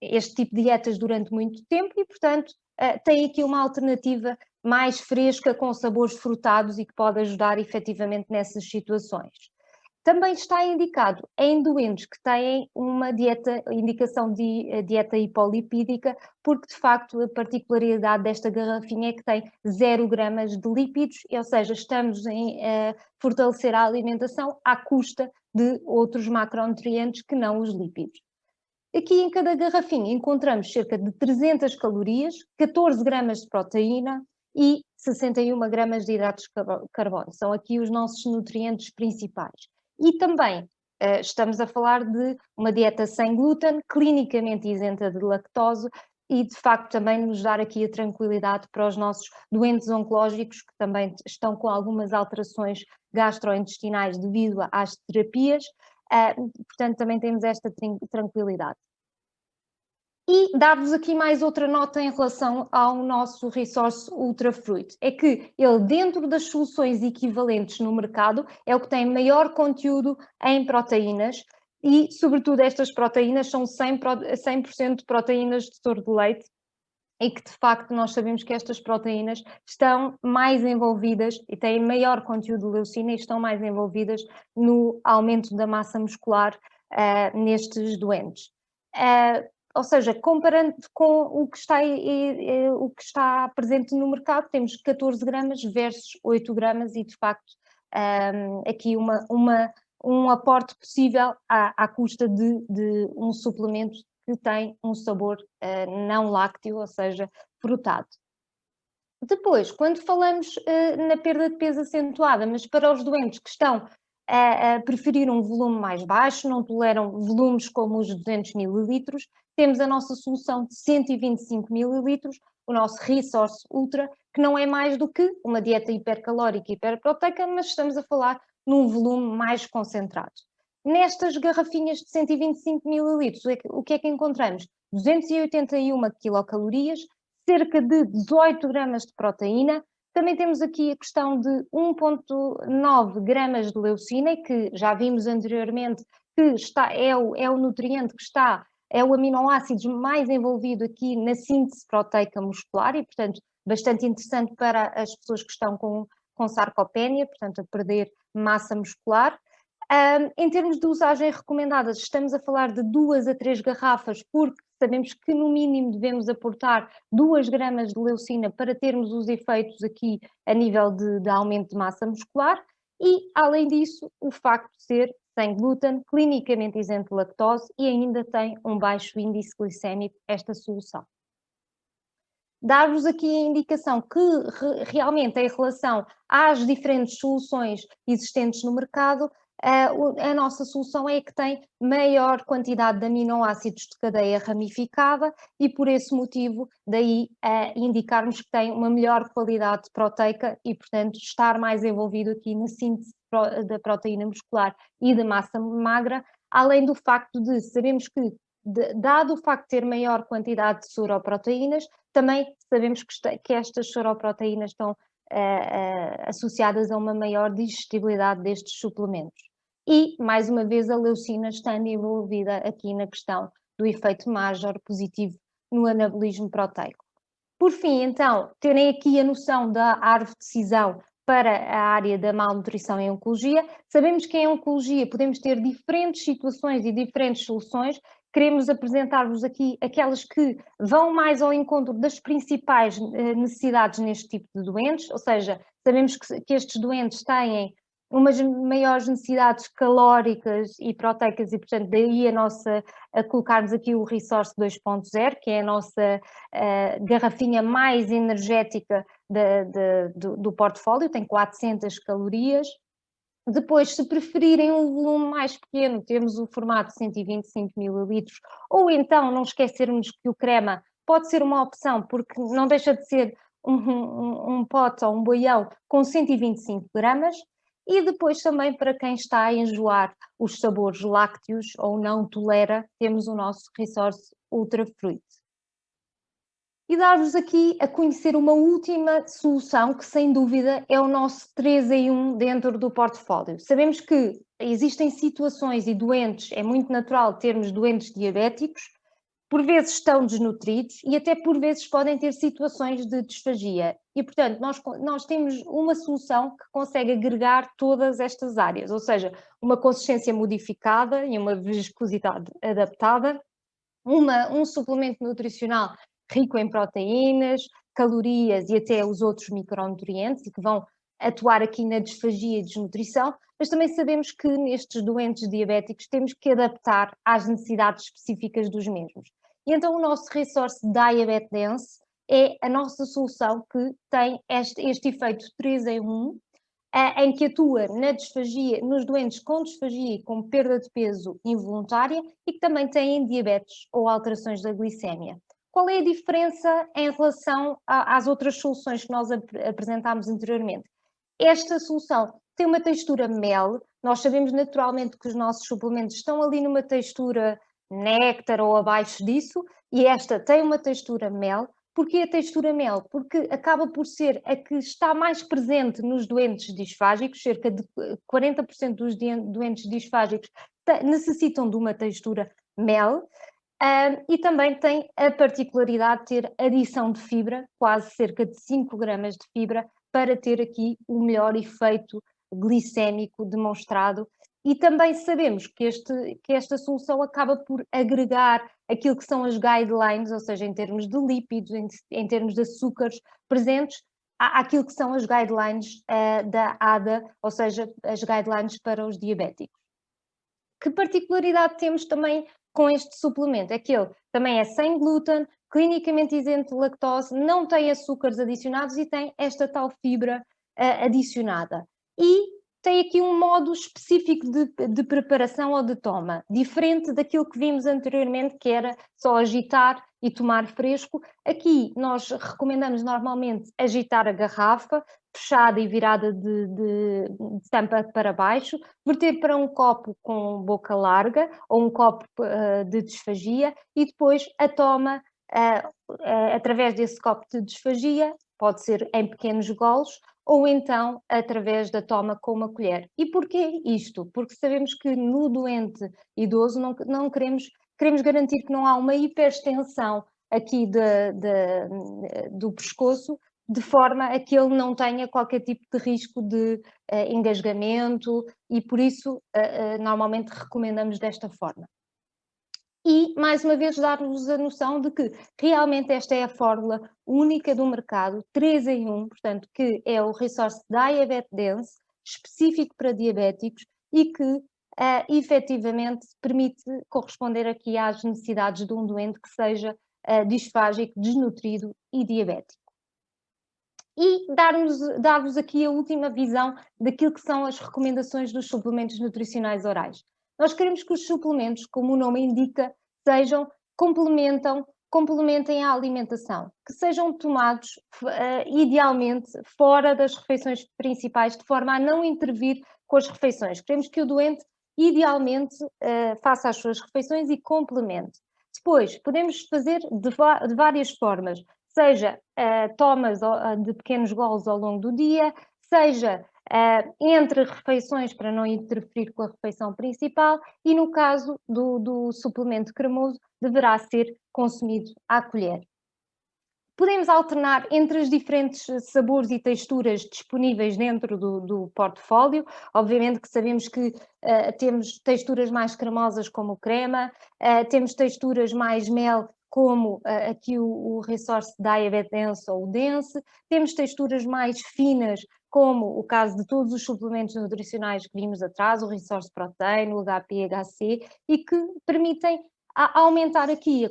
este tipo de dietas durante muito tempo e, portanto, tem aqui uma alternativa mais fresca, com sabores frutados e que pode ajudar efetivamente nessas situações. Também está indicado em doentes que têm uma indicação de dieta hipolipídica, porque de facto a particularidade desta garrafinha é que tem 0 gramas de lípidos, ou seja, estamos a fortalecer a alimentação à custa de outros macronutrientes que não os lípidos. Aqui em cada garrafinha encontramos cerca de 300 calorias, 14 gramas de proteína e 61 gramas de hidratos de carbono. São aqui os nossos nutrientes principais. E também estamos a falar de uma dieta sem glúten, clinicamente isenta de lactose e, de facto, também nos dar aqui a tranquilidade para os nossos doentes oncológicos que também estão com algumas alterações gastrointestinais devido às terapias. Portanto, também temos esta tranquilidade. E dar-vos aqui mais outra nota em relação ao nosso Resource Ultra Fruit, é que ele, dentro das soluções equivalentes no mercado, é o que tem maior conteúdo em proteínas e, sobretudo, estas proteínas são 100% de proteínas de soro de leite e que, de facto, nós sabemos que estas proteínas estão mais envolvidas e têm maior conteúdo de leucina e estão mais envolvidas no aumento da massa muscular nestes doentes. Ou seja, comparando com o que está presente no mercado, temos 14 gramas versus 8 gramas e, de facto, aqui um aporte possível à custa de um suplemento que tem um sabor não lácteo, ou seja, frutado. Depois, quando falamos na perda de peso acentuada, mas para os doentes que estão a preferir um volume mais baixo, não toleram volumes como os 200 ml, temos a nossa solução de 125 ml, o nosso Resource Ultra, que não é mais do que uma dieta hipercalórica e hiperproteica, mas estamos a falar num volume mais concentrado. Nestas garrafinhas de 125 ml, o que é que encontramos? 281 quilocalorias, cerca de 18 gramas de proteína. Também temos aqui a questão de 1,9 gramas de leucina, que já vimos anteriormente que é o nutriente que é o aminoácido mais envolvido aqui na síntese proteica muscular e, portanto, bastante interessante para as pessoas que estão com sarcopénia, portanto, a perder massa muscular. Em termos de usagem recomendadas, estamos a falar de 2 a 3 garrafas, porque sabemos que no mínimo devemos aportar 2 gramas de leucina para termos os efeitos aqui a nível de aumento de massa muscular e, além disso, o facto de ser sem glúten, clinicamente isento de lactose e ainda tem um baixo índice glicémico esta solução. Dar-vos aqui a indicação que realmente em relação às diferentes soluções existentes no mercado, a nossa solução é que tem maior quantidade de aminoácidos de cadeia ramificada e por esse motivo daí indicarmos que tem uma melhor qualidade proteica e, portanto, estar mais envolvido aqui na síntese da proteína muscular e da massa magra, além do facto de sabemos que, dado o facto de ter maior quantidade de soroproteínas, também sabemos que estas soroproteínas estão associadas a uma maior digestibilidade destes suplementos. E, mais uma vez, a leucina estando envolvida aqui na questão do efeito major positivo no anabolismo proteico. Por fim, então, terem aqui a noção da árvore de decisão para a área da malnutrição em oncologia. Sabemos que em oncologia podemos ter diferentes situações e diferentes soluções. Queremos apresentar-vos aqui aquelas que vão mais ao encontro das principais necessidades neste tipo de doentes, ou seja, sabemos que estes doentes têm umas maiores necessidades calóricas e proteicas e, portanto, daí a colocarmos aqui o Resource 2.0, que é a nossa garrafinha mais energética do portfólio, tem 400 calorias. Depois, se preferirem um volume mais pequeno, temos o formato de 125 ml, ou então não esquecermos que o crema pode ser uma opção, porque não deixa de ser um pote ou um boião com 125 gramas, e depois também para quem está a enjoar os sabores lácteos ou não tolera, temos o nosso Resource Ultra Fruit. E dar-vos aqui a conhecer uma última solução que, sem dúvida, é o nosso 3 em 1 dentro do portfólio. Sabemos que existem situações e doentes, é muito natural termos doentes diabéticos por vezes estão desnutridos e até por vezes podem ter situações de disfagia. E, portanto, nós temos uma solução que consegue agregar todas estas áreas, ou seja, uma consistência modificada e uma viscosidade adaptada, um suplemento nutricional rico em proteínas, calorias e até os outros micronutrientes e que vão atuar aqui na disfagia e desnutrição, mas também sabemos que nestes doentes diabéticos temos que adaptar às necessidades específicas dos mesmos. E então o nosso Resource Diabetes Dance é a nossa solução que tem este efeito 3 em 1, em que atua na disfagia, nos doentes com disfagia e com perda de peso involuntária e que também têm diabetes ou alterações da glicémia. Qual é a diferença em relação às outras soluções que nós apresentámos anteriormente? Esta solução tem uma textura mel, nós sabemos naturalmente que os nossos suplementos estão ali numa textura néctar ou abaixo disso, e esta tem uma textura mel. Porquê a textura mel? Porque acaba por ser a que está mais presente nos doentes disfágicos, cerca de 40% dos doentes disfágicos necessitam de uma textura mel, e também tem a particularidade de ter adição de fibra, quase cerca de 5 gramas de fibra, para ter aqui o melhor efeito glicémico demonstrado. E também sabemos que esta solução acaba por agregar aquilo que são as guidelines, ou seja, em termos de lípidos, em termos de açúcares presentes, àquilo que são as guidelines da ADA, ou seja, as guidelines para os diabéticos. Que particularidade temos também com este suplemento? É que ele também é sem glúten, clinicamente isento de lactose, não tem açúcares adicionados e tem esta tal fibra adicionada. E tem aqui um modo específico de preparação ou de toma, diferente daquilo que vimos anteriormente, que era só agitar e tomar fresco. Aqui nós recomendamos normalmente agitar a garrafa, fechada e virada de tampa para baixo, verter para um copo com boca larga ou um copo de disfagia e depois a toma através desse copo de disfagia, pode ser em pequenos golos, ou então através da toma com uma colher. E porquê isto? Porque sabemos que no doente idoso não queremos garantir que não há uma hiperextensão aqui do pescoço, de forma a que ele não tenha qualquer tipo de risco de engasgamento e por isso normalmente recomendamos desta forma. E, mais uma vez, dar-vos a noção de que realmente esta é a fórmula única do mercado, 3 em 1, portanto, que é o Resource Diabetes Dance, específico para diabéticos e que efetivamente permite corresponder aqui às necessidades de um doente que seja disfágico, desnutrido e diabético. E dar-vos aqui a última visão daquilo que são as recomendações dos suplementos nutricionais orais. Nós queremos que os suplementos, como o nome indica, complementem a alimentação, que sejam tomados idealmente fora das refeições principais, de forma a não intervir com as refeições. Queremos que o doente idealmente faça as suas refeições e complemente. Depois, podemos fazer de várias formas, seja tomas de pequenos golos ao longo do dia, seja entre refeições para não interferir com a refeição principal e no caso do suplemento cremoso deverá ser consumido à colher. Podemos alternar entre os diferentes sabores e texturas disponíveis dentro do portfólio. Obviamente que sabemos que temos texturas mais cremosas como crema, temos texturas mais mel como aqui o Resource Diabetes Dance ou o Dance, temos texturas mais finas como o caso de todos os suplementos nutricionais que vimos atrás, o Resource Protein, o HPHC, e que permitem aumentar aqui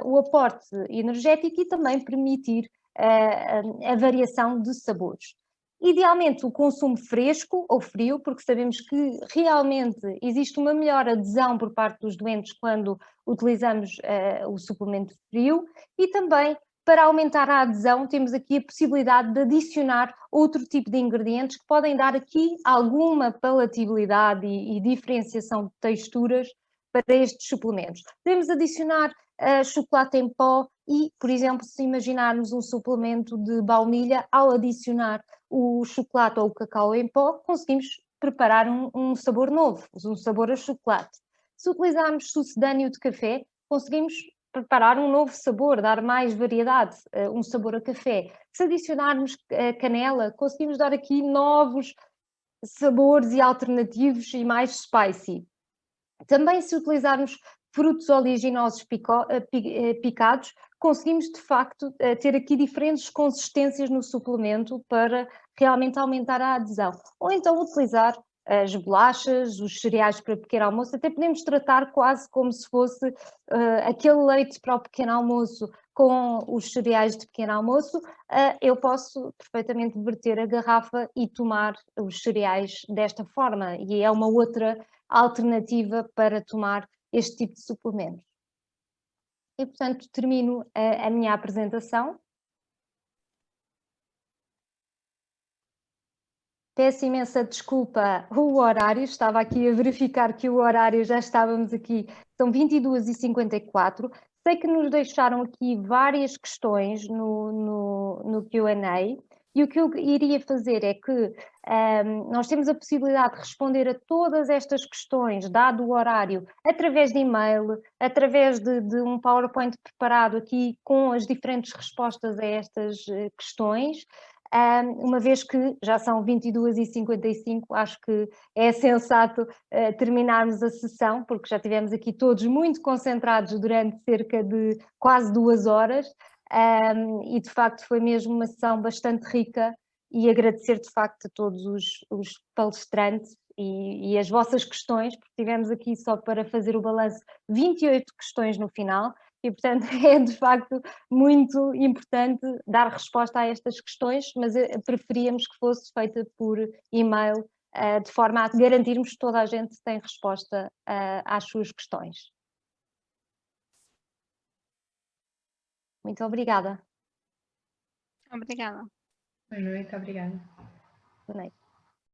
o aporte energético e também permitir a variação de sabores. Idealmente o consumo fresco ou frio, porque sabemos que realmente existe uma melhor adesão por parte dos doentes quando utilizamos o suplemento frio e também para aumentar a adesão temos aqui a possibilidade de adicionar outro tipo de ingredientes que podem dar aqui alguma palatabilidade e diferenciação de texturas para estes suplementos. Podemos adicionar chocolate em pó e, por exemplo, se imaginarmos um suplemento de baunilha, ao adicionar o chocolate ou o cacau em pó, conseguimos preparar um sabor novo, um sabor a chocolate. Se utilizarmos sucedâneo de café, conseguimos preparar um novo sabor, dar mais variedade, um sabor a café. Se adicionarmos canela, conseguimos dar aqui novos sabores e alternativos e mais spicy. Também se utilizarmos frutos oleaginosos picados, conseguimos de facto ter aqui diferentes consistências no suplemento para realmente aumentar a adesão. Ou então utilizar as bolachas, os cereais para pequeno almoço, até podemos tratar quase como se fosse aquele leite para o pequeno almoço com os cereais de pequeno almoço, eu posso perfeitamente verter a garrafa e tomar os cereais desta forma, e é uma outra alternativa para tomar este tipo de suplementos. E, portanto, termino a minha apresentação. Peço imensa desculpa o horário, estava aqui a verificar que o horário, já estávamos aqui, são 22h54. Sei que nos deixaram aqui várias questões no Q&A, e o que eu iria fazer é que nós temos a possibilidade de responder a todas estas questões, dado o horário, através de e-mail, através de um PowerPoint preparado aqui com as diferentes respostas a estas questões. Uma vez que já são 22h55, acho que é sensato terminarmos a sessão, porque já tivemos aqui todos muito concentrados durante cerca de quase 2 horas, e de facto foi mesmo uma sessão bastante rica, e agradecer de facto a todos os palestrantes e as vossas questões, porque tivemos aqui, só para fazer o balanço, 28 questões no final. E, portanto, é de facto muito importante dar resposta a estas questões, mas preferíamos que fosse feita por e-mail, de forma a garantirmos que toda a gente tem resposta às suas questões. Muito obrigada. Obrigada. Boa noite, obrigada. Boa noite.